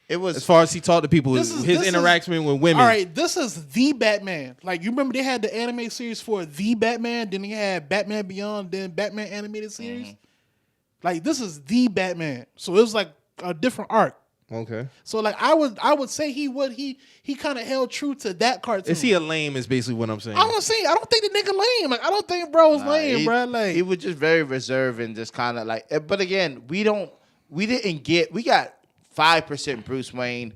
It was As far as he talked to people, This is- his this is- interaction with women. All right, this is the Batman. Like you remember they had the anime series for the Batman, then they had Batman Beyond, then Batman animated series. Like this is the Batman. So it was like a different arc. Okay. So like I would say he kind of held true to that cartoon. Is he a lame? Is basically what I'm saying. I don't say I don't think the nigga lame. Like I don't think bro was lame, he, bro. Like he was just very reserved and just kind of like. But again, we got 5% Bruce Wayne,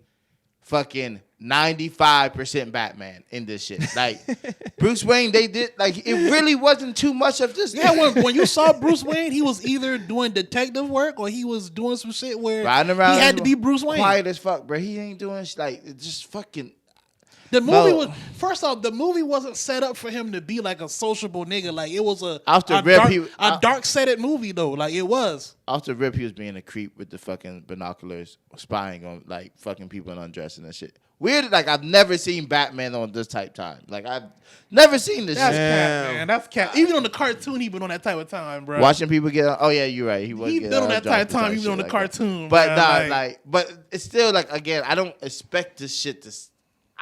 fucking 95% Batman in this shit. Like Bruce Wayne, they did like it really wasn't too much of this. Yeah, when you saw Bruce Wayne, he was either doing detective work or he was doing some shit where riding around he had to be Bruce Wayne. Quiet as fuck, bro. He ain't doing like just fucking. The movie was first off. The movie wasn't set up for him to be like a sociable nigga. Like it was a dark-sided movie though. Like it was. Off the rip, he was being a creep with the fucking binoculars, spying on like fucking people and undressing and shit. Weird. Like I've never seen Batman on this type time. Like I've never seen this. That's shit. cat, man. That's cat. Even on the cartoon, he been on that type of time, bro. Watching people get. Oh yeah, you're right. He been on that type of time. Even on the cartoon. But man, but it's still like again. I don't expect this shit to.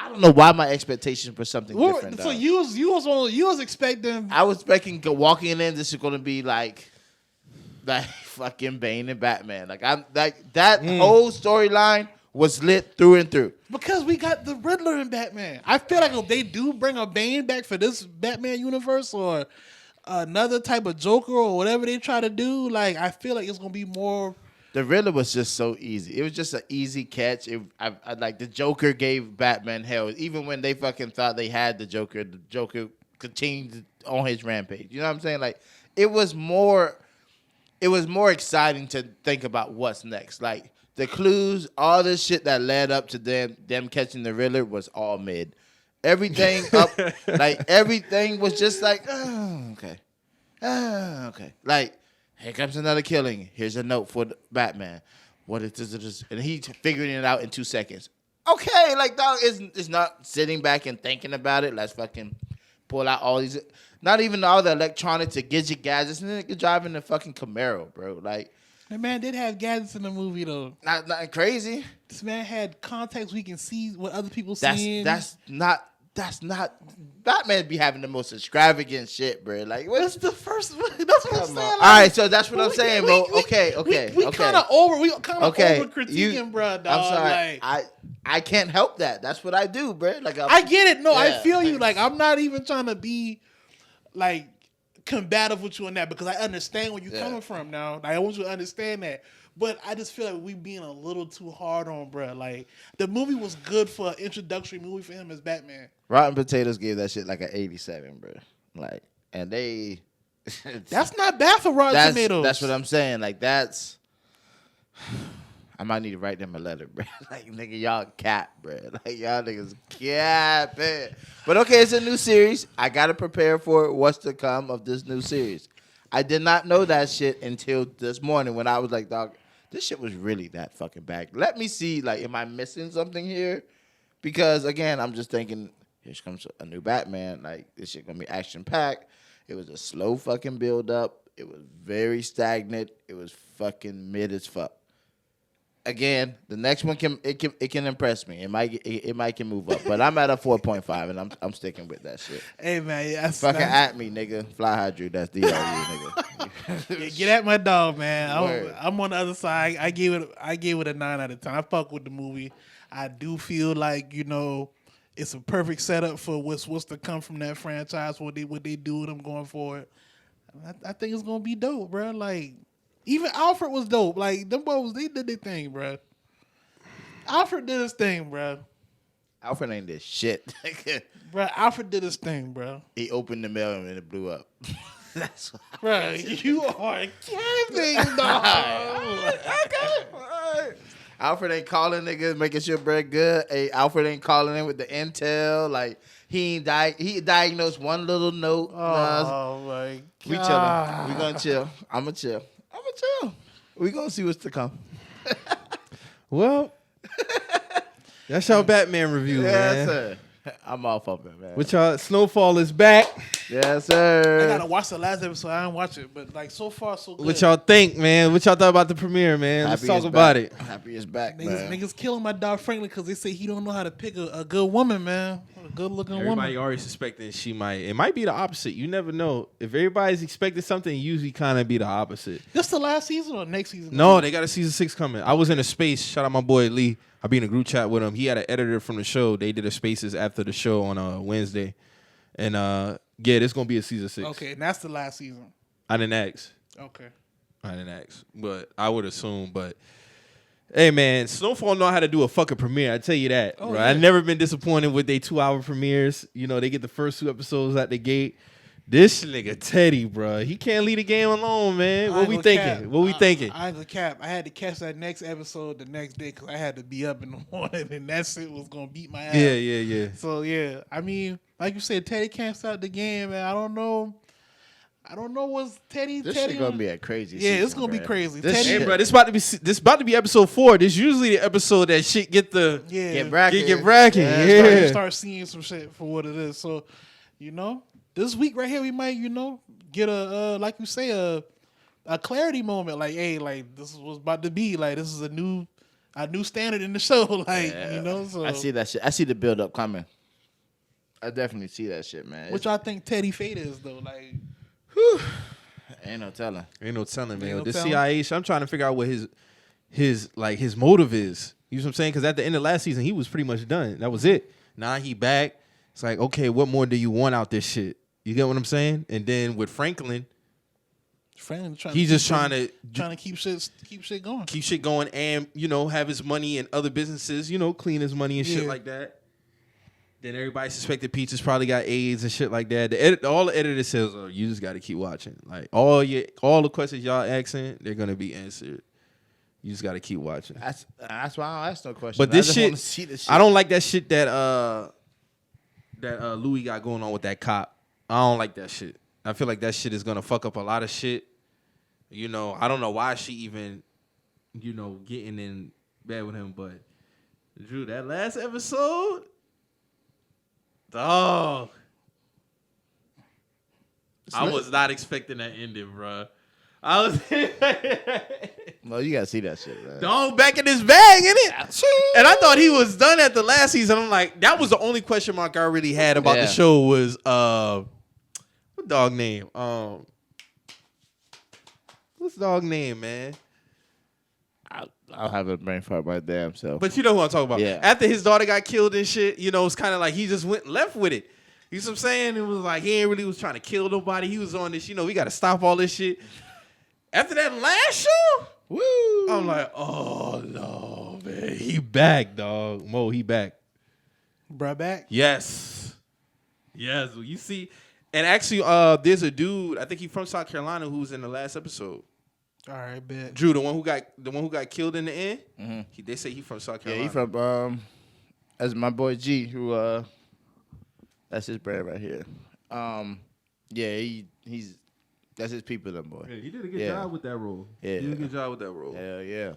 I don't know why my expectations were something different. So you was expecting. I was expecting walking in. This is going to be like fucking Bane and Batman. Like I'm like that whole storyline was lit through and through. Because we got the Riddler in Batman. I feel like if they do bring a Bane back for this Batman universe or another type of Joker or whatever they try to do, like I feel like it's gonna be more. The Riddler was just so easy. It was just an easy catch. I like the Joker gave Batman hell. Even when they fucking thought they had the Joker continued on his rampage. You know what I'm saying? Like it was more exciting to think about what's next. Like the clues, all this shit that led up to them catching the Riddler was all mid. Everything up, like everything was just like, oh, okay. Like. Here comes another killing. Here's a note for Batman. What is this? And he figuring it out in 2 seconds. Okay, like dog is not sitting back and thinking about it. Let's fucking pull out all these. Not even all the electronics to gadgets. And then driving the fucking Camaro, bro. Like, that man did have gadgets in the movie though. Nothing crazy. This man had contacts we can see what other people seeing. That's not. Batman be having the most extravagant shit, bro. Like that's the first. That's what I'm saying. Like, all right, so that's what I'm saying, bro. Okay. We kind of over critiquing, you, bro. Dog. I'm sorry. Like, I can't help that. That's what I do, bro. Like I get it. No, yeah. I feel you. Like I'm not even trying to be like combative with you on that because I understand where you're coming from. Now, like, I want you to understand that. But I just feel like we being a little too hard on, bro. Like the movie was good for an introductory movie for him as Batman. Rotten Potatoes gave that shit like an 87, bro. Like, and they. That's not bad for Rotten Tomatoes. That's what I'm saying. Like that's. I might need to write them a letter, bro. Like nigga, y'all cap, bro. Like y'all niggas cap it. But okay, it's a new series. I gotta prepare for what's to come of this new series. I did not know that shit until this morning when I was like, dog, this shit was really that fucking bad. Let me see, like, am I missing something here? Because, again, I'm just thinking, here comes a new Batman. Like, this shit gonna be action-packed. It was a slow fucking build-up. It was very stagnant. It was fucking mid as fuck. Again, the next one can impress me. It might can move up, but I'm at a 4.5 and I'm sticking with that shit. Hey man, that's fucking at me, nigga. Fly high, Drew. That's DLU, nigga. Get at my dog, man. I'm on the other side. I gave it a 9 out of 10. I fuck with the movie. I do feel like it's a perfect setup for what's to come from that franchise. What they do with them going forward. I think it's gonna be dope, bro. Like. Even Alfred was dope. Like, them boys, they did their thing, bro. Alfred did his thing, bro. Alfred ain't this shit. Bro, Alfred did his thing, bro. He opened the mail and it blew up. That's what bro, you are capping, dog. Okay. Alfred ain't calling niggas, making sure bread good. Hey, Alfred ain't calling in with the intel. Like, he diagnosed one little note. Oh, my God. We chilling. We gonna chill. I'm gonna chill. We gonna see what's to come. Well, that's your Batman review, man. Yes, sir. I'm off of it, man. Which Snowfall is back. Yes, sir. I gotta watch the last episode. I didn't watch it, but like so far so good. What y'all think, man? What y'all thought about the premiere, man? Let's talk about it. Happy is back, man. Niggas killing my dog Franklin because they say he don't know how to pick a good woman, man. A good looking woman. Everybody already suspecting it might be the opposite. You never know. If everybody's expecting something, it usually kind of be the opposite. This the last season or next season? No, they got a season 6 coming. I was in a space. Shout out my boy Lee. I be in a group chat with him. He had an editor from the show. They did a spaces after the show on Wednesday. And yeah, this gonna be a season 6. Okay, and that's the last season. I didn't ask. Okay. I didn't ask. But I would assume, but Hey man, Snowfall know how to do a fucking premiere. I tell you that. Oh, bro. yeah. I've never been disappointed with their 2-hour premieres. You know, they get the first 2 episodes out the gate. This nigga Teddy, bro, he can't leave the game alone, man. What we thinking? What we thinking? I ain't gonna cap. I had to catch that next episode the next day because I had to be up in the morning, and that shit was gonna beat my ass. Yeah. So yeah, I mean, like you said, Teddy can't start the game, man. I don't know what's Teddy. This Teddy shit gonna be a crazy. Yeah, season, it's gonna be bro. crazy. This Teddy, shit- Hey, bro, this about to be episode 4. This usually the episode that shit get the yeah, Get bracket. get bracket. Yeah, Yeah. You start seeing some shit for what it is. So, this week right here, we might, get a like you say, a clarity moment. Like, hey, like this is what's about to be. Like, this is a new standard in the show. Like, So I see that shit. I see the build up coming. I definitely see that shit, man. Which I think Teddy Fate is though. Like, Ain't no telling. Ain't no telling, man. Ain't no This telling. CIA shit, I'm trying to figure out what his motive is. You know what I'm saying? Because at the end of last season, he was pretty much done. That was it. Now he back. It's like, okay, what more do you want out this shit? You get what I'm saying? And then with Franklin, he's just trying to keep shit going. keep shit going and, have his money in other businesses, clean his money and shit Yeah. like that. Then everybody suspected Peaches probably got AIDS and shit like that. All the editor says, "Oh, you just got to keep watching. Like all the questions y'all asking, they're gonna be answered. You just got to keep watching." That's why I don't ask no questions. But this I just shit, wanna see the shit. I don't like that shit that Louis got going on with that cop. I don't like that shit. I feel like that shit is gonna fuck up a lot of shit. I don't know why she even, getting in bed with him. But Drew, that last episode. Dog. I was not expecting that ending, bro. I was Well, you gotta see that shit, man. dog back in his bag, innit? And I thought he was done at the last season. I'm like, that was the only question mark I really had about the show was what dog name? What's dog name, man? I'll have a brain fart by damn self. But you know who I'm talking about. Yeah. After his daughter got killed and shit, it's kind of like he just went left with it. You know what I'm saying? It was like he ain't really was trying to kill nobody. He was on this, we got to stop all this shit. After that last show, Woo! I'm like, oh, no, man. He back, dog. Mo, he back. Bruh back. Yes. Yes. Well, you see. And actually, there's a dude, I think he's from South Carolina, who's in the last episode. All right, bet. Drew, the one who got killed in the end. Mm-hmm. They say he from South Yeah, Carolina. he from as my boy G, who that's his brand right here. Yeah, he's that's his people, them boy. Yeah, he did a good Yeah. job with that role. Yeah. He did a good job with that role. Hell yeah.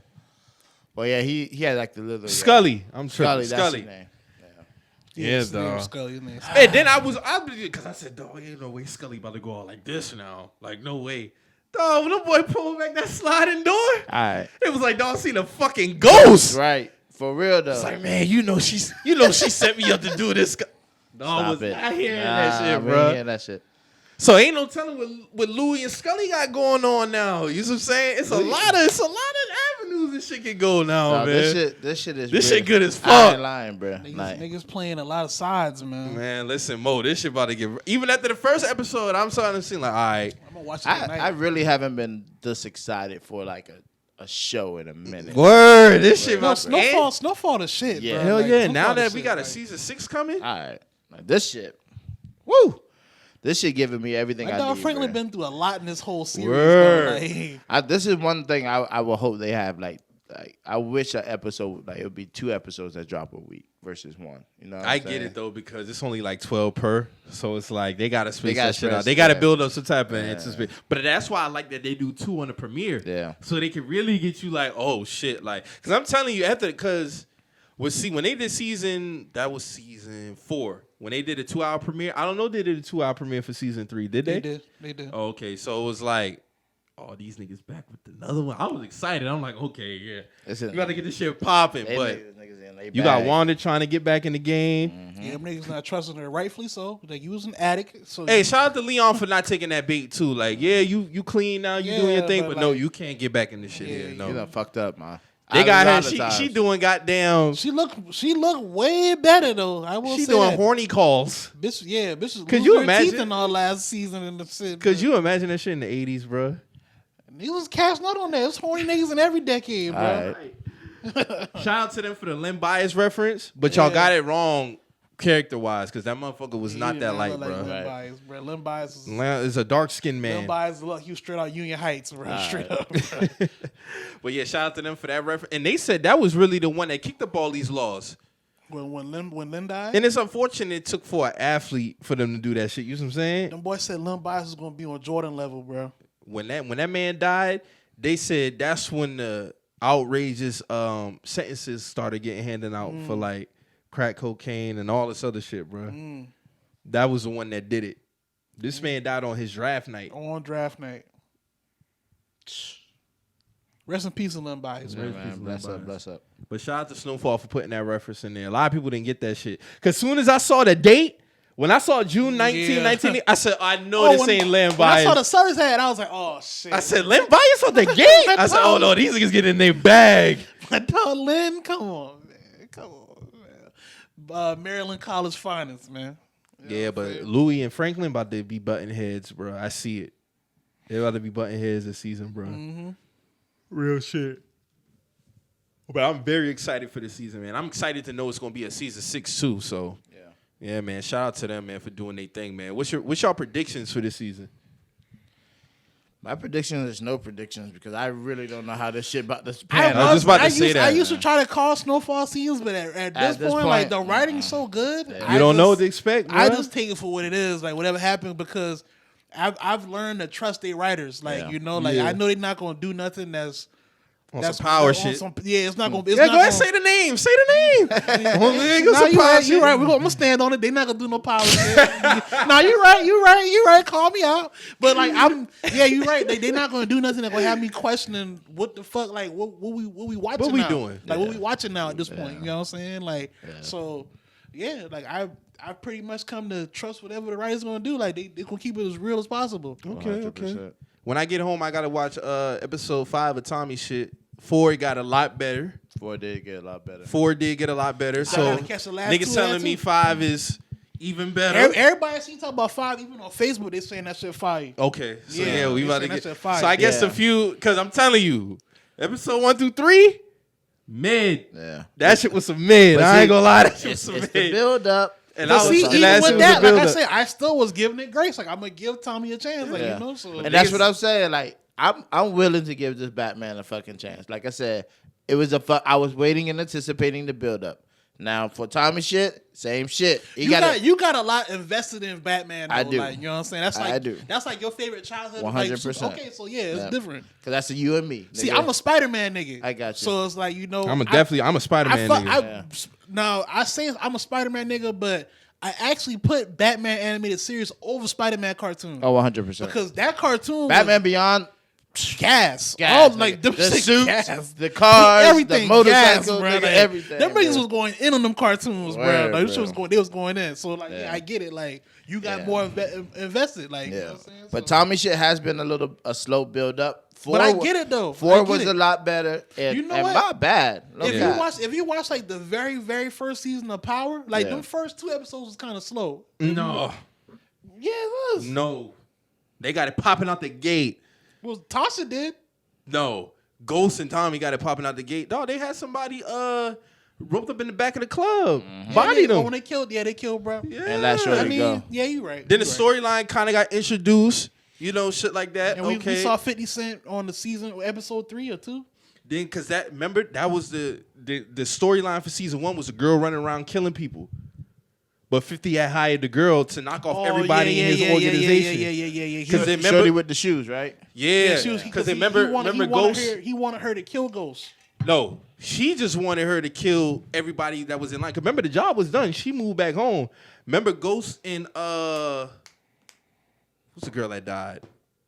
Well, yeah, he had like the little Scully. I'm tripping. Scully, that's Scully. his name. Yeah, his name dog. was Scully, his name was And then because I said, dog, ain't no way Scully about to go out like this now. Like, no way. Dog, when the boy pulled back that sliding door, All right. it was like, dog, seen a fucking ghost. Right. For real though. It's like, man, she set me up to do this. Dog Stop was it. not hearing that shit, we ain't bro. hearing that shit. So ain't no telling what Louis and Scully got going on now. You know what I'm saying? It's a lot of avenues and shit can go now, No, man. this shit is This real. shit good as I fuck. ain't lying, bro. Niggas playing a lot of sides, man. Man, listen, Mo, this shit about to get. Even after the first episode, I'm starting to see like, all right, I'm gonna watch it I tonight. really haven't been this excited for like a show in a minute. word, this shit No, about Snowfall the shit, Yeah. bro. Hell Like, yeah! Snowfall Now the that we shit, got a like, season 6 coming, All right. Like, this shit. Woo. This shit giving me everything My I dog need. Franklin bruh. been through a lot in this whole series. Word. Bro. Like, This is one thing I will hope they have. Like I wish an episode it would be 2 episodes that drop a week versus 1. You know, what I I'm get saying? it though because it's only like 12 per, so it's like they gotta space gotta that shit space out. They it, gotta yeah. build up some type of anticipation. But that's why I like that they do 2 on the premiere. Yeah. So they can really get you like, oh shit, like because I'm telling you when they did season 4. When they did a 2-hour premiere, I don't know if they did a 2-hour premiere for season 3. Did they? They did. Oh, okay, so it was like, oh, these niggas back with another one. I was excited. I'm like, okay, yeah, Listen, you got to get this shit popping. they But niggas in they you got bag. Wanda trying to get back in the game. Yeah, them niggas not trusting her, rightfully so. Like, you was an addict. So Hey, shout out to Leon for not taking that bait too. Like, yeah, you clean now, you doing your thing, but but no, like- you can't get back in this shit. Yeah, here. you No, You done fucked up, man. they got A her. lot of times. She doing goddamn. she look way better though. I will She say doing that. horny calls. Bitch, yeah, bitch. Could Could you you imagine? teeth in our last season in the shit. Could you imagine that shit in the 80s, bro? He was cashing out on that. It's horny niggas in every decade, bro. All right. Shout out to them for the Len Bias reference, but y'all got it wrong character-wise, because that motherfucker was not that light, bro. Len Bias, bro. Len Bias is a dark-skinned man. Len Bias, look, he was straight out Union Heights, bro. Straight up. But yeah, shout out to them for that reference. And they said that was really the one that kicked up all these laws. When Len died? And it's unfortunate it took for an athlete for them to do that shit. You know what I'm saying? Them boys said Len Bias was going to be on Jordan level, bro. When that man died, they said that's when the outrageous sentences started getting handed out for like crack cocaine and all this other shit, bro. That was the one that did it. This man died on his draft night. On draft night. Rest in peace, Len Bias. Yeah, man, bless up. But shout out to Snowfall for putting that reference in there. A lot of people didn't get that shit. Because soon as I saw the date, when I saw June 19, I said, I know this ain't Len Bias. When I saw the Suns hat, I was like, oh, shit. I said, Len Bias on the gate? I said, oh, no, these niggas get in their bag. I told Len, come on, man. Come on, man. Maryland College Finest, man. Yeah, but Louis and Franklin about to be butting heads, bro. I see it. They're about to be butting heads this season, bro. Real shit. But I'm very excited for this season, man. I'm excited to know it's going to be a season 6 too. So yeah, man. Shout out to them, man, for doing their thing, man. What's y'all predictions for this season? My prediction is no predictions because I really don't know how this shit about this pan. I was just about to say that. I used to try to call Snowfall seasons, but at this point, like the writing's so good. You don't know what to expect, bro? I just take it for what it is, like whatever happened, because I've learned to trust their writers. Like I know they're not gonna do nothing that's some power shit. It's not gonna. Go ahead, say the name. Say the name. You're right. I'm gonna stand on it. They're not gonna do no power shit. No, you're right. Call me out. But like you're right. They're not gonna do nothing that's gonna have me questioning what the fuck. Like what we watching? What we now? doing? Like what we watching now at this point? You know what I'm saying? Like so. Yeah, like I pretty much come to trust whatever the writer's gonna do. Like they gonna keep it as real as possible. Okay. When I get home, I gotta watch episode 5 of Tommy shit. 4 got a lot better. 4 did get a lot better. So niggas telling me 5 is even better. Everybody see talk about 5, even on Facebook. They saying that shit fire. Okay, so we about to get. So I guess a few, because I'm telling you, episode 1 through 3, mid. Yeah, that shit was some mid. I ain't gonna lie, that shit was some mid. The build up. And but see, even with that, like I said, I still was giving it grace. Like I'm gonna give Tommy a chance. Like you know, so and that's what I'm saying. Like I'm willing to give this Batman a fucking chance. Like I said, it was I was waiting and anticipating the build up. Now for Tommy shit, same shit. You got a lot invested in Batman. Though. I do. Like, you know what I'm saying? That's like I do. That's like your favorite childhood. 100%. Like, okay, so it's different. Cause that's a you and me. See, I'm a Spider-Man nigga. I got you. So it's like I'm a Spider-Man nigga. Now I say I'm a Spider-Man nigga, but I actually put Batman animated series over Spider-Man cartoon. Oh, 100%. Because that cartoon, Batman Beyond. Gas. All like the suits, gas. The cars, everything, the motorcycles, bro. Like, everything. Them niggas was going in on them cartoons, bro. Like, they was going in. So like, I get it. Like you got more invested. Like, you know what I'm saying? But Tommy shit has been a slow build up. 4, but I get it though. 4 was a lot better, and, you know and what? not bad. If you watch like the very very first season of Power, like them first 2 episodes was kind of slow. No. Yeah, it was. No. They got it popping out the gate. Well, Tasha did. No. Ghost and Tommy got it popping out the gate. Dog, they had somebody roped up in the back of the club. Bodied them. When they killed, bro. Yeah. And that's where go. Yeah, you're right. Then the storyline kind of got introduced. You know, shit like that. And we saw 50 Cent on the season, episode 3 or 2. Then, because that was the storyline for season 1 was a girl running around killing people. But 50 had hired the girl to knock off everybody in his organization. Yeah. Because they Shorty with the shoes, right? Yeah. Because they remember Ghost. He wanted her to kill Ghost. No, she just wanted her to kill everybody that was in line. Because remember, the job was done. She moved back home. Remember Ghost and what's the girl that died?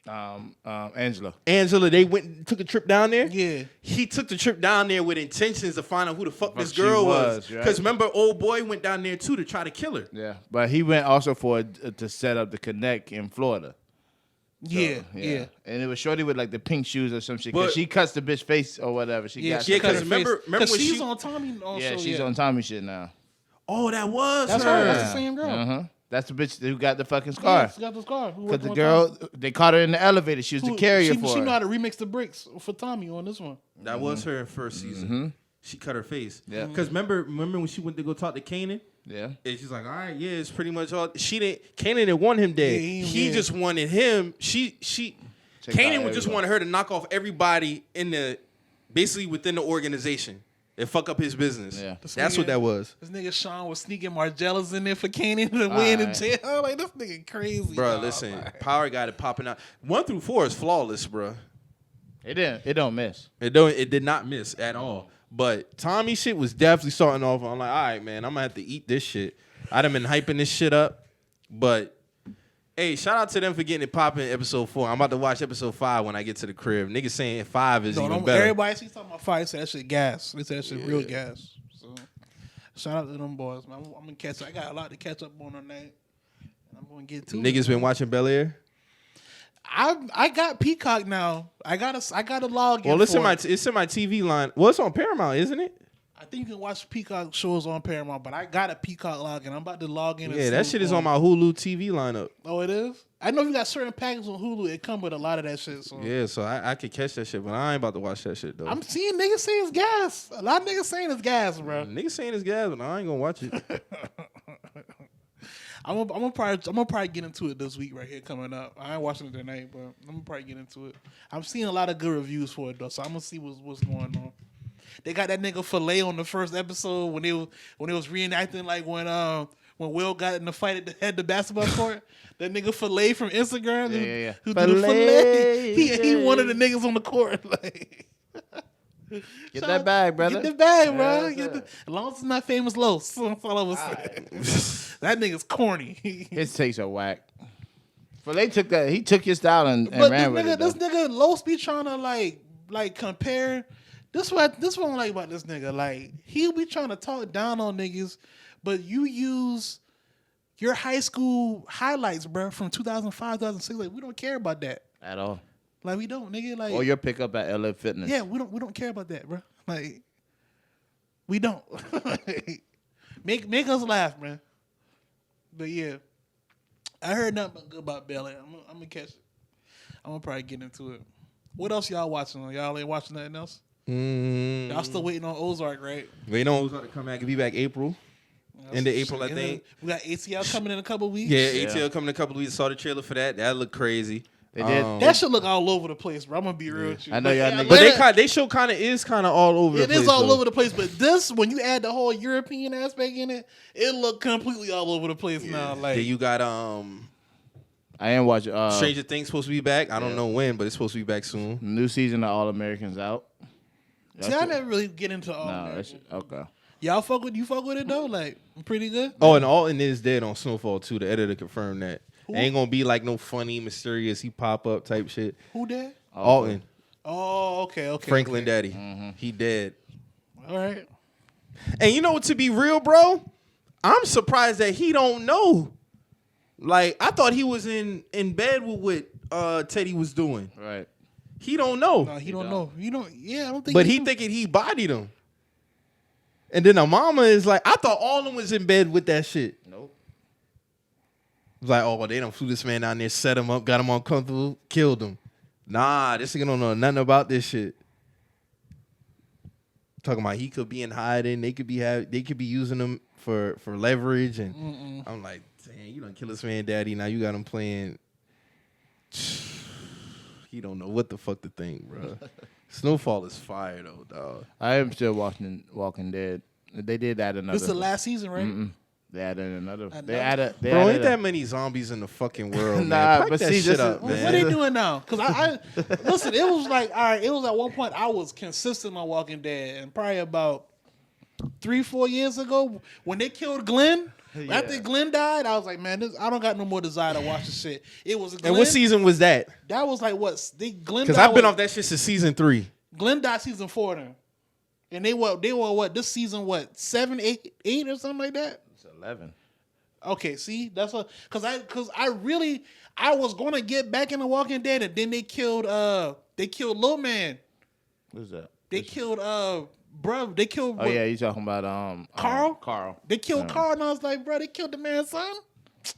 Angela. They went and took a trip down there. Yeah. He took the trip down there with intentions to find out who the fuck this girl was. Because remember, old boy went down there too to try to kill her. Yeah, but he went also to set up the connect in Florida. So, yeah. And it was Shorty with like the pink shoes or some shit. Because she cuts the bitch face or whatever. Because remember when she's on Tommy. Also, yeah, she's on Tommy shit now. Oh, that's her. That's the same girl. That's the bitch who got the fucking scar. Yeah, she got the scar. Because the girl, they caught her in the elevator. She was the carrier for her. She know how to remix the bricks for Tommy on this one. That was her in first season. she cut her face. Yeah. Because remember when she went to go talk to Kanan? Yeah. And she's like, all right, yeah, it's pretty much all. Kanan didn't want him dead. He just wanted him. Kanan would just want her to knock off everybody basically within the organization and fuck up his business. Yeah. That's what that was. This nigga Sean was sneaking Margellas in there for Kanan to win in jail. Like, this nigga crazy. Bro, listen, Power got it popping out. 1 through 4 is flawless, bro. It don't miss. It did not miss at all. But Tommy shit was definitely starting off. I'm like, all right, man, I'm gonna have to eat this shit. I'd have been hyping this shit up, but hey, shout out to them for getting it popping. Episode 4. I'm about to watch episode 5 when I get to the crib. Niggas saying 5 is even better. Everybody see talking about 5 say that shit gas. They say that shit real gas. So shout out to them boys, man. I'm gonna catch up. I got a lot to catch up on tonight. I'm gonna get to Niggas been watching Bel Air. I got Peacock now. I got a log in. Well, it's in my TV line. Well, it's on Paramount, isn't it? I think you can watch Peacock shows on Paramount, but I got a Peacock login. I'm about to log in. Yeah, that shit is on my Hulu TV lineup. Oh, it is? I know you got certain packages on Hulu. It come with a lot of that shit. So. Yeah, so I could catch that shit, but I ain't about to watch that shit, though. I'm seeing niggas saying it's gas. A lot of niggas saying it's gas, bro. Niggas saying it's gas, but I ain't gonna watch it. I'm gonna probably get into it this week right here coming up. I ain't watching it tonight, but I'm gonna probably get into it. I'm seeing a lot of good reviews for it though, so I'm gonna see what's going on. They got that nigga Filet on the first episode when they was reenacting like when Will got in the fight at the basketball court. That nigga Filet from Instagram, who did the Filet. He one of the niggas on the court. Like, get that bag, brother. Get the bag, bro. As long as it's not Famous Los. That's all I was saying. That nigga's corny. His takes are whack. But they took that. He took your style and ran with it. This nigga Los be trying to like compare. This what I like about this nigga. Like, he'll be trying to talk down on niggas, but you use your high school highlights, bro, from 2005, 2006. Like, we don't care about that at all. Like, we don't, nigga. Like, or your pickup at LA Fitness. Yeah, we don't care about that, bro. Like, we don't. make us laugh, man. But yeah, I heard nothing but good about Bel Air. I'm gonna catch it. I'm gonna probably get into it. What else y'all watching? Y'all ain't watching nothing else? Y'all still waiting on Ozark, right? Waiting on Ozark to come back. It'll be back April. End of April, I think. We got ATL coming in a couple weeks. Yeah, ATL coming in a couple weeks. Saw the trailer for that. That looked crazy. They did. That should look all over the place, bro. I'm gonna be real with you. I know y'all niggas. But they show is kind of all over the place. It is all over the place, but this, when you add the whole European aspect in it, it look completely all over the place now. Like, then you got I ain't watching. Stranger Things supposed to be back. I don't know when, but it's supposed to be back soon. New season of All Americans out. See, I never really get into All Americans. Okay. Y'all fuck with it though? Like, pretty good? Oh, and Alton is dead on Snowfall too. The editor confirmed that. Ain't gonna be like no funny, mysterious, he pop up type shit. Who dead? Alton. Oh, okay. Franklin Daddy. He dead. All right. And you know what, to be real, bro? I'm surprised that he don't know. Like, I thought he was in bed with what Teddy was doing. Right. He don't know. No, he don't know. You don't. Yeah, I don't think. But he thinking he bodied him. And then the mama is like, I thought all of them was in bed with that shit. Nope. It was like, oh, they done flew this man down there, set him up, got him uncomfortable, killed him. Nah, this nigga don't know nothing about this shit. Talking about he could be in hiding, they could be using him for leverage, and I'm like, dang, you done kill this man, daddy. Now you got him playing. He don't know what the fuck to think, bro. Snowfall is fire though, dog. I am still watching Walking Dead. They did add another. This is the last season, right? They added another. Bro, ain't that many zombies in the fucking world, man? Nah, but that see, shit this up, is- man. What are they doing now? Because I listen, it was like, all right, it was at one point I was consistent on Walking Dead, and probably about 3-4 years ago when they killed Glenn. After Glenn died, I was like, man, I don't got no more desire to watch this shit. It was Glenn. And what season was that? That was like what? Glenn. Because I've been off that shit since season 3. Glenn died season 4 then, and they were what? This season what? 7, 8 or something like that. It's 11. Okay, see, that's what because I was gonna get back into Walking Dead, and then they killed Lil Man. Who's that? They killed bruh. They killed. Oh yeah, you talking about Carl? Carl. They killed Carl, and I was like, bro, they killed the man's son.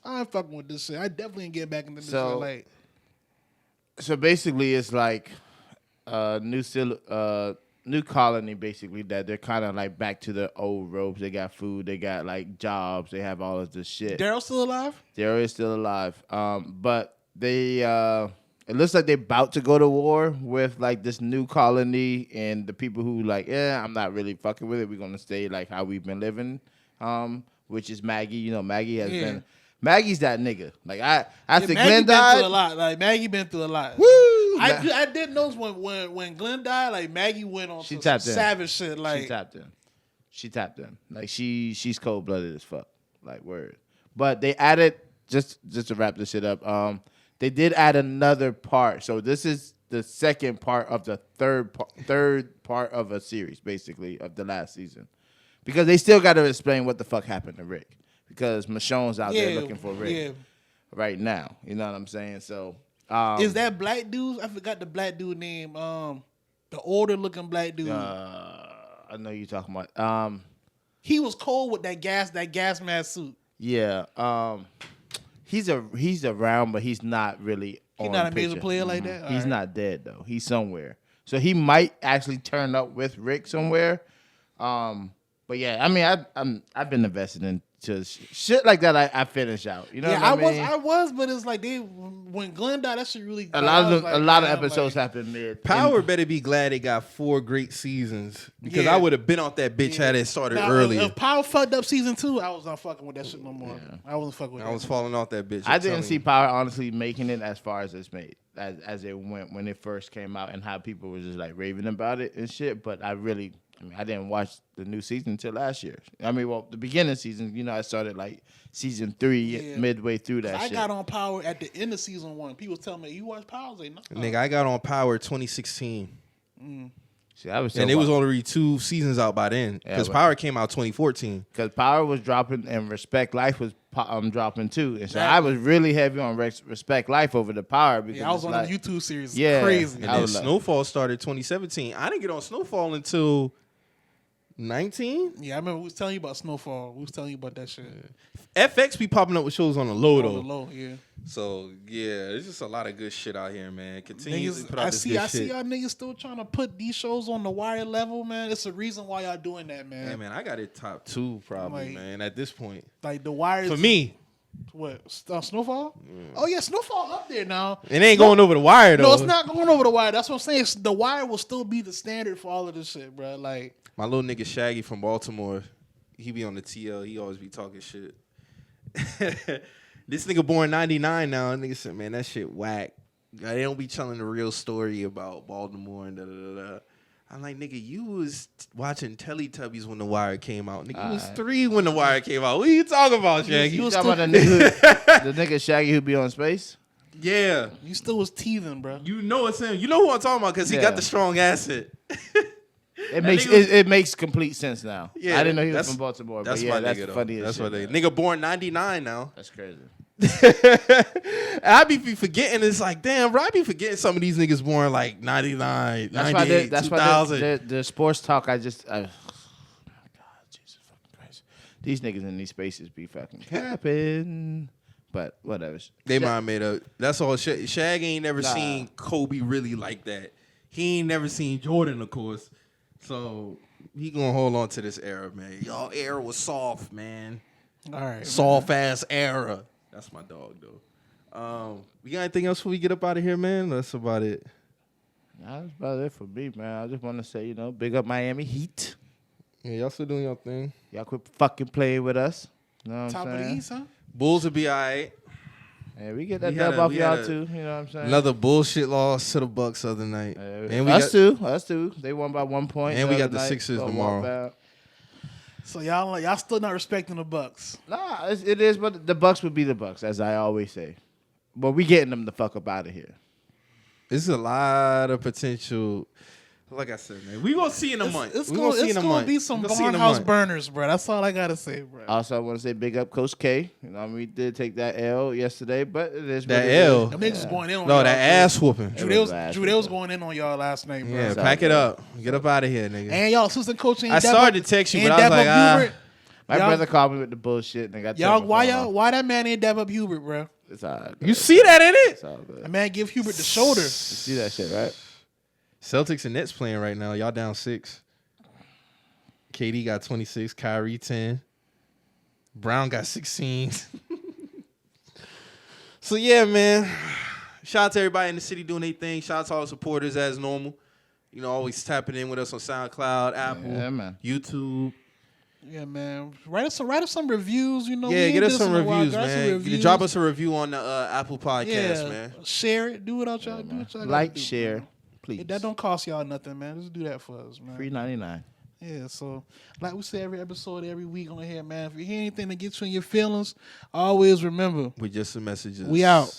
I ain't fucking with this shit. I definitely ain't getting back into this shit. Like, so basically, it's like new new colony basically that they're kind of like back to the old ropes. They got food, they got like jobs, they have all of this shit. Daryl's still alive? Daryl is still alive. But they it looks like they're about to go to war with like this new colony and the people who like, I'm not really fucking with it. We're gonna stay like how we've been living. Which is Maggie. You know, Maggie has been Maggie's that nigga. Like after Glenn Maggie died, been through a lot. Like Maggie been through a lot. woo! I did notice when Glenn died, like Maggie went on some savage shit. Like She tapped in. Like she's cold blooded as fuck. Like word. But they added just to wrap this shit up. They did add another part. So this is the second part of the third part of a series, basically of the last season, because they still got to explain what the fuck happened to Rick. Because Michonne's out there looking for Rick right now. You know what I'm saying? So is that black dude? I forgot the black dude name. The older looking black dude. I know you're talking about. He was cold with that gas mask suit. Yeah. He's around, but he's not really. He's not a major player like that. He's not dead though. He's somewhere, so he might actually turn up with Rick somewhere. But yeah, I mean, I've been invested in shit like that. I finish out. You know what I mean? I was, but it's like when Glenn died, that shit really. A lot of episodes happened mid. Power better be glad they got 4 great seasons, because I would have been off that bitch had it started earlier. If Power fucked up season 2, I was not fucking with that shit no more. Yeah. I wasn't fucking with that. I was falling off that bitch. I didn't see Power honestly making it as far as it's made, as it went when it first came out, and how people were just like raving about it and shit. But I didn't watch the new season until last year. I mean, well, the beginning season, you know, I started like season 3 midway through that shit. I got on Power at the end of season 1. People was telling me, you watch Power? I was like, no. Nigga, I got on Power 2016. See, I was and it was only 2 seasons out by then, because Power came out 2014. Because Power was dropping and Respect Life was dropping too. And so I was really heavy on Respect Life over the Power. Because I was on the YouTube series. Yeah, crazy. And then Snowfall started 2017. I didn't get on Snowfall until 19? Yeah, I remember we was telling you about Snowfall. We was telling you about that shit. FX be popping up with shows on the low, though. On the low, yeah. So, yeah, there's just a lot of good shit out here, man. Continue to put I out this good shit. I see y'all niggas still trying to put these shows on the wire level, man. It's a reason why y'all doing that, man. Yeah, man, I got it top 2 probably, man, at this point. Like, the wire. For me. What? Snowfall? Oh, yeah, Snowfall up there now. It ain't going over the wire, though. No, it's not going over the wire. That's what I'm saying. The wire will still be the standard for all of this shit, bro. Like, my little nigga Shaggy from Baltimore, he be on the TL. He always be talking shit. This nigga born 99 now. Nigga said, man, that shit whack. They don't be telling the real story about Baltimore and da-da-da-da. I'm like, nigga, you was watching Teletubbies when The Wire came out. Nigga, you was 3 when The Wire came out. What are you talking about, Shaggy? You was talking about the nigga Shaggy who be on Space? Yeah. You still was teething, bro. You know it's him. You know who I'm talking about, because he got the strong acid. It makes complete sense now. Yeah, I didn't know he was from Baltimore. That's but yeah, my that's nigga, funny. That's what they nigga born 99 now. That's crazy. And I be forgetting. It's like, damn, bro, I be forgetting some of these niggas born like 99, 98, 2000. Why the sports talk. Oh my God, Jesus fucking Christ! These niggas in these spaces be fucking capping. But whatever. They mind made up. That's all. Shag ain't never seen Kobe really like that. He ain't never seen Jordan, of course. So he gonna hold on to this era, man. Y'all era was soft, man. All right, soft ass era. That's my dog, though. We got anything else before we get up out of here, man? That's about it. Nah, that's about it for me, man. I just want to say, big up Miami Heat. Yeah, y'all still doing your thing. Y'all quit fucking playing with us. You know what Top I'm saying? of the East, huh? Bulls will be all right. Yeah, we get that dub off y'all too. You know what I'm saying? Another bullshit loss to the Bucks the other night. And us too. They won by 1 point. And we got the Sixers tomorrow. So y'all still not respecting the Bucks? Nah, it is, but the Bucks would be the Bucks, as I always say. But we getting them the fuck up out of here. There's a lot of potential. Like I said, man, we gonna see in a month. It's gonna be some barnhouse burners, bro. That's all I gotta say, bro. Also, I want to say big up Coach K. We did take that L yesterday, but it is that L. Them niggas going in on no, y'all. That ass whooping. Drew was going in on y'all last night, bro. Yeah, pack it up. Get up out of here, nigga. And y'all assistant coach ain't I started to text you, but I was like, my brother called me with the bullshit, and I got why that man ain't dab up Hubert, bro? It's all right. You see that in it? It's all good. That man give Hubert the shoulder. You see that shit, right? Celtics and Nets playing right now. Y'all down 6. KD got 26. Kyrie 10. Brown got 16. So yeah, man. Shout out to everybody in the city doing their thing. Shout out to all the supporters as normal. You know, always tapping in with us on SoundCloud, Apple, YouTube. Yeah, man. Write us some reviews. You know. Yeah, get us some reviews, man. man. You can drop us a review on the Apple Podcast, man. Share it. Do what y'all do. What y'all Like, do, share, man. please. That don't cost y'all nothing, man. Just do that for us, man. $3.99. Yeah, so like we say every episode, every week on here, man. If you hear anything that gets you in your feelings, always remember. We're just the messengers. We out.